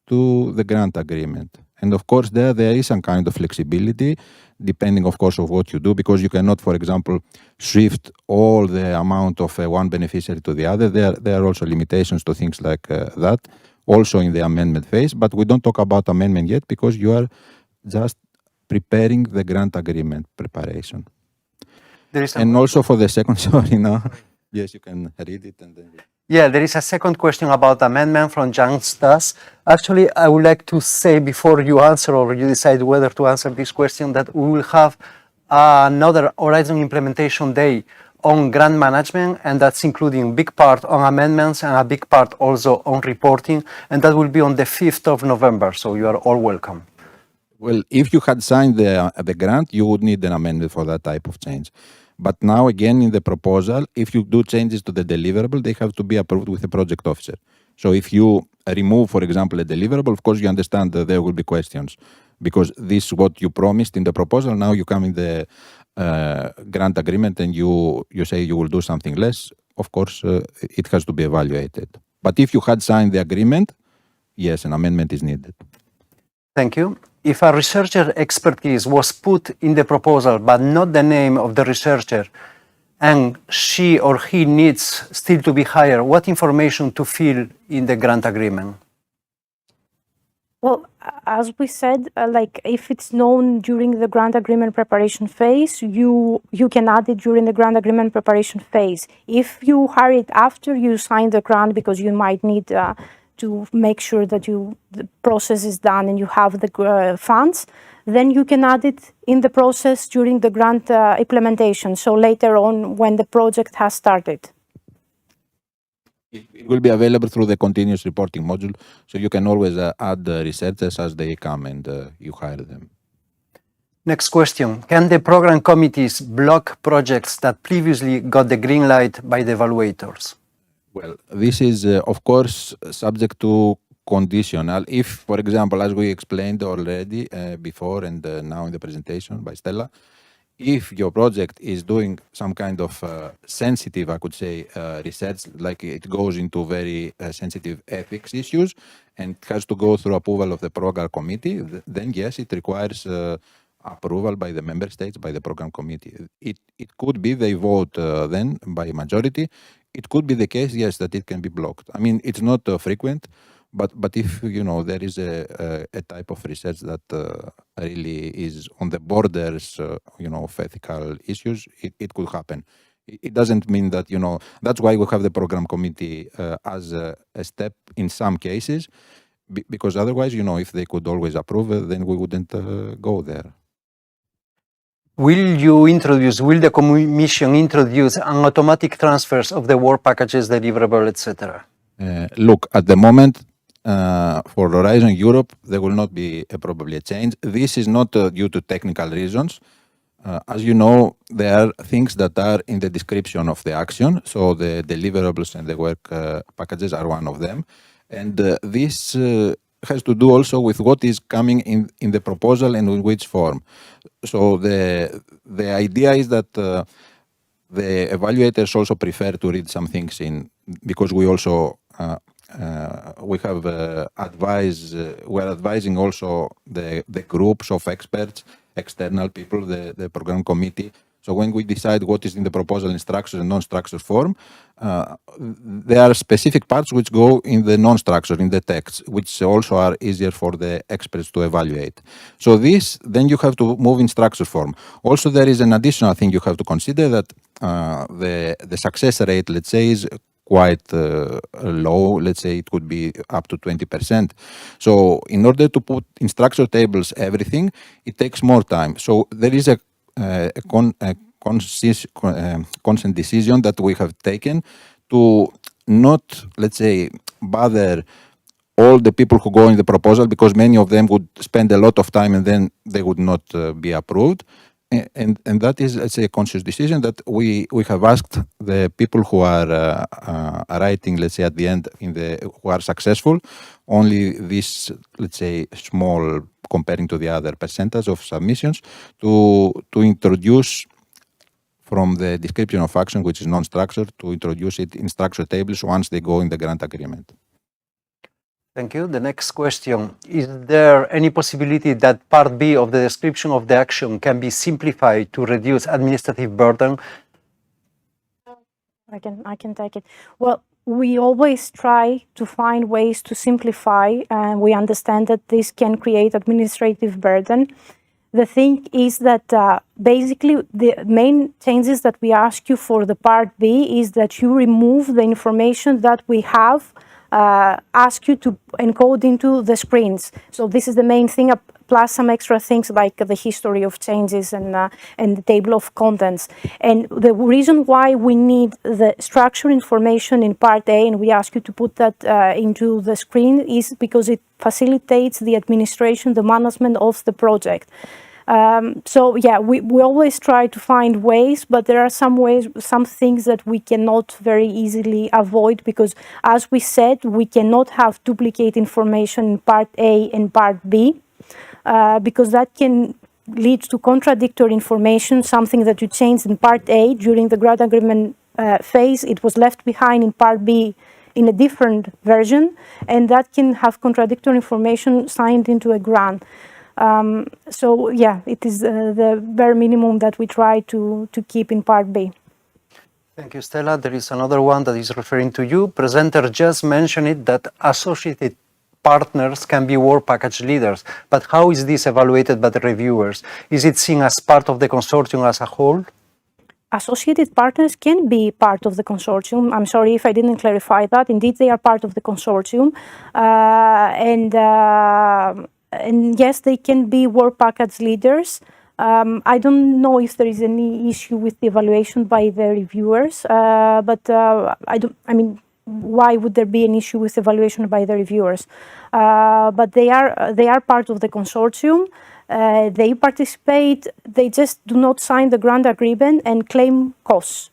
to the grant agreement. And of course, there is some kind of flexibility, depending, of course, of what you do, because you cannot, for example, shift all the amount of one beneficiary to the other. There are also limitations to things like that, also in the amendment phase. But we don't talk about amendment yet, because you are just preparing the grant agreement preparation. And also for the second, sorry, no. Yes, you can read it and then... Yeah, there is a second question about amendment from Jan Stas. Actually, I would like to say, before you answer or you decide whether to answer this question, that we will have another Horizon implementation day on grant management, and that's including big part on amendments and a big part also on reporting, and that will be on the 5th of November, so you are all welcome. Well, if you had signed the grant, you would need an amendment for that type of change. But now, again, in the proposal, if you do changes to the deliverable, they have to be approved with the project officer. So if you remove, for example, a deliverable, of course, you understand that there will be questions, because this is what you promised in the proposal. Now you come in the grant agreement and you say you will do something less. Of course, it has to be evaluated. But if you had signed the agreement, yes, an amendment is needed. Thank you. If a researcher expertise was put in the proposal, but not the name of the researcher, and she or he needs still to be hired, what information to fill in the grant agreement? Well, as we said, like if it's known during the grant agreement preparation phase, you can add it during the grant agreement preparation phase. If you hire it after you sign the grant, because you might need to make sure that the process is done and you have the funds, then you can add it in the process during the grant implementation, so later on when the project has started. It will be available through the continuous reporting module, so you can always add researchers as they come and you hire them. Next question. Can the program committees block projects that previously got the green light by the evaluators? Well, this is, of course, subject to conditional. If, for example, as we explained already before and now in the presentation by Stella, if your project is doing some kind of sensitive, I could say, research, like it goes into very sensitive ethics issues and has to go through approval of the program committee, then yes, it requires approval by the member states, by the program committee. It could be they vote then by majority. It could be the case, yes, that it can be blocked. I mean, it's not frequent, but if there is a type of research that really is on the borders, of ethical issues, it could happen. It doesn't mean that that's why we have the program committee as a step in some cases, because otherwise, if they could always approve it, then we wouldn't go there. Will the Commission introduce an automatic transfers of the work packages, deliverable, etc.? Look, at the moment, for Horizon Europe, there will not be probably a change. This is not due to technical reasons. As you know, there are things that are in the description of the action, so the deliverables and the work packages are one of them. And this has to do also with what is coming in the proposal and in which form. So the idea is that the evaluators also prefer to read some things in, because we also we have we're advising also the groups of experts, external people, the program committee. So when we decide what is in the proposal in structured and non-structured form, there are specific parts which go in the non-structured, in the text, which also are easier for the experts to evaluate. So this, then you have to move in structured form. Also, there is an additional thing you have to consider, that the success rate, let's say, is quite low. Let's say it could be up to 20%. So in order to put in structured tables everything, it takes more time. So there is a consent decision that we have taken to not, let's say, bother all the people who go in the proposal, because many of them would spend a lot of time and then they would not be approved. And that is, let's say, a conscious decision that we have asked the people who are writing, let's say, at the end, who are successful, only this, let's say, small, comparing to the other percentage of submissions, to introduce from the description of action, which is non-structured, to introduce it in structured tables once they go in the grant agreement. Thank you. The next question. Is there any possibility that Part B of the description of the action can be simplified to reduce administrative burden? I can take it. Well, we always try to find ways to simplify, and we understand that this can create administrative burden. The thing is that basically the main changes that we ask you for the Part B is that you remove the information that we have ask you to encode into the screens. So this is the main thing, plus some extra things like the history of changes and the table of contents. And the reason why we need the structure information in Part A, and we ask you to put that into the screen, is because it facilitates the administration, the management of the project. So yeah, we always try to find ways, but there are some things that we cannot very easily avoid, because as we said, we cannot have duplicate information in Part A and Part B, because that can lead to contradictory information, something that you changed in Part A during the grant agreement phase, it was left behind in Part B in a different version, and that can have contradictory information signed into a grant. So yeah, it is the bare minimum that we try to keep in Part B. Thank you, Stella. There is another one that is referring to you. Presenter just mentioned it, that associated partners can be work package leaders, but how is this evaluated by the reviewers? Is it seen as part of the consortium as a whole? Associated partners can be part of the consortium. I'm sorry if I didn't clarify that. Indeed, they are part of the consortium. And yes, they can be work package leaders. I don't know if there is any issue with the evaluation by the reviewers, but why would there be an issue with evaluation by the reviewers? But they are part of the consortium. They participate. They just do not sign the grant agreement and claim costs.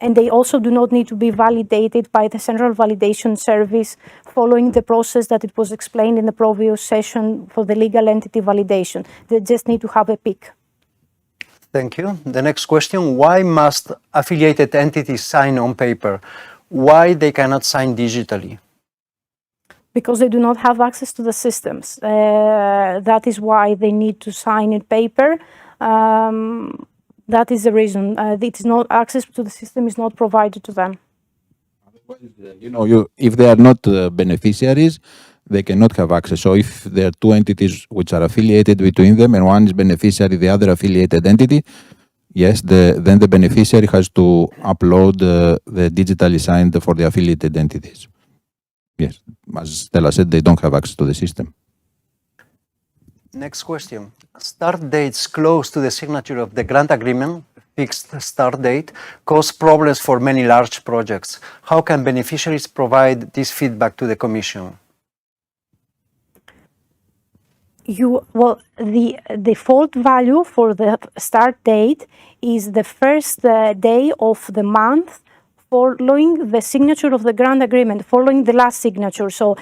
And they also do not need to be validated by the Central Validation Service following the process that it was explained in the previous session for the legal entity validation. They just need to have a PIC. Thank you. The next question, why must affiliated entities sign on paper? Why they cannot sign digitally? Because they do not have access to the systems. That is why they need to sign in paper. That is the reason. It is not, access to the system is not provided to them. If they are not beneficiaries, they cannot have access. So if there are two entities which are affiliated between them and one is beneficiary, the other affiliated entity, yes, then the beneficiary has to upload the digitally signed for the affiliated entities. Yes, as Stella said, they don't have access to the system. Next question. Start dates close to the signature of the grant agreement, fixed start date, cause problems for many large projects. How can beneficiaries provide this feedback to the Commission? The default value for the start date is the first day of the month following the signature of the grant agreement, following the last signature. So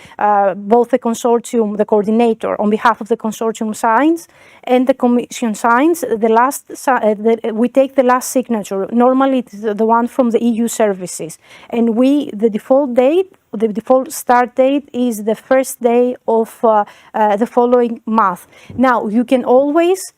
both the consortium, the coordinator on behalf of the consortium signs and the Commission signs. We take the last signature. Normally it is the one from the EU services. And the default start date is the first day of the following month. Now, you can always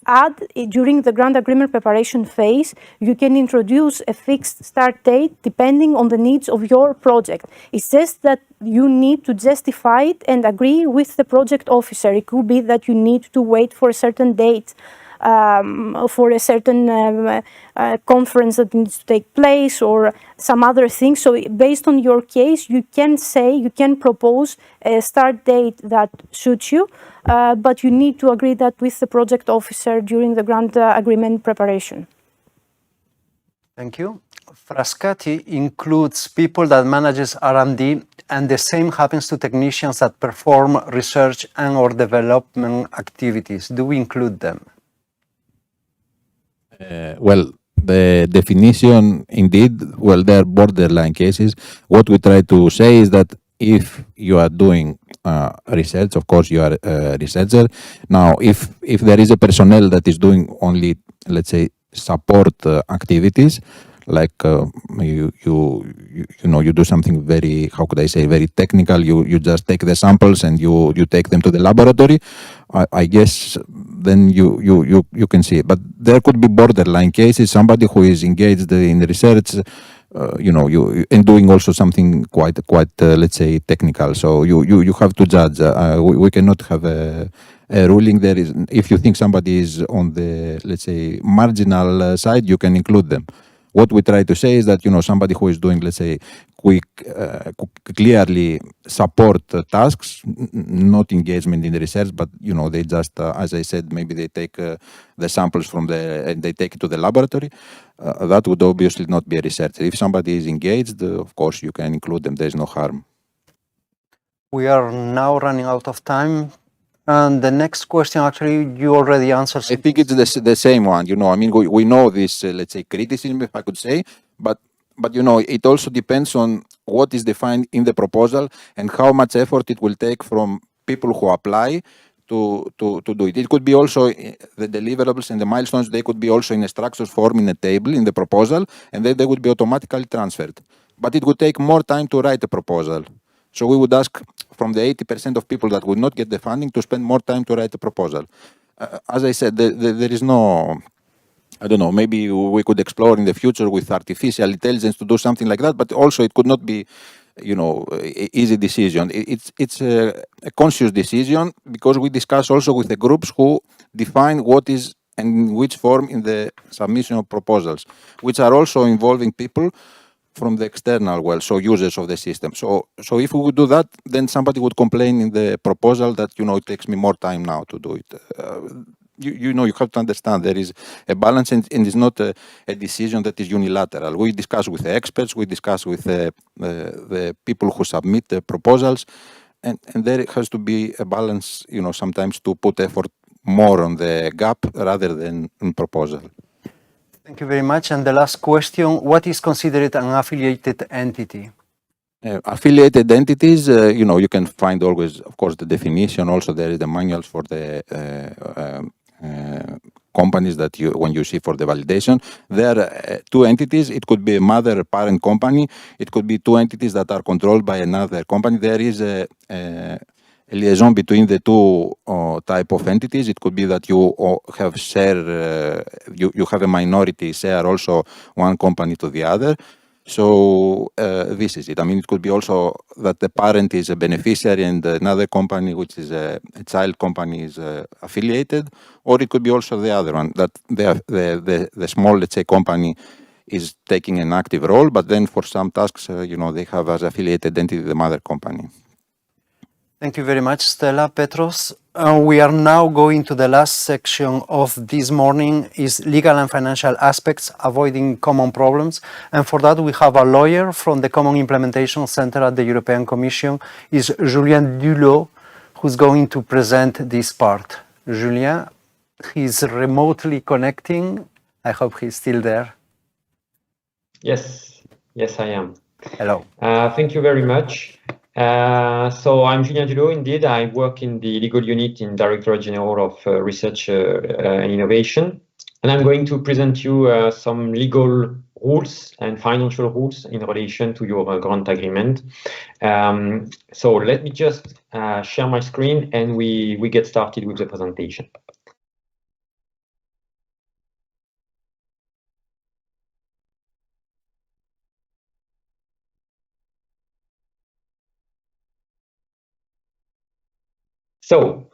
add, during the grant agreement preparation phase, you can introduce a fixed start date depending on the needs of your project. It's just that you need to justify it and agree with the project officer. It could be that you need to wait for a certain date for a certain conference that needs to take place or some other thing. So based on your case, you can propose a start date that suits you, but you need to agree that with the project officer during the grant agreement preparation. Thank you. Frascati includes people that manages R&D, and the same happens to technicians that perform research and or development activities. Do we include them? Well, the definition, indeed, well, there are borderline cases. What we try to say is that if you are doing research, of course, you are a researcher. Now, if there is a personnel that is doing only, let's say, support activities, like you do something very, how could I say, very technical. You just take the samples and you take them to the laboratory. I guess then you can see it. But there could be borderline cases. Somebody who is engaged in research, and doing also something quite let's say technical. So you have to judge. We cannot have a ruling. There is, if you think somebody is on the, let's say, marginal side, you can include them. What we try to say is that, somebody who is doing, let's say, clearly support tasks, not engagement in the research, but, they just, as I said, maybe they take the samples and they take it to the laboratory. That would obviously not be a researcher. If somebody is engaged, of course, you can include them. There's no harm. We are now running out of time. And the next question, actually, you already answered. I think it's the same one. We know this, let's say, criticism, if I could say, but it also depends on what is defined in the proposal and how much effort it will take from people who apply to do it. It could be also the deliverables and the milestones. They could be also in a structured form in a table in the proposal, and then they would be automatically transferred. But it would take more time to write a proposal. So we would ask from the 80% of people that would not get the funding to spend more time to write a proposal. As I said, there is no, I don't know, maybe we could explore in the future with artificial intelligence to do something like that, but also it could not be, easy decision. It's a conscious decision because we discuss also with the groups who define what is and in which form in the submission of proposals, which are also involving people from the external world, so users of the system. So if we would do that, then somebody would complain in the proposal that, it takes me more time now to do it. you know, you have to understand there is a balance, and it's not a decision that is unilateral. We discuss with the experts, we discuss with the people who submit the proposals, and there has to be a balance, you know, sometimes to put effort more on the gap rather than in proposal. Thank you very much. And the last question, what is considered an affiliated entity? Affiliated entities, you know, you can find always, of course, the definition. Also, there is the manuals for the companies that when you see for the validation. There are two entities. It could be a mother parent company. It could be two entities that are controlled by another company. There is a liaison between the two type of entities. It could be that you have share, you have a minority share also one company to the other. So this is it. I mean, it could be also that the parent is a beneficiary and another company, which is a child company, is affiliated, or it could be also the other one, that the small, let's say, company is taking an active role, but then for some tasks, you know, they have as affiliated entity the mother company. Thank you very much, Stella, Petros. We are now going to the last section of this morning, is legal and financial aspects, avoiding common problems. And for that, we have a lawyer from the Common Implementation Center at the European Commission, is Julien DULOT, who's going to present this part. Julien, he's remotely connecting. I hope he's still there. Yes, I am. Hello. Thank you very much. So I'm Julien DULOT, indeed. I work in the legal unit in Directorate General of Research and Innovation. And I'm going to present you some legal rules and financial rules in relation to your grant agreement. So let me just share my screen and we get started with the presentation. So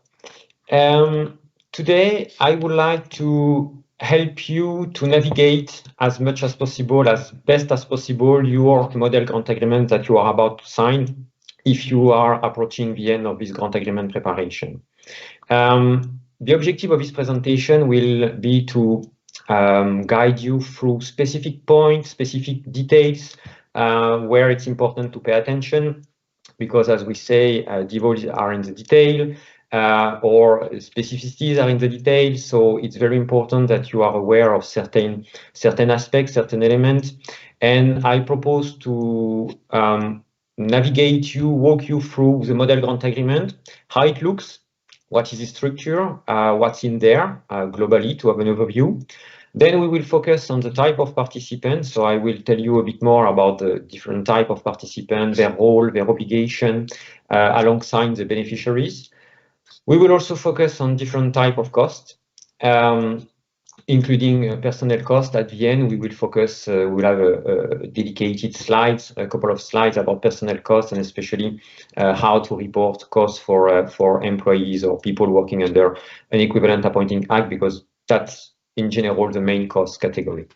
today I would like to help you to navigate as much as possible, as best as possible, your model grant agreement that you are about to sign if you are approaching the end of this grant agreement preparation. The objective of this presentation will be to guide you through specific points, specific details where it's important to pay attention, because as we say, devils are in the detail, or specificities are in the details. So it's very important that you are aware of certain aspects, certain elements. And I propose to walk you through the model grant agreement, how it looks, what is the structure, what's in there globally to have an overview. Then we will focus on the type of participants. So I will tell you a bit more about the different type of participants, their role, their obligation, alongside the beneficiaries. We will also focus on different type of costs, including personnel cost. At the end, we will focus, we'll have a dedicated slides, a couple of slides about personnel costs, and especially how to report costs for employees or people working under an equivalent appointing act, because that's in general the main cost category.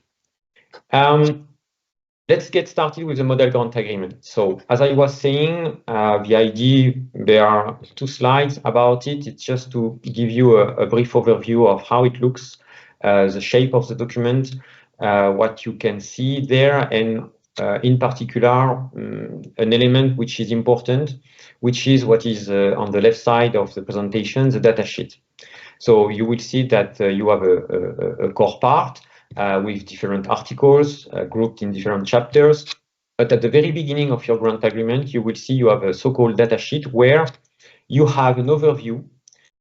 Let's get started with the model grant agreement. So as I was saying, the idea, there are two slides about it. It's just to give you a brief overview of how it looks, the shape of the document, what you can see there, and in particular, an element which is important, which is what is on the left side of the presentation, the data sheet. So you will see that you have a core part with different articles grouped in different chapters. But at the very beginning of your grant agreement, you will see you have a so-called data sheet where you have an overview,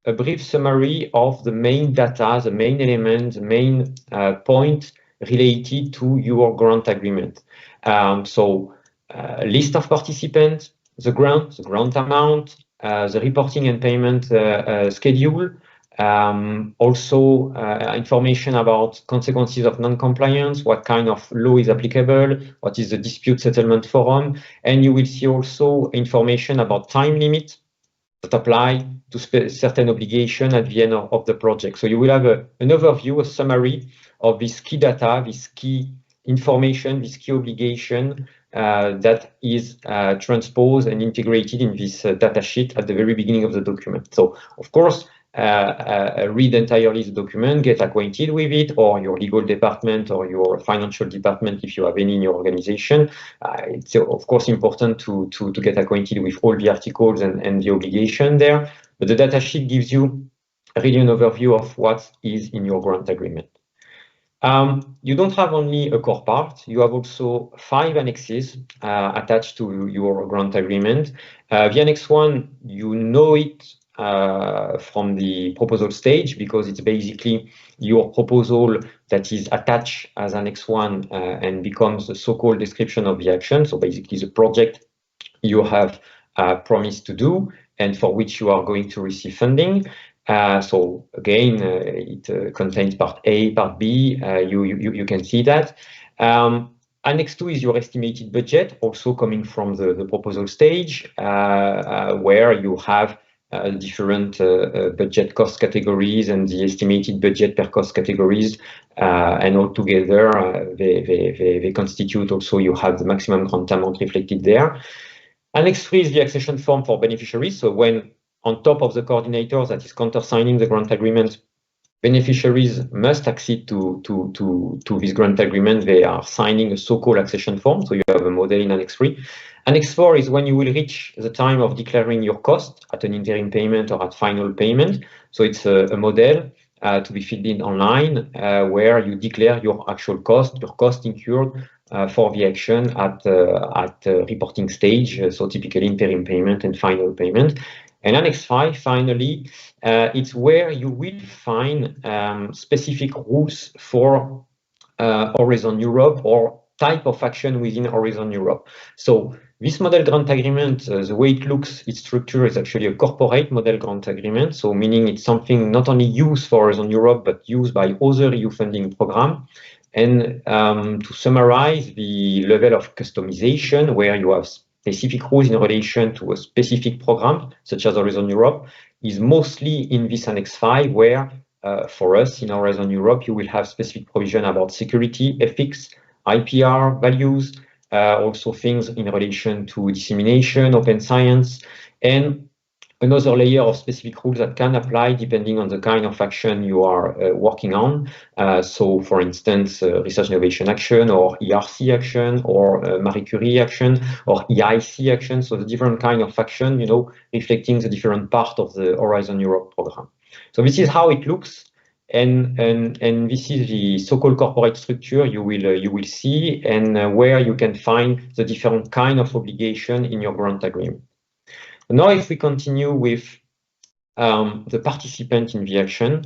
a brief summary of the main data, the main elements, the main point related to your grant agreement. So list of participants, the grant amount, the reporting and payment schedule, also information about consequences of non-compliance, what kind of law is applicable, what is the dispute settlement forum, and you will see also information about time limit that apply to certain obligation at the end of the project. So you will have an overview, a summary of this key data, this key information, this key obligation that is transposed and integrated in this data sheet at the very beginning of the document. So, of course, read entirely the document, get acquainted with it, or your legal department or your financial department, if you have any in your organization. It's of course important to get acquainted with all the articles and the obligation there. But the data sheet gives you really an overview of what is in your grant agreement. You don't have only a core part, you have also 5 annexes attached to your grant agreement. The Annex 1, you know it from the proposal stage, because it's basically your proposal that is attached as Annex 1 and becomes the so-called description of the action. So basically the project you have promised to do and for which you are going to receive funding. So again, it contains part A, part B, you can see that. Annex 2 is your estimated budget, also coming from the proposal stage, where you have different budget cost categories and the estimated budget per cost categories, and all together they constitute also, you have the maximum grant amount reflected there. Annex 3 is the accession form for beneficiaries. So when on top of the coordinator that is countersigning the grant agreement, beneficiaries must accede to this grant agreement. They are signing a so-called accession form. So you have a model in Annex 3. Annex 4 is when you will reach the time of declaring your cost at an interim payment or at final payment. So it's a model to be filled in online, where you declare your actual cost, your cost incurred for the action at reporting stage. So typically interim payment and final payment. And Annex 5, finally, it's where you will find specific rules for Horizon Europe or type of action within Horizon Europe. So this model grant agreement, the way it looks, its structure is actually a corporate model grant agreement. So meaning it's something not only used for Horizon Europe, but used by other EU funding programs. And to summarize, the level of customization, where you have specific rules in relation to a specific program, such as Horizon Europe, is mostly in this Annex 5, where for us in Horizon Europe, you will have specific provision about security, ethics, IPR, values, also things in relation to dissemination, open science, and another layer of specific rules that can apply depending on the kind of action you are working on. So for instance, research innovation action, or ERC action, or Marie Curie action, or EIC action. So the different kind of action, reflecting the different part of the Horizon Europe program. So this is how it looks. And this is the so-called corporate structure you will see, and where you can find the different kind of obligation in your grant agreement. Now, if we continue with the participant in the action,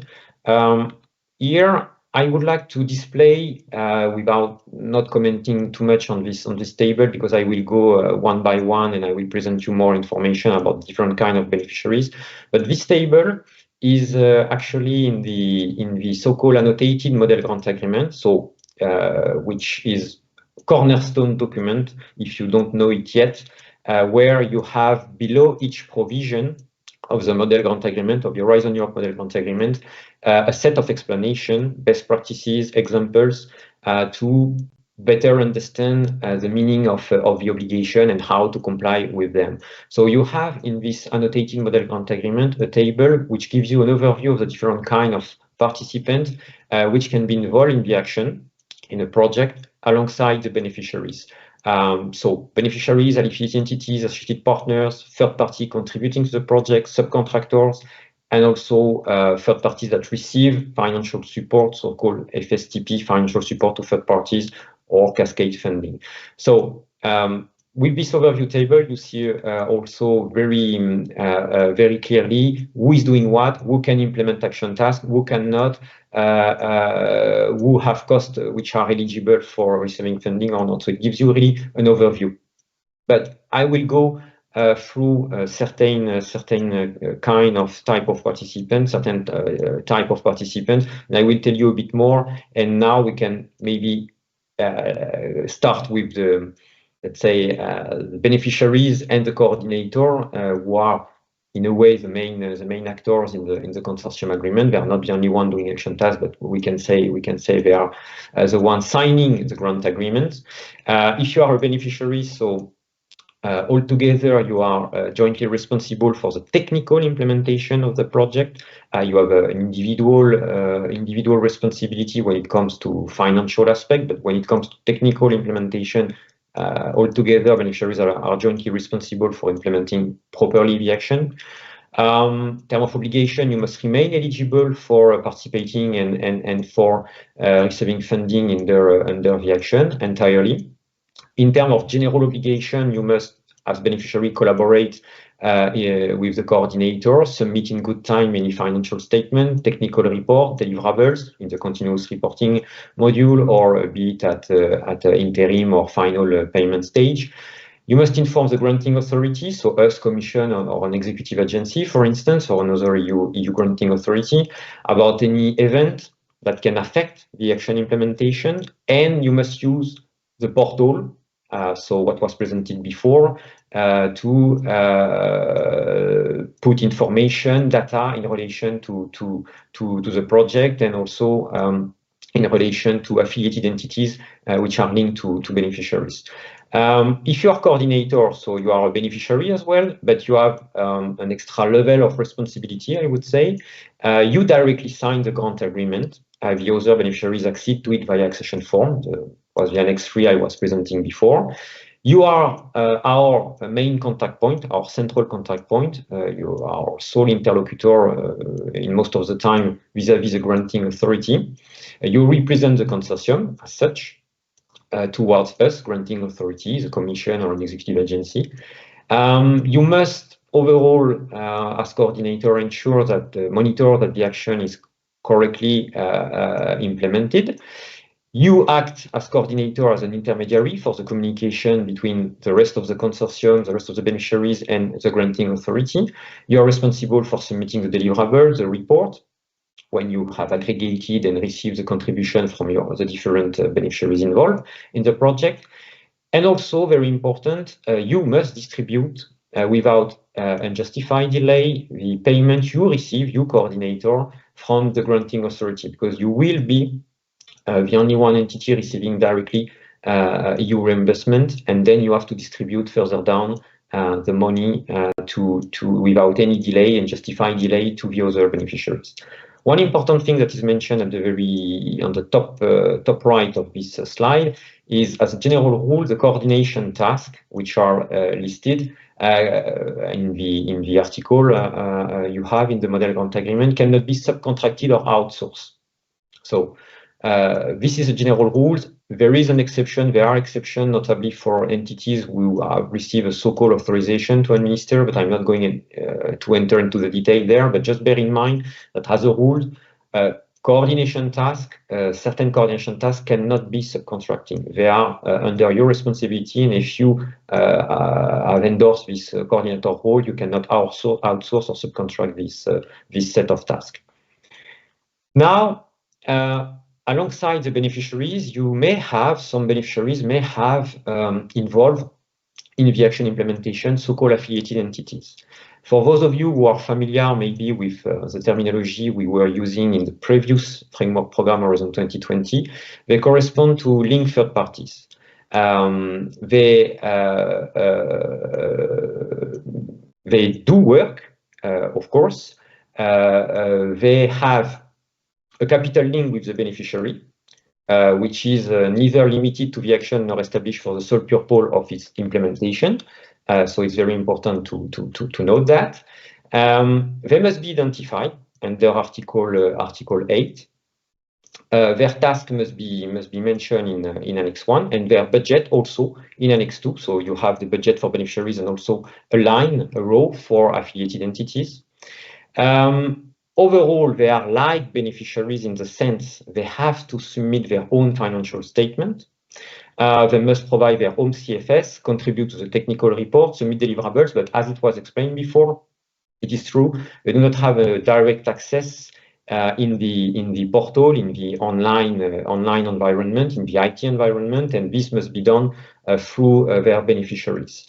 here I would like to display, without not commenting too much on this table, because I will go one by one and I will present you more information about different kind of beneficiaries. But this table is actually in the so-called annotated model grant agreement, so which is cornerstone document, if you don't know it yet, where you have below each provision of the model grant agreement, of the Horizon Europe model grant agreement, a set of explanation, best practices, examples, to better understand the meaning of the obligation and how to comply with them. So you have in this annotated model grant agreement a table which gives you an overview of the different kind of participants which can be involved in the action in a project alongside the beneficiaries. So beneficiaries, affiliated entities, associated partners, third party contributing to the project, subcontractors, and also third parties that receive financial support, so-called FSTP, financial support to third parties, or cascade funding. So with this overview table, you see also very clearly who is doing what, who can implement action tasks, who cannot, who have costs which are eligible for receiving funding or not. So it gives you really an overview. But I will go through certain kind of type of participants, certain type of participants, and I will tell you a bit more. And now we can maybe start with the, let's say, the beneficiaries and the coordinator, who are in a way the main actors in the consortium agreement. They are not the only one doing action tasks, but we can say they are the one signing the grant agreement. If you are a beneficiary, so altogether, you are jointly responsible for the technical implementation of the project. You have an individual responsibility when it comes to financial aspect, but when it comes to technical implementation, altogether, beneficiaries are jointly responsible for implementing properly the action. Term of obligation, you must remain eligible for participating and for receiving funding under the action entirely. In terms of general obligation, you must, as beneficiary, collaborate with the coordinator, submit in good time any financial statement, technical report, deliverables in the continuous reporting module, or be it at interim or final payment stage. You must inform the granting authority, so us, Commission, or an executive agency, for instance, or another EU granting authority, about any event that can affect the action implementation, and you must use the portal, so what was presented before, to put information, data in relation to the project, and also in relation to affiliated entities which are linked to beneficiaries. If you are coordinator, so you are a beneficiary as well, but you have an extra level of responsibility, I would say. You directly sign the grant agreement. The other beneficiaries accede to it via accession form. Was the Annex 3 I was presenting before. You are our main contact point, our central contact point. You are our sole interlocutor in most of the time vis-à-vis the granting authority. You represent the consortium as such towards us, granting authority, the Commission or an executive agency. You must overall, as coordinator, ensure that monitor that the action is correctly implemented. You act as coordinator, as an intermediary for the communication between the rest of the consortium, the rest of the beneficiaries, and the granting authority. You are responsible for submitting the deliverable, the report, when you have aggregated and received the contribution from the different beneficiaries involved in the project. And also, very important, you must distribute without unjustified delay the payment you receive, you coordinator, from the granting authority, because you will be the only one entity receiving directly EU reimbursement, and then you have to distribute further down the money without any delay and justified delay to the other beneficiaries. One important thing that is mentioned at on the top right of this slide is, as a general rule, the coordination tasks which are listed in the article you have in the model grant agreement cannot be subcontracted or outsourced. So this is a general rule. There is an exception. There are exceptions, notably for entities who have received a so-called authorization to administer, but I'm not going to enter into the detail there. But just bear in mind that, as a rule, coordination tasks, certain coordination tasks cannot be subcontracting. They are under your responsibility, and if you have endorsed this coordinator role, you cannot outsource or subcontract this set of tasks. Now, alongside the beneficiaries, some beneficiaries may have involved in the action implementation, so-called affiliated entities. For those of you who are familiar maybe with the terminology we were using in the previous framework program, Horizon 2020, they correspond to linked third parties. They do work, of course. They have a capital link with the beneficiary, which is neither limited to the action nor established for the sole purpose of its implementation. So it's very important to note that. They must be identified under Article 8. Their task must be mentioned in Annex 1, and their budget also in Annex 2. So you have the budget for beneficiaries and also a row for affiliated entities. Overall, they are like beneficiaries in the sense they have to submit their own financial statement. They must provide their own CFS, contribute to the technical report, submit deliverables, but as it was explained before, it is true, they do not have a direct access in the portal, in the online environment, in the IT environment, and this must be done through their beneficiaries.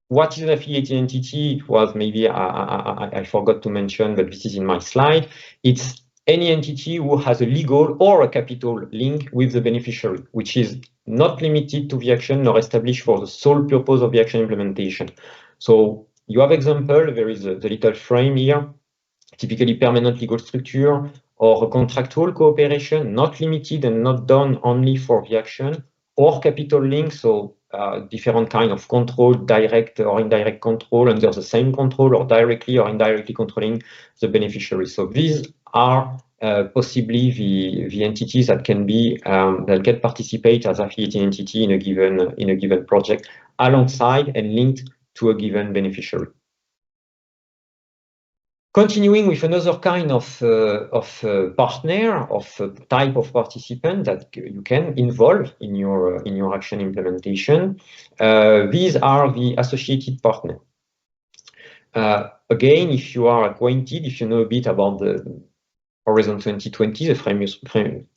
What is an affiliated entity? It was maybe I forgot to mention, but this is in my slide. It's any entity who has a legal or a capital link with the beneficiary, which is not limited to the action nor established for the sole purpose of the action implementation. So you have example, there is the little frame here, typically permanent legal structure or a contractual cooperation, not limited and not done only for the action, or capital link, so different kind of control, direct or indirect control under the same control, or directly or indirectly controlling the beneficiary. So these are possibly the entities that can be that can participate as affiliated entity in a given project, alongside and linked to a given beneficiary. Continuing with another kind of partner, type of participant that you can involve in your action implementation. These are the associated partners. Again, if you are acquainted, if you know a bit about the Horizon 2020, the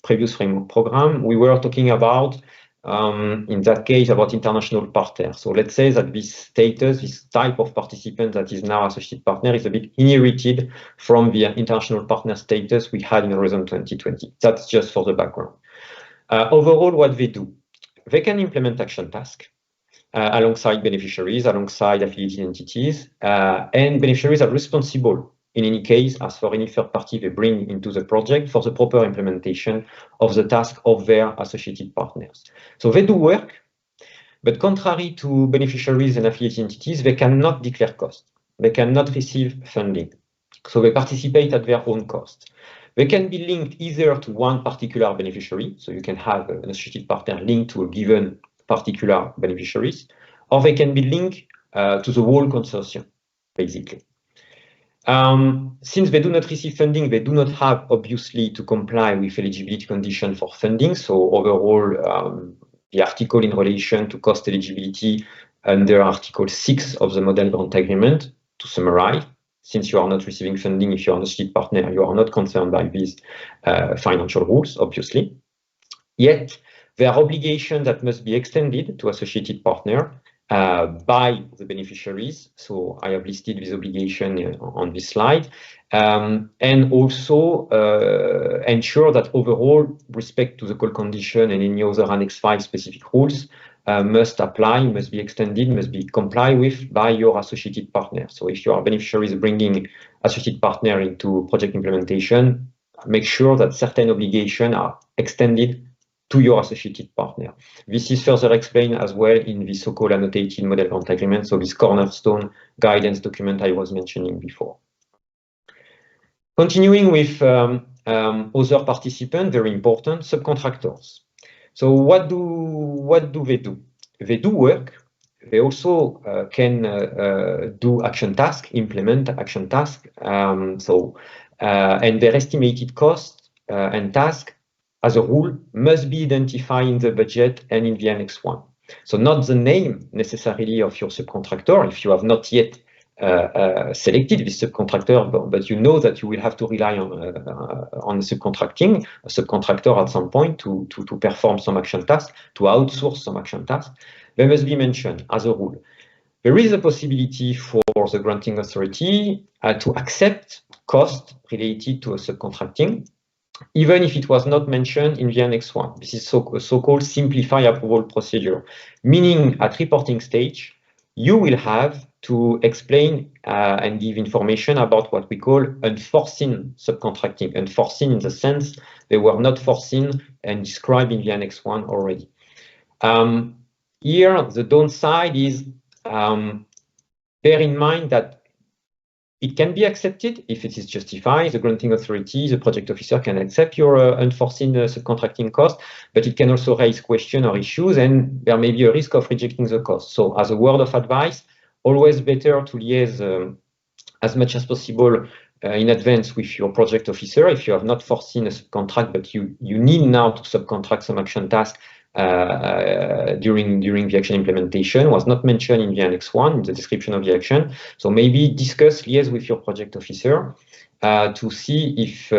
previous framework program, we were talking about, in that case, about international partners. So let's say that this status, this type of participant that is now associated partner, is a bit inherited from the international partner status we had in Horizon 2020. That's just for the background. Overall, what they do, they can implement action tasks alongside beneficiaries, alongside affiliated entities, and beneficiaries are responsible in any case, as for any third party they bring into the project, for the proper implementation of the task of their associated partners. So they do work, but contrary to beneficiaries and affiliated entities, they cannot declare cost. They cannot receive funding. So they participate at their own cost. They can be linked either to one particular beneficiary, so you can have an associated partner linked to a given particular beneficiaries, or they can be linked to the whole consortium, basically. Since they do not receive funding, they do not have, obviously, to comply with eligibility condition for funding. So overall, the article in relation to cost eligibility under Article 6 of the Model Grant Agreement, to summarize, since you are not receiving funding, if you are an associated partner, you are not concerned by these financial rules, obviously. Yet, there are obligations that must be extended to associated partner by the beneficiaries. So I have listed this obligation on this slide, and also ensure that overall respect to the call condition and any other Annex 5 specific rules must apply, must be extended, must be complied with by your associated partner. So if your beneficiary is bringing associated partner into project implementation, make sure that certain obligations are extended to your associated partner. This is further explained as well in the so-called annotated model grant agreement, so this cornerstone guidance document I was mentioning before. Continuing with other participants, very important, subcontractors. So what do they do? They do work. They also can do action task, implement action task. And their estimated cost and task, as a rule, must be identified in the budget and in the Annex 1. So not the name necessarily of your subcontractor, if you have not yet selected this subcontractor, but you know that you will have to rely on subcontracting, a subcontractor at some point to perform some action task, to outsource some action task. They must be mentioned as a rule. There is a possibility for the granting authority to accept costs related to a subcontracting, even if it was not mentioned in the Annex 1. This is so-called simplified approval procedure, meaning at reporting stage, you will have to explain and give information about what we call unforeseen subcontracting. Unforeseen in the sense they were not foreseen and described in the Annex 1 already. Here, the downside is bear in mind that it can be accepted if it is justified. The granting authority, the project officer can accept your unforeseen subcontracting cost, but it can also raise questions or issues, and there may be a risk of rejecting the cost. So as a word of advice, always better to liaise as much as possible in advance with your project officer if you have not foreseen a subcontract, but you need now to subcontract some action task during the action implementation, was not mentioned in the Annex 1, in the description of the action. So maybe liaise with your project officer to see if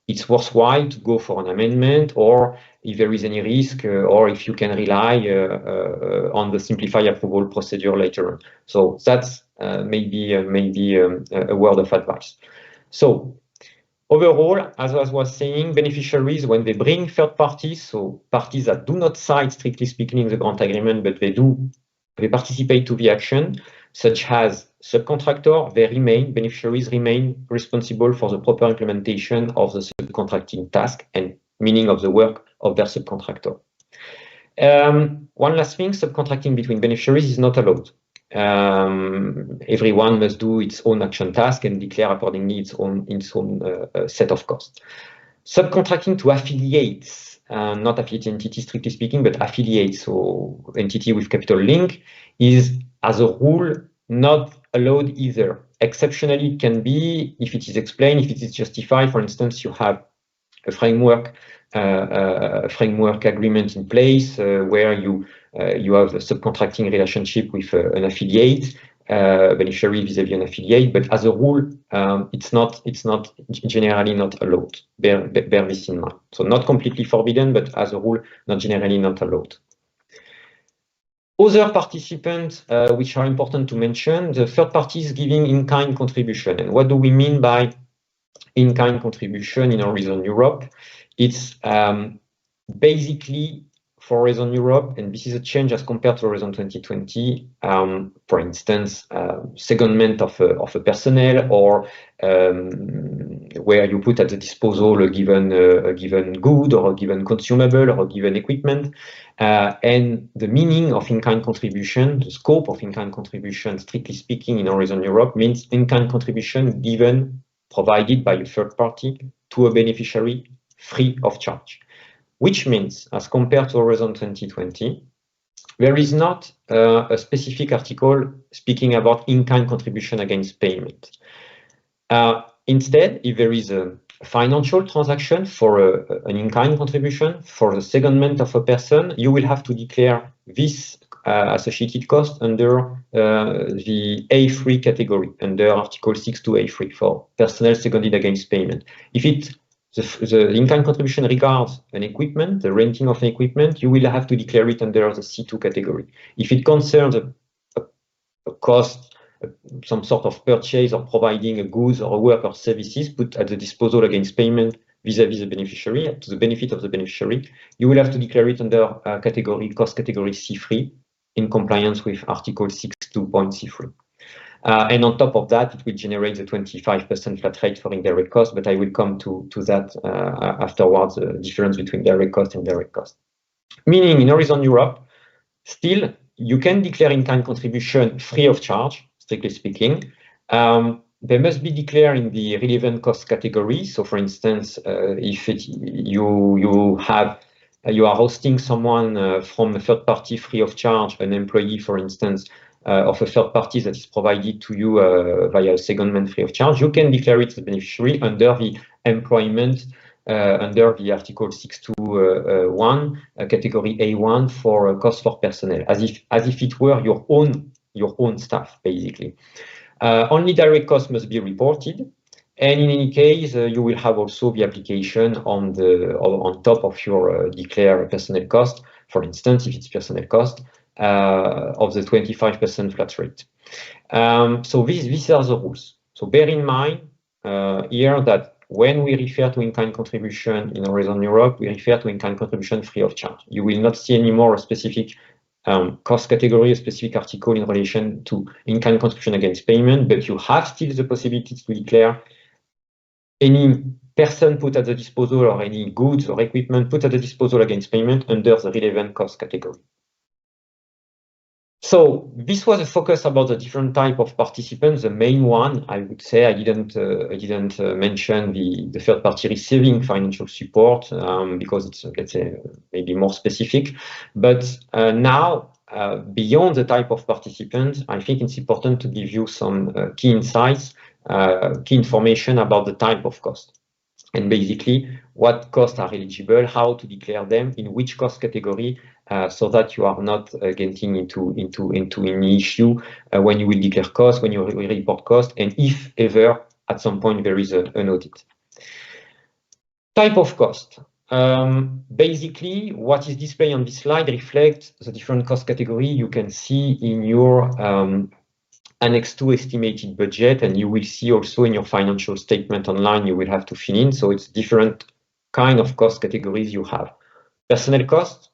it's worthwhile to go for an amendment, or if there is any risk, or if you can rely on the simplified approval procedure later on. So that's maybe a word of advice. So overall, as I was saying, beneficiaries, when they bring third parties, so parties that do not cite, strictly speaking, in the grant agreement, but they participate to the action, such as subcontractor, beneficiaries remain responsible for the proper implementation of the subcontracting task and meaning of the work of their subcontractor. One last thing, subcontracting between beneficiaries is not allowed. Everyone must do its own action task and declare accordingly its own set of costs. Subcontracting to affiliates, not affiliate entity strictly speaking, but affiliates, so entity with capital link, is as a rule not allowed either. Exceptionally, it can be if it is explained, if it is justified. For instance, you have a framework agreement in place where you have a subcontracting relationship with an affiliate, beneficiary vis-à-vis an affiliate, but as a rule, it's not generally not allowed. Bear this in mind. So not completely forbidden, but as a rule, not generally not allowed. Other participants, which are important to mention, the third parties giving in-kind contribution. And what do we mean by in-kind contribution in Horizon Europe? It's basically for Horizon Europe, and this is a change as compared to Horizon 2020, for instance, secondment of a personnel, or where you put at the disposal a given good or a given consumable or a given equipment. And the meaning of in-kind contribution, the scope of in-kind contribution, strictly speaking, in Horizon Europe means in-kind contribution given, provided by a third party to a beneficiary free of charge. Which means, as compared to Horizon 2020, there is not a specific article speaking about in-kind contribution against payment. Instead, if there is a financial transaction for an in-kind contribution for the secondment of a person, you will have to declare this associated cost under the A3 category, under Article 6.2A3 for personnel seconded against payment. If the in-kind contribution regards an equipment, the renting of an equipment, you will have to declare it under the C2 category. If it concerns a cost, some sort of purchase or providing a goods or a work or services put at the disposal against payment vis-à-vis the beneficiary, to the benefit of the beneficiary, you will have to declare it under cost category C3 in compliance with Article 6.2.C3. And on top of that, it will generate the 25% flat rate for indirect cost, but I will come to that afterwards, the difference between direct cost and direct cost. Meaning in Horizon Europe, still, you can declare in-kind contribution free of charge, strictly speaking. They must be declared in the relevant cost category. So for instance, if you are hosting someone from a third party free of charge, an employee, for instance, of a third party that is provided to you via a secondment free of charge, you can declare it as a beneficiary under the employment, under the Article 6.2.1, category A1 for cost for personnel, as if it were your own staff, basically. Only direct costs must be reported. And in any case, you will have also the application on top of your declared personnel cost, for instance, if it's personnel cost, of the 25% flat rate. So these are the rules. So bear in mind here that when we refer to in-kind contribution in Horizon Europe, we refer to in-kind contribution free of charge. You will not see anymore a specific cost category, a specific article in relation to in-kind contribution against payment, but you have still the possibility to declare any person put at the disposal or any goods or equipment put at the disposal against payment under the relevant cost category. So this was a focus about the different type of participants. The main one, I would say, I didn't mention the third party receiving financial support because it's, let's say, maybe more specific. But now, beyond the type of participants, I think it's important to give you some key insights, key information about the type of cost. And basically, what costs are eligible, how to declare them, in which cost category, so that you are not getting into any issue when you will declare cost, when you will report cost, and if ever at some point there is an audit. Type of cost. basically, what is displayed on this slide reflects the different cost category you can see in your Annex 2 estimated budget, and you will see also in your financial statement online, you will have to fill in. So it's different kind of cost categories you have. Personnel cost,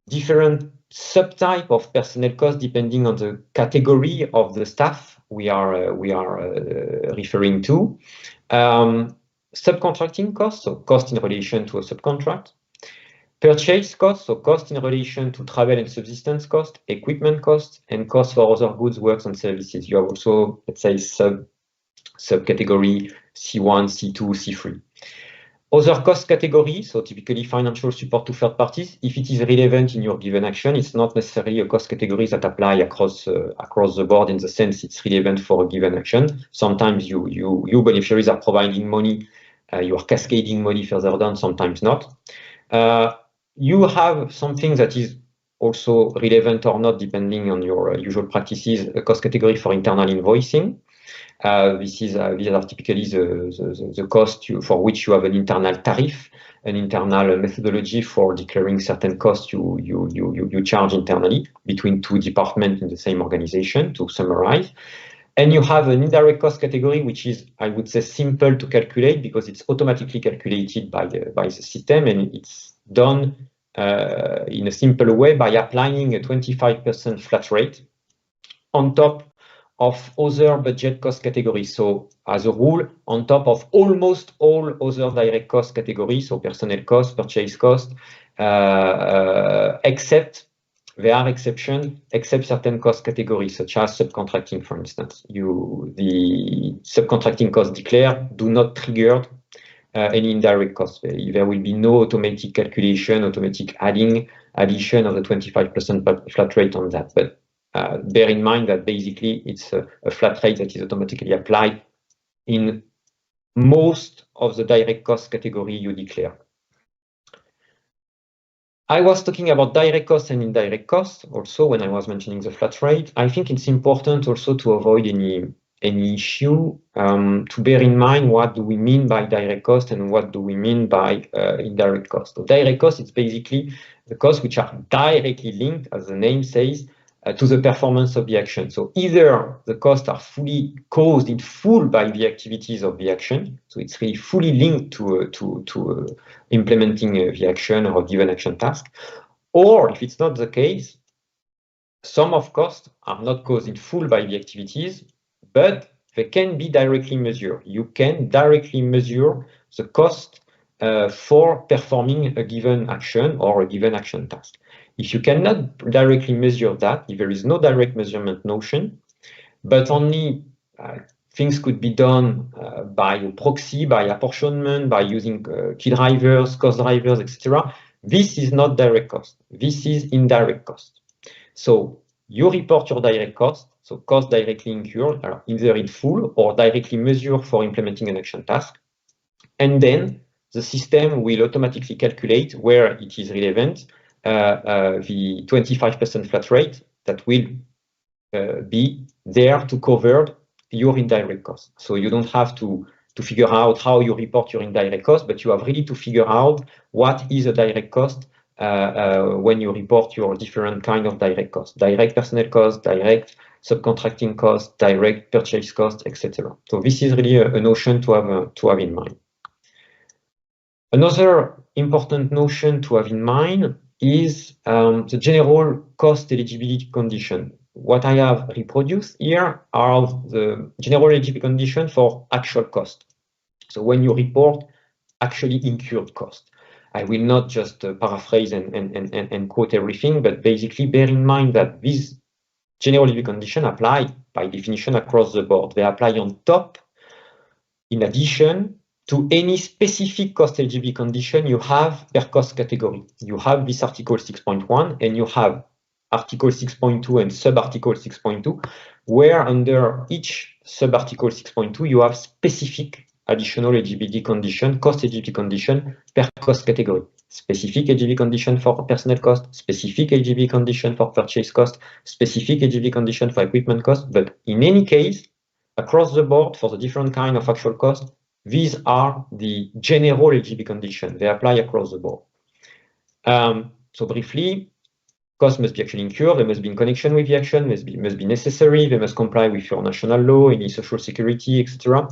different subtype of personnel cost depending on the category of the staff we are referring to. Subcontracting cost, so cost in relation to a subcontract. Purchase cost, so cost in relation to travel and subsistence cost, equipment cost, and cost for other goods, works, and services. You have also, let's say, subcategory C1, C2, C3. Other cost categories, so typically financial support to third parties. If it is relevant in your given action, it's not necessarily a cost category that apply across the board in the sense it's relevant for a given action. Sometimes you beneficiaries are providing money, you are cascading money further down, sometimes not. You have something that is also relevant or not, depending on your usual practices, a cost category for internal invoicing. These are typically the cost for which you have an internal tariff, an internal methodology for declaring certain costs you charge internally between two departments in the same organization, to summarize. And you have an indirect cost category, which is, I would say, simple to calculate because it's automatically calculated by the system, and it's done in a simple way by applying a 25% flat rate on top of other budget cost categories. So as a rule, on top of almost all other direct cost categories, so personnel cost, purchase cost, except there are exceptions, except certain cost categories, such as subcontracting, for instance. The subcontracting costs declared do not trigger any indirect costs. There will be no automatic calculation, automatic addition of the 25% flat rate on that. But bear in mind that basically it's a flat rate that is automatically applied in most of the direct cost category you declare. I was talking about direct costs and indirect costs also when I was mentioning the flat rate. I think it's important also to avoid any issue, to bear in mind what do we mean by direct cost and what do we mean by indirect cost. So direct cost is basically the costs which are directly linked, as the name says, to the performance of the action. So either the costs are fully caused in full by the activities of the action, so it's really fully linked to implementing the action or a given action task, or if it's not the case, some of costs are not caused in full by the activities, but they can be directly measured. You can directly measure the cost for performing a given action or a given action task. If you cannot directly measure that, if there is no direct measurement notion, but only things could be done by a proxy, by apportionment, by using key drivers, cost drivers, etc., this is not direct cost. This is indirect cost. So you report your direct cost, so cost directly incurred, either in full or directly measured for implementing an action task. And then the system will automatically calculate where it is relevant the 25% flat rate that will be there to cover your indirect cost. So you don't have to figure out how you report your indirect cost, but you have really to figure out what is a direct cost when you report your different kind of direct costs: direct personnel cost, direct subcontracting cost, direct purchase cost, etc. So this is really a notion to have in mind. Another important notion to have in mind is the general cost eligibility condition. What I have reproduced here are the general eligibility condition for actual cost. So when you report actually incurred cost, I will not just paraphrase and quote everything, but basically bear in mind that these general eligibility conditions apply by definition across the board. They apply on top, in addition to any specific cost eligibility condition you have per cost category. You have this Article 6.1 and you have Article 6.2 and sub-Article 6.2, where under each sub-Article 6.2 you have specific additional eligibility condition, cost eligibility condition per cost category. Specific eligibility condition for personnel cost, specific eligibility condition for purchase cost, specific eligibility condition for equipment cost, but in any case, across the board for the different kind of actual cost, These are the general LGB conditions. They apply across the board. So briefly, costs must be actually incurred, they must be in connection with the action, must be necessary, they must comply with your national law, any social security, etc.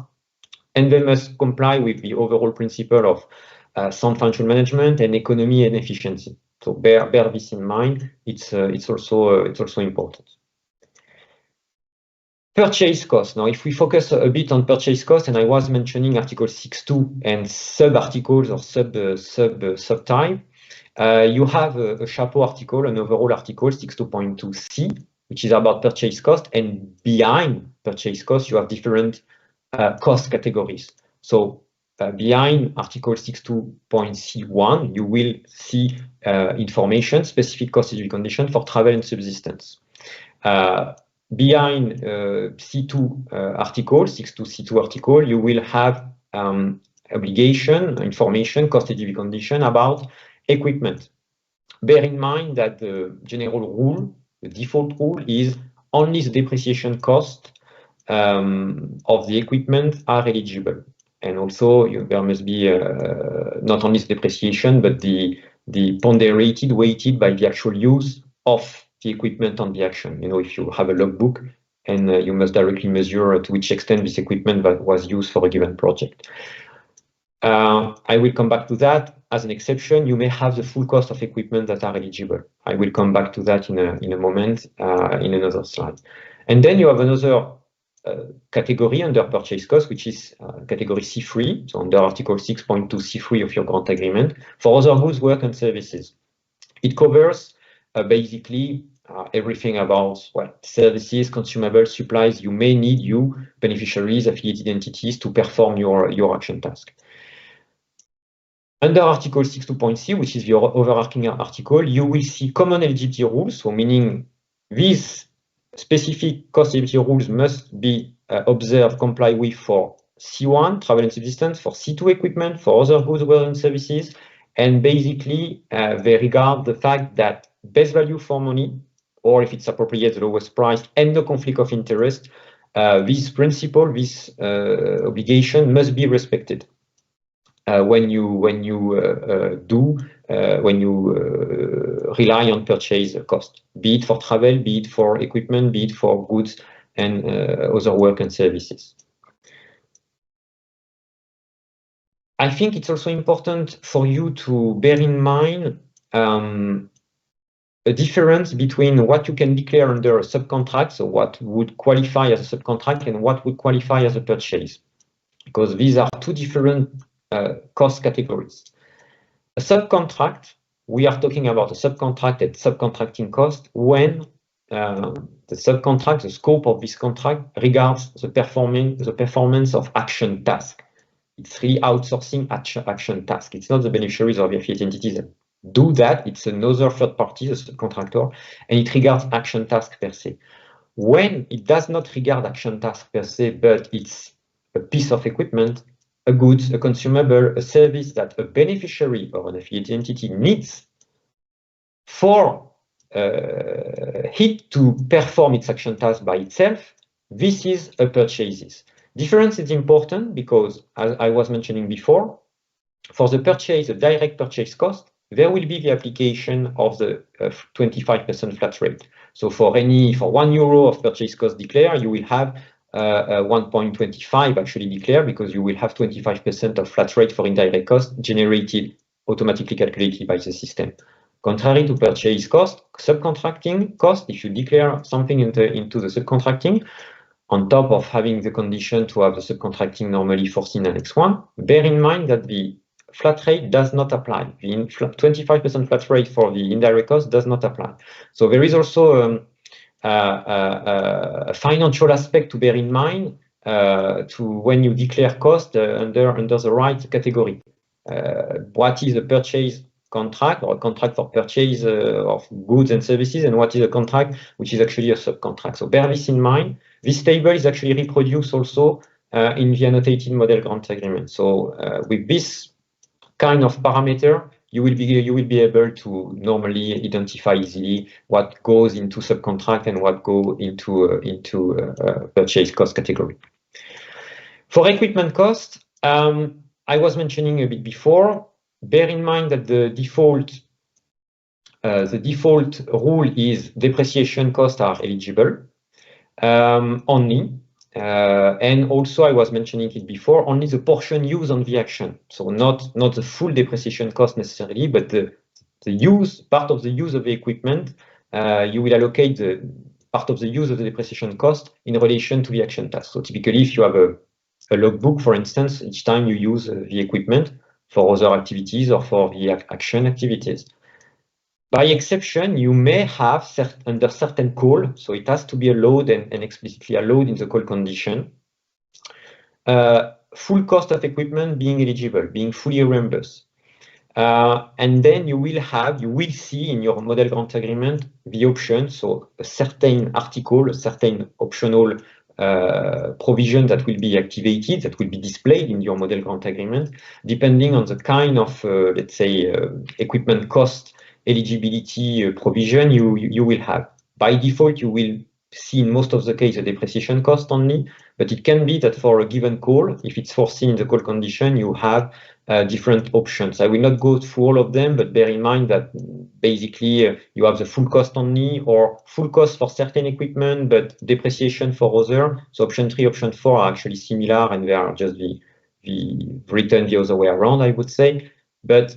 And they must comply with the overall principle of sound financial management and economy and efficiency. So bear this in mind. It's also important. Purchase cost. Now, if we focus a bit on purchase cost, and I was mentioning Article 6.2 and sub-articles or sub-type, you have a chapeau article, an overall article, 6.2.2c, which is about purchase cost, and behind purchase cost, you have different cost categories. So behind Article 6.2.c1, you will see information, specific cost eligibility condition for travel and subsistence. Behind C2 article, 6.2c2 article, you will have obligation, information, cost eligibility condition about equipment. Bear in mind that the general rule, the default rule, is only the depreciation cost of the equipment are eligible. And also there must be not only the depreciation, but the ponderated, weighted by the actual use of the equipment on the action. You know, if you have a logbook and you must directly measure to which extent this equipment was used for a given project. I will come back to that. As an exception, you may have the full cost of equipment that are eligible. I will come back to that in a moment in another slide. And then you have another category under purchase cost, which is category C3, so under Article 6.2 C3 of your grant agreement, for other goods, work and services. It covers basically everything about services, consumables, supplies you may need, you beneficiaries, affiliated entities, to perform your action task. Under Article 6.2.c, which is the overarching article, you will see common eligibility rules, so meaning these specific cost eligibility rules must be observed, comply with for C1, travel and subsistence, for C2 equipment, for other goods, work and services, and basically they regard the fact that best value for money, or if it's appropriate, the lowest price, and no conflict of interest, this principle, this obligation must be respected. When you rely on purchase cost, be it for travel, be it for equipment, be it for goods and other work and services. I think it's also important for you to bear in mind a difference between what you can declare under a subcontract, so what would qualify as a subcontract, and what would qualify as a purchase, because these are two different cost categories. A subcontract, we are talking about a subcontract and subcontracting cost when the subcontract, the scope of this contract, regards the performance of action task. It's really outsourcing action task. It's not the beneficiaries or the affiliate entities that do that. It's another third party, the subcontractor, and it regards action task per se. When it does not regard action task per se, but it's a piece of equipment, a goods, a consumable, a service that a beneficiary or an affiliate entity needs for it to perform its action task by itself, this is a purchase. Difference is important because, as I was mentioning before, for the purchase, the direct purchase cost, there will be the application of the 25% flat rate. So for €1 of purchase cost declared, you will have 1.25 actually declared, because you will have 25% of flat rate for indirect cost generated, automatically calculated by the system. Contrary to purchase cost, subcontracting cost, if you declare something into the subcontracting, on top of having the condition to have the subcontracting normally foreseen in Annex 1, bear in mind that the flat rate does not apply. The 25% flat rate for the indirect cost does not apply. So there is also a financial aspect to bear in mind to when you declare cost under the right category. What is a purchase contract or a contract for purchase of goods and services, and what is a contract which is actually a subcontract? So bear this in mind. This table is actually reproduced also in the annotated model grant agreement. So with this kind of parameter, you will be able to normally identify easily what goes into subcontract and what go into purchase cost category. For equipment cost, I was mentioning a bit before, bear in mind that the default rule is depreciation costs are eligible only. And also, I was mentioning it before, only the portion used on the action. So not the full depreciation cost necessarily, but the part of the use of the equipment, you will allocate the part of the use of the depreciation cost in relation to the action task. So typically, if you have a logbook, for instance, each time you use the equipment for other activities or for the action activities. By exception, you may have under certain call, so it has to be allowed and explicitly allowed in the call condition, full cost of equipment being eligible, being fully reimbursed. And then you will see in your model grant agreement the option, so a certain article, a certain optional provision that will be activated, that will be displayed in your model grant agreement, depending on the kind of, let's say, equipment cost eligibility provision you will have. By default, you will see in most of the case a depreciation cost only, but it can be that for a given call, if it's foreseen in the call condition, you have different options. I will not go through all of them, but bear in mind that basically you have the full cost only or full cost for certain equipment, but depreciation for other. So option 3, option 4 are actually similar and they are just written the other way around, I would say. But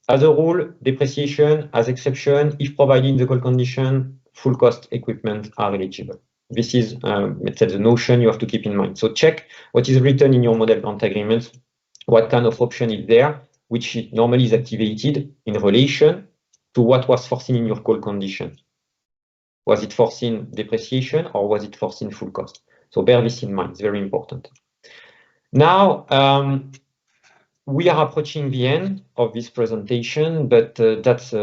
as a rule, depreciation as exception, if provided in the call condition, full cost equipment are eligible. This is, let's say, the notion you have to keep in mind. So check what is written in your model grant agreement, what kind of option is there, which normally is activated in relation to what was foreseen in your call condition. Was it foreseen depreciation or was it foreseen full cost? So bear this in mind, it's very important. Now, we are approaching the end of this presentation, but that's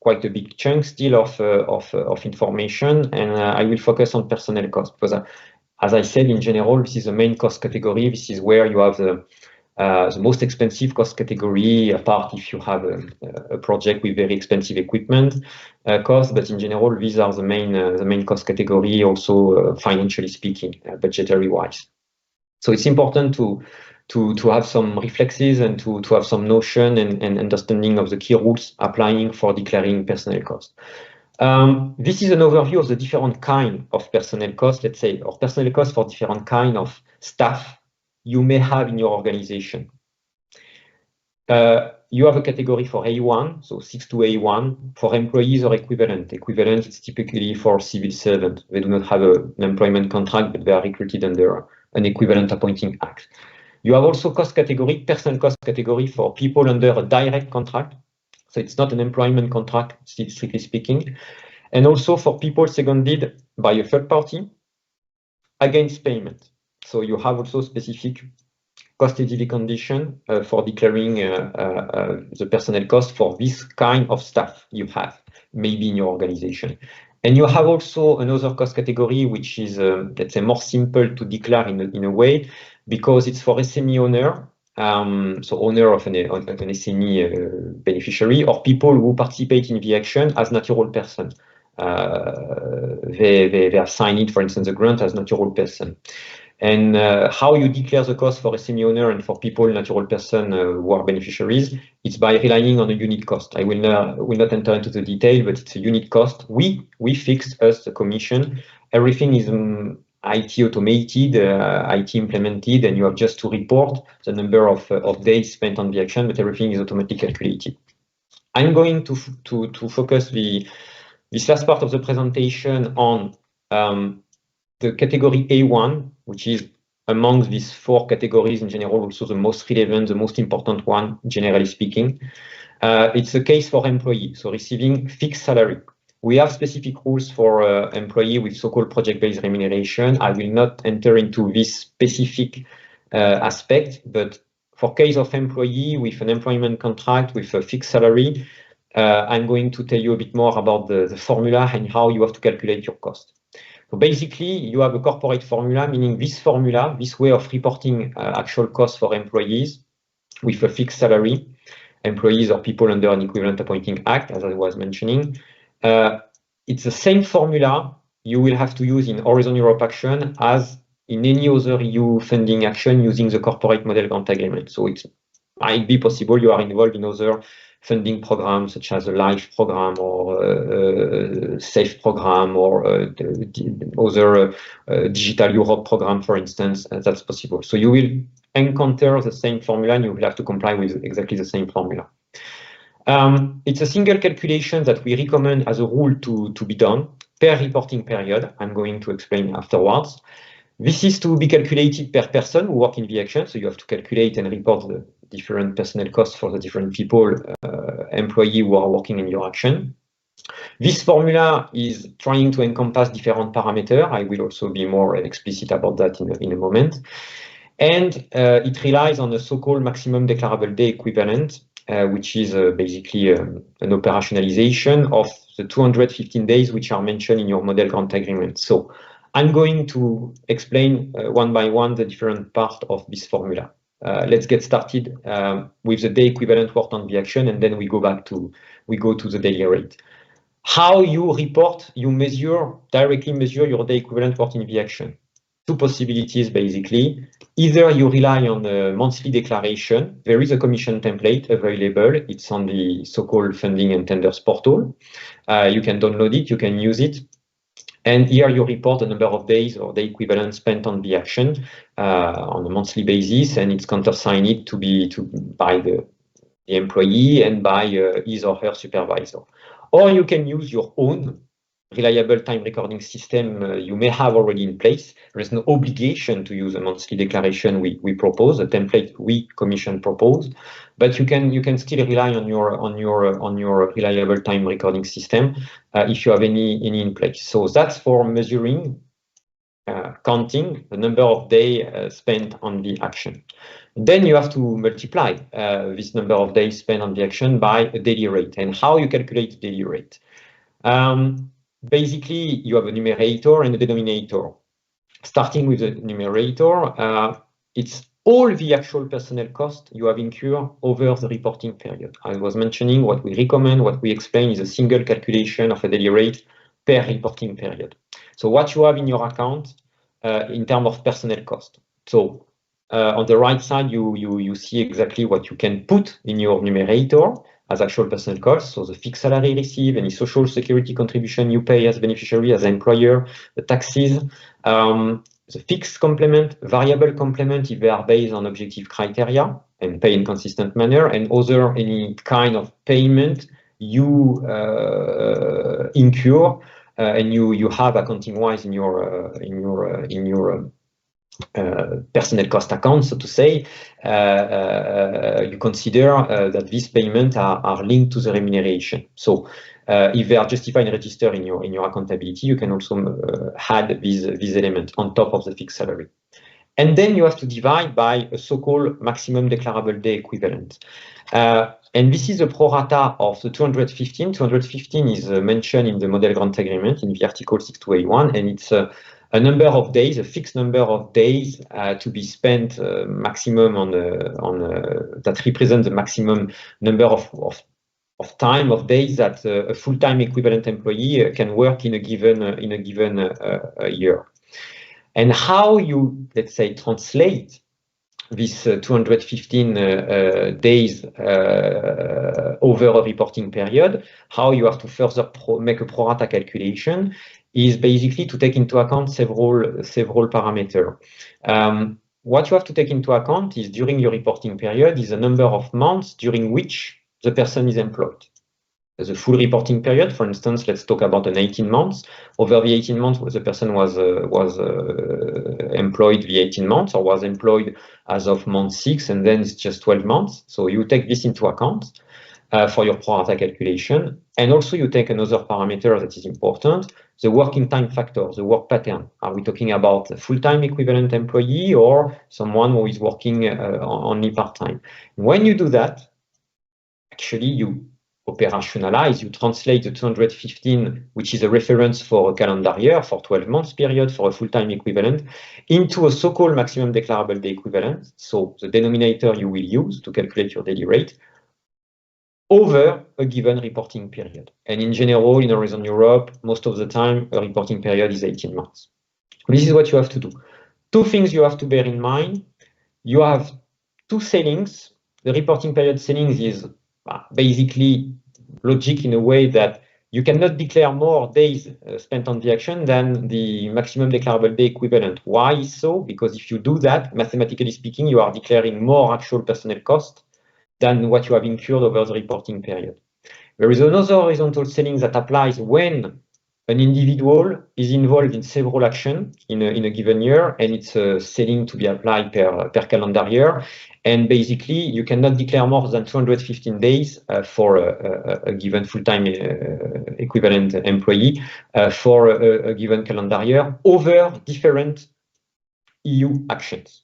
quite a big chunk still of information, and I will focus on personnel cost because, as I said, in general, this is the main cost category. This is where you have the most expensive cost category, apart if you have a project with very expensive equipment cost. But in general, these are the main cost category, also financially speaking, budgetary wise. So it's important to have some reflexes and to have some notion and understanding of the key rules applying for declaring personnel cost. This is an overview of the different kind of personnel cost, let's say, or personnel cost for different kind of staff you may have in your organization. You have a category for A1, so 6 to A1, for employees or equivalent. Equivalent is typically for civil servants. They do not have an employment contract, but they are recruited under an equivalent appointing act. You have also cost category, personnel cost category for people under a direct contract. So it's not an employment contract, strictly speaking. And also for people seconded by a third party against payment. So you have also specific cost eligibility condition for declaring the personnel cost for this kind of staff you have, maybe in your organization. And you have also another cost category, which is, let's say, more simple to declare in a way, because it's for SME owner, so owner of an SME beneficiary, or people who participate in the action as natural person. They are signed, for instance, the grant as natural person. And how you declare the cost for SME owner and for people, natural person who are beneficiaries, it's by relying on a unit cost. I will not enter into the detail, but it's a unit cost. We fix as the commission. Everything is IT automated, IT implemented, and you have just to report the number of days spent on the action, but everything is automatically calculated. I'm going to focus this last part of the presentation on the category A1, which is among these 4 categories in general, also the most relevant, the most important one, generally speaking. It's a case for employee, so receiving fixed salary. We have specific rules for employee with so-called project-based remuneration. I will not enter into this specific aspect, but for case of employee with an employment contract with a fixed salary, I'm going to tell you a bit more about the formula and how you have to calculate your cost. So basically, you have a corporate formula, meaning this formula, this way of reporting actual costs for employees with a fixed salary, employees or people under an equivalent appointing act, as I was mentioning. It's the same formula you will have to use in Horizon Europe action as in any other EU funding action using the corporate model grant agreement. So it might be possible you are involved in other funding programs such as a LIFE program or a SAFE program or other Digital Europe program, for instance. That's possible. So you will encounter the same formula and you will have to comply with exactly the same formula. It's a single calculation that we recommend as a rule to be done per reporting period. I'm going to explain afterwards. This is to be calculated per person who work in the action. So you have to calculate and report the different personnel costs for the different people, employee who are working in your action. This formula is trying to encompass different parameters. I will also be more explicit about that in a moment. And it relies on a so-called maximum declarable day equivalent, which is basically an operationalization of the 215 days which are mentioned in your model grant agreement. So I'm going to explain one by one the different parts of this formula. Let's get started with the day equivalent worked on the action, and then we go to the daily rate. How you report, you directly measure your day equivalent worked in the action. Two possibilities basically. Either you rely on a monthly declaration. There is a commission template available. It's on the so-called funding and tenders portal. You can download it, you can use it. And here you report the number of days or the equivalent spent on the action on a monthly basis, and it's countersigned by the employee and by his or her supervisor. Or you can use your own reliable time recording system you may have already in place. There is no obligation to use a monthly declaration we propose, a template we commission propose, but you can still rely on your reliable time recording system if you have any in place. So that's for measuring, counting the number of days spent on the action. Then you have to multiply this number of days spent on the action by a daily rate. And how you calculate the daily rate? Basically, you have a numerator and a denominator. Starting with the numerator, it's all the actual personnel cost you have incurred over the reporting period. I was mentioning what we recommend, what we explain is a single calculation of a daily rate per reporting period. So what you have in your account in terms of personnel cost. So on the right side, you see exactly what you can put in your numerator as actual personnel costs, so the fixed salary received, any social security contribution you pay as beneficiary, as employer, the taxes, the fixed complement, variable complement if they are based on objective criteria and pay in consistent manner, and any kind of payment you incur and you have accounting-wise in your personnel cost account, so to say, you consider that these payments are linked to the remuneration. So if they are justified and registered in your accountability, you can also add these elements on top of the fixed salary. And then you have to divide by a so-called maximum declarable day equivalent. And this is a pro rata of the 215. 215 is mentioned in the model grant agreement in the Article 62A1, and it's a number of days, a fixed number of days to be spent maximum that represents the maximum number of time of days that a full-time equivalent employee can work in a given year. And how you, let's say, translate this 215 days over a reporting period, how you have to further make a pro rata calculation is basically to take into account several parameters. What you have to take into account is during your reporting period is the number of months during which the person is employed. As a full reporting period, for instance, let's talk about an 18 months. Over the 18 months, the person was employed the 18 months or was employed as of month 6, and then it's just 12 months. So you take this into account for your pro rata calculation. And also you take another parameter that is important, the working time factor, the work pattern. Are we talking about a full-time equivalent employee or someone who is working only part-time? When you do that, actually you operationalize, you translate the 215, which is a reference for a calendar year, for 12 months period, for a full-time equivalent, into a so-called maximum declarable day equivalent. So the denominator you will use to calculate your daily rate over a given reporting period. And in general, in Horizon Europe, most of the time, a reporting period is 18 months. This is what you have to do. Two things you have to bear in mind. You have two ceilings. The reporting period ceilings is basically logic in a way that you cannot declare more days spent on the action than the maximum declarable day equivalent. Why is so? Because if you do that, mathematically speaking, you are declaring more actual personnel cost than what you have incurred over the reporting period. There is another horizontal ceiling that applies when an individual is involved in several actions in a given year, and it's a ceiling to be applied per calendar year. And basically, you cannot declare more than 215 days for a given full-time equivalent employee for a given calendar year over different EU actions.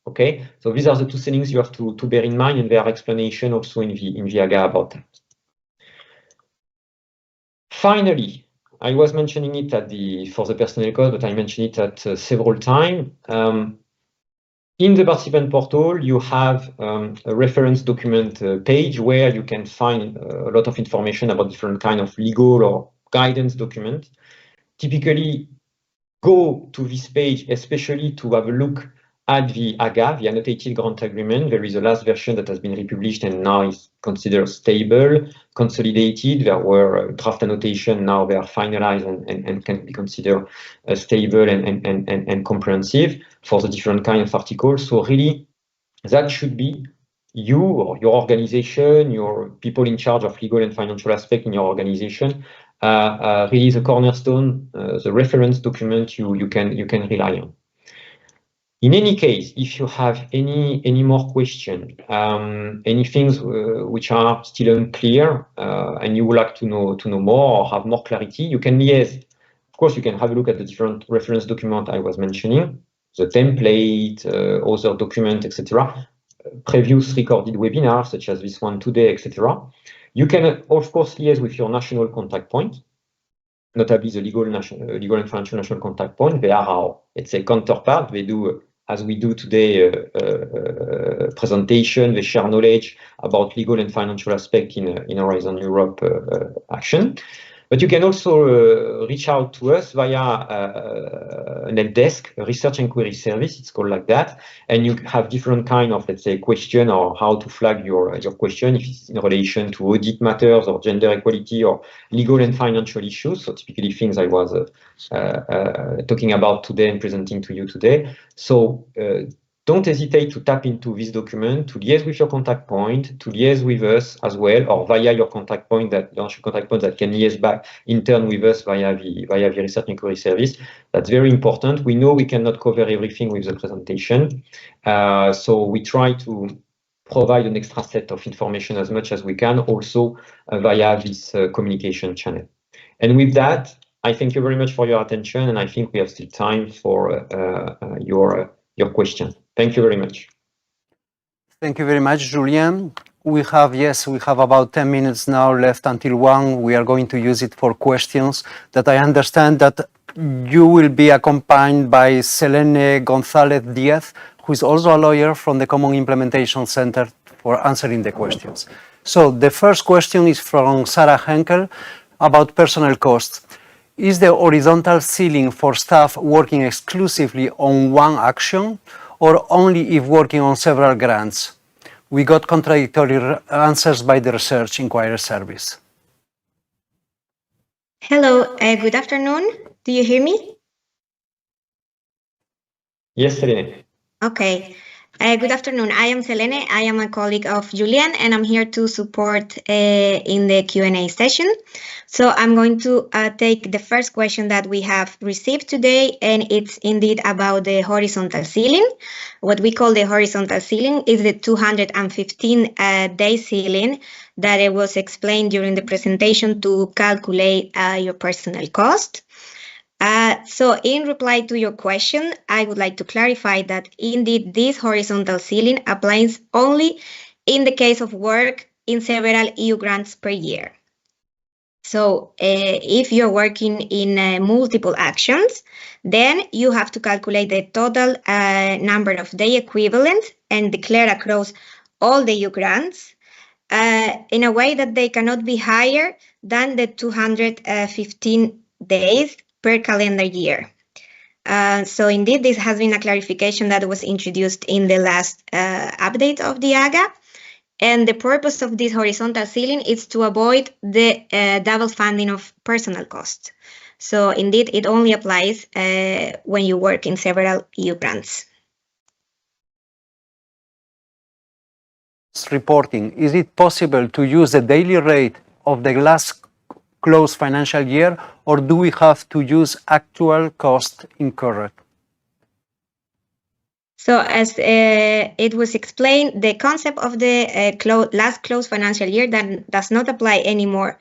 Okay, so these are the two ceilings you have to bear in mind, and there are explanations also in the AGA about that. Finally, I was mentioning it for the personnel cost, but I mentioned it at several times. In the participant portal, you have a reference document page where you can find a lot of information about different kind of legal or guidance document. Typically, go to this page, especially to have a look at the AGA, the Annotated Grant Agreement. There is a last version that has been republished and now is considered stable, consolidated. There were draft annotation, now they are finalized and can be considered stable and comprehensive for the different kind of articles. So really, that should be you or your organization, your people in charge of legal and financial aspect in your organization, really the cornerstone, the reference document you can rely on. In any case, if you have any more questions, any things which are still unclear, and you would like to know more or have more clarity, you can liaise. Of course, you can have a look at the different reference document I was mentioning, the template, other document, etc. Previous recorded webinars, such as this one today, etc. You can, of course, liaise with your national contact point, notably the legal and financial national contact point. They are our, let's say, counterpart. They do, as we do today, presentation. They share knowledge about legal and financial aspect in Horizon Europe action. But you can also reach out to us via an help desk, a research and query service, it's called like that. And you have different kind of, let's say, question or how to flag your question, if it's in relation to audit matters or gender equality or legal and financial issues. So typically things I was talking about today and presenting to you today. So don't hesitate to tap into this document, to liaise with your contact point, to liaise with us as well, or via your contact point that can liaise back in turn with us via the research and query service. That's very important. We know we cannot cover everything with the presentation, so we try to provide an extra set of information as much as we can, also via this communication channel. And with that, I thank you very much for your attention, and I think we have still time for your question. Thank you very much. Thank you very much, Julien. We have about 10 minutes now left until 1. We are going to use it for questions that I understand that you will be accompanied by Selene Gonzalez Diaz, who is also a lawyer from the Common Implementation Center, for answering the questions. So the first question is from Sarah Henkel about personnel costs. Is the horizontal ceiling for staff working exclusively on one action or only if working on several grants? We got contradictory answers by the Research Inquiry Service. Hello, good afternoon. Do you hear me? Yes, Selene. Okay. Good afternoon. I am Selene. I am a colleague of Julien, and I'm here to support in the Q&A session. So I'm going to take the first question that we have received today, and it's indeed about the horizontal ceiling. What we call the horizontal ceiling is the 215-day ceiling that it was explained during the presentation to calculate your personnel cost. So in reply to your question, I would like to clarify that indeed this horizontal ceiling applies only in the case of work in several EU grants per year. So if you're working in multiple actions, then you have to calculate the total number of day equivalents and declare across all the EU grants in a way that they cannot be higher than the 215 days per calendar year. So indeed, this has been a clarification that was introduced in the last update of the AGA. And the purpose of this horizontal ceiling is to avoid the double funding of personal costs. So indeed, it only applies when you work in several EU grants. Reporting, is it possible to use the daily rate of the last closed financial year, or do we have to use actual cost incurred? So as it was explained, the concept of the last closed financial year that does not apply anymore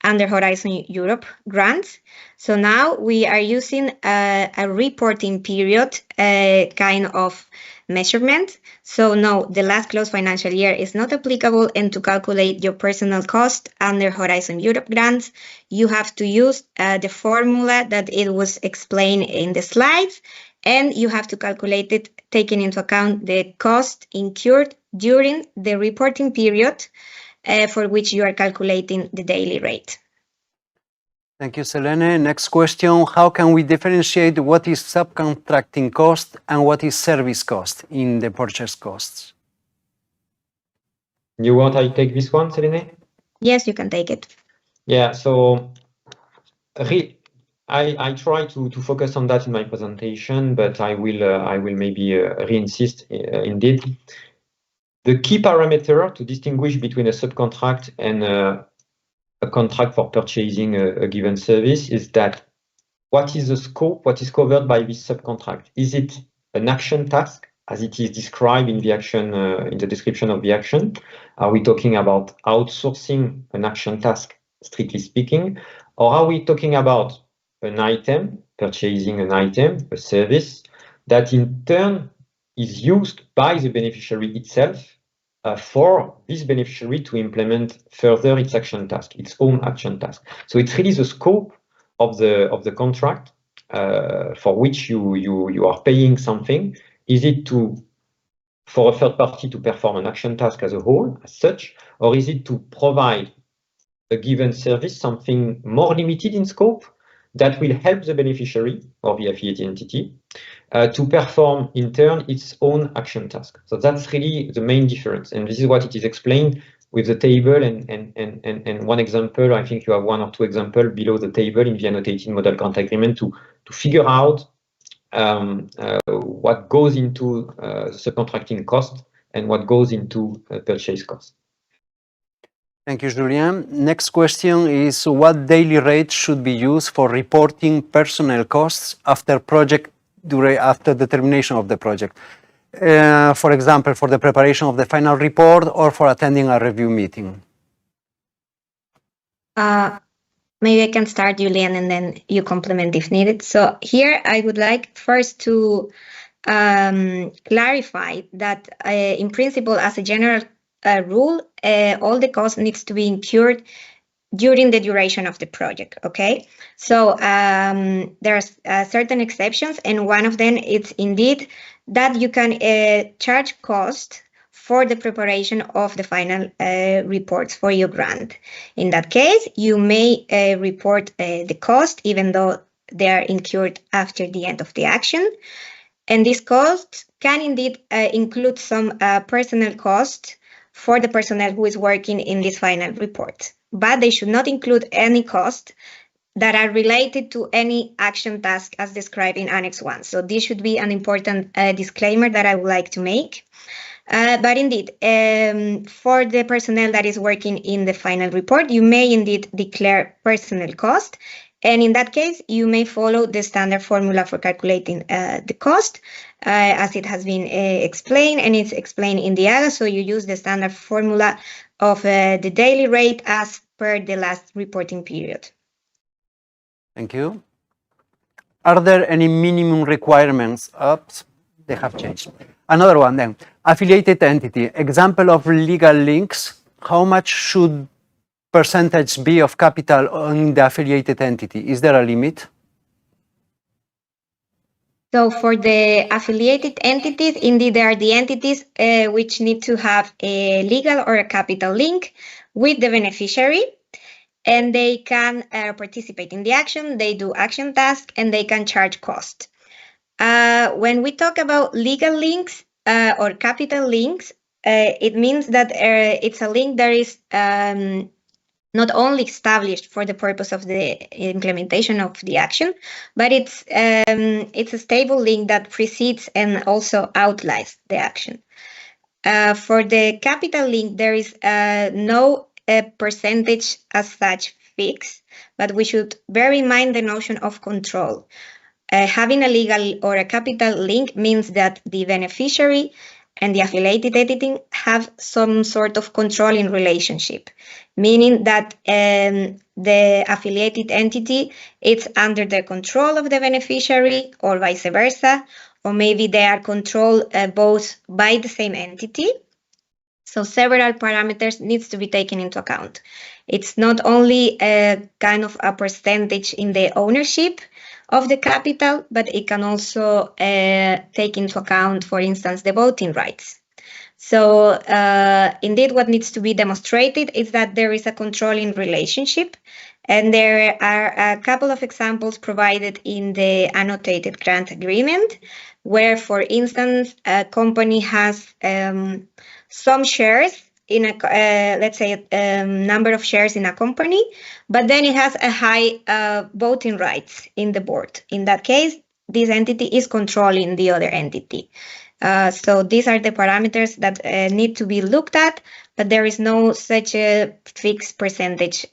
under Horizon Europe grants. So now we are using a reporting period kind of measurement. So no, the last closed financial year is not applicable, and to calculate your personal cost under Horizon Europe grants, you have to use the formula that it was explained in the slides, and you have to calculate it taking into account the cost incurred during the reporting period for which you are calculating the daily rate. Thank you, Selene. Next question, how can we differentiate what is subcontracting cost and what is service cost in the purchase costs? You want I take this one, Selene? Yes, you can take it. Yeah, so I try to focus on that in my presentation, but I will maybe re-insist indeed. The key parameter to distinguish between a subcontract and a contract for purchasing a given service is that what is the scope, what is covered by this subcontract? Is it an action task as it is described in the action, in the description of the action? Are we talking about outsourcing an action task, strictly speaking? Or are we talking about an item, purchasing an item, a service, that in turn is used by the beneficiary itself for this beneficiary to implement further its action task, its own action task. So it's really the scope of the contract for which you are paying something. Is it for a third party to perform an action task as a whole, as such, or is it to provide a given service, something more limited in scope, that will help the beneficiary or the affiliated entity to perform in turn its own action task? So that's really the main difference, and this is what it is explained with the table and one example. I think you have one or two examples below the table in the annotated model grant agreement to figure out what goes into subcontracting cost and what goes into purchase cost. Thank you, Julien. Next question is, what daily rate should be used for reporting personnel costs after the termination of the project? For example, for the preparation of the final report or for attending a review meeting? Maybe I can start, Julien, and then you complement if needed. So here I would like first to clarify that in principle, as a general rule, all the cost needs to be incurred during the duration of the project, okay? So there are certain exceptions, and one of them is indeed that you can charge cost for the preparation of the final reports for your grant. In that case, you may report the cost even though they are incurred after the end of the action. And this cost can indeed include some personnel cost for the personnel who is working in this final report, but they should not include any cost that are related to any action task as described in Annex 1. So this should be an important disclaimer that I would like to make. But indeed, for the personnel that is working in the final report, you may indeed declare personnel cost. And in that case, you may follow the standard formula for calculating the cost, as it has been explained, and it's explained in the AGA. So you use the standard formula of the daily rate as per the last reporting period. Thank you. Are there any minimum requirements? Oops, they have changed. Another one then. Affiliated entity. Example of legal links. How much should percentage be of capital on the affiliated entity? Is there a limit? So for the affiliated entities, indeed, there are the entities which need to have a legal or a capital link with the beneficiary, and they can participate in the action, they do action tasks, and they can charge cost. When we talk about legal links or capital links, it means that it's a link that is not only established for the purpose of the implementation of the action, but it's a stable link that precedes and also outlines the action. For the capital link, there is no percentage as such fixed, but we should bear in mind the notion of control. Having a legal or a capital link means that the beneficiary and the affiliated entity have some sort of controlling relationship, meaning that the affiliated entity is under the control of the beneficiary or vice versa, or maybe they are controlled both by the same entity. So several parameters needs to be taken into account. It's not only a kind of a percentage in the ownership of the capital, but it can also take into account, for instance, the voting rights. So indeed, what needs to be demonstrated is that there is a controlling relationship, and there are a couple of examples provided in the annotated grant agreement, where, for instance, a company has some shares in a, let's say, a number of shares in a company, but then it has a high voting rights in the board. In that case, this entity is controlling the other entity. So these are the parameters that need to be looked at, but there is no such a fixed percentage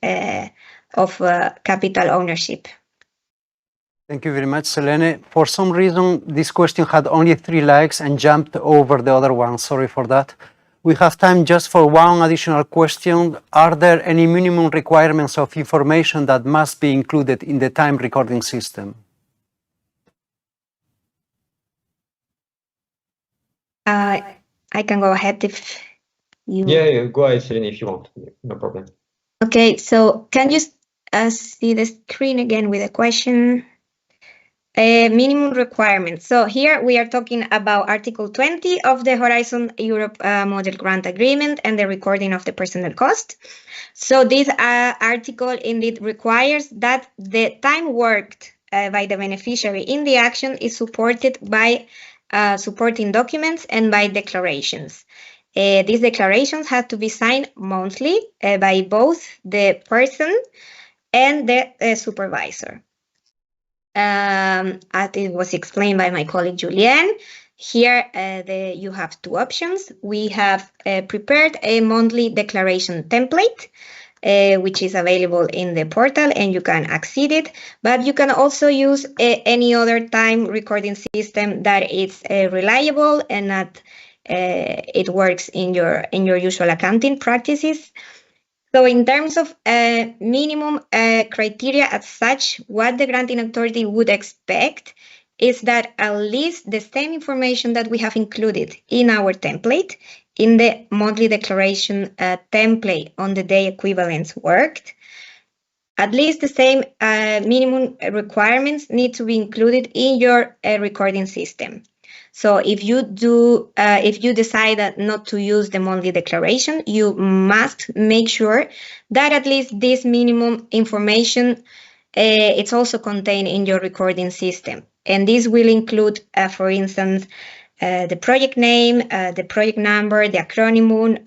of capital ownership. Thank you very much, Selene. For some reason, this question had only 3 likes and jumped over the other one. Sorry for that. We have time just for one additional question. Are there any minimum requirements of information that must be included in the time recording system? I can go ahead if you... Yeah, go ahead, Selene, if you want. No problem. Okay, so can you see the screen again with a question? Minimum requirements. So here we are talking about Article 20 of the Horizon Europe Model Grant Agreement and the recording of the personnel cost. So this article indeed requires that the time worked by the beneficiary in the action is supported by supporting documents and by declarations. These declarations have to be signed monthly by both the person and the supervisor. As it was explained by my colleague Julien, here you have 2 options. We have prepared a monthly declaration template, which is available in the portal and you can access it, but you can also use any other time recording system that is reliable and that it works in your usual accounting practices. So in terms of minimum criteria as such, what the granting authority would expect is that at least the same information that we have included in our template, in the monthly declaration template on the day equivalents worked, at least the same minimum requirements need to be included in your recording system. So if you decide not to use the monthly declaration, you must make sure that at least this minimum information it's also contained in your recording system. And this will include, for instance, the project name, the project number, the acronym,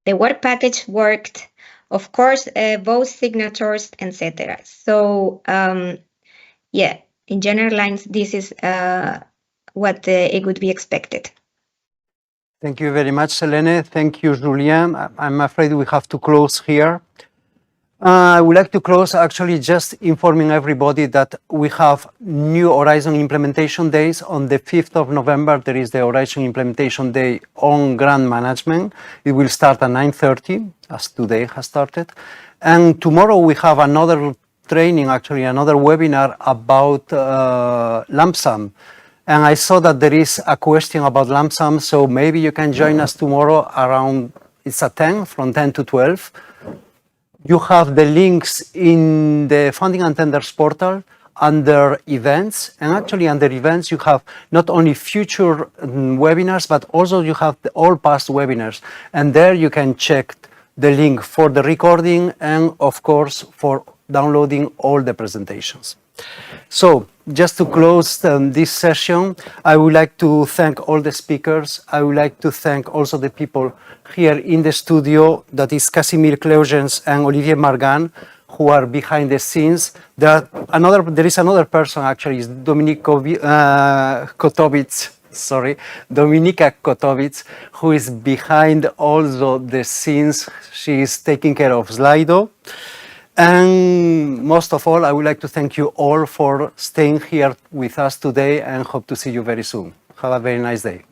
the work package worked, of course, both signatures, etc. So yeah, in general lines, this is what it would be expected. Thank you very much, Selene. Thank you, Julien. I'm afraid we have to close here. I would like to close actually just informing everybody that we have new Horizon implementation days. On the 5th of November, there is the Horizon implementation day on grant management. It will start at 9:30, as today has started. And tomorrow we have another training, actually another webinar about lump sum. And I saw that there is a question about lump sum, so maybe you can join us tomorrow around, it's at 10, from 10 to 12. You have the links in the Funding and Tenders portal under events. And actually under events, you have not only future webinars, but also you have all past webinars. And there you can check the link for the recording and of course for downloading all the presentations. So, just to close this session, I would like to thank all the speakers. I would like to thank also the people here in the studio, that is Casimir Cleugens and Olivier Margan, who are behind the scenes. There is another person, actually, is Dominika Kotovic, who is behind also the scenes. She is taking care of Slido. And most of all, I would like to thank you all for staying here with us today and hope to see you very soon. Have a very nice day.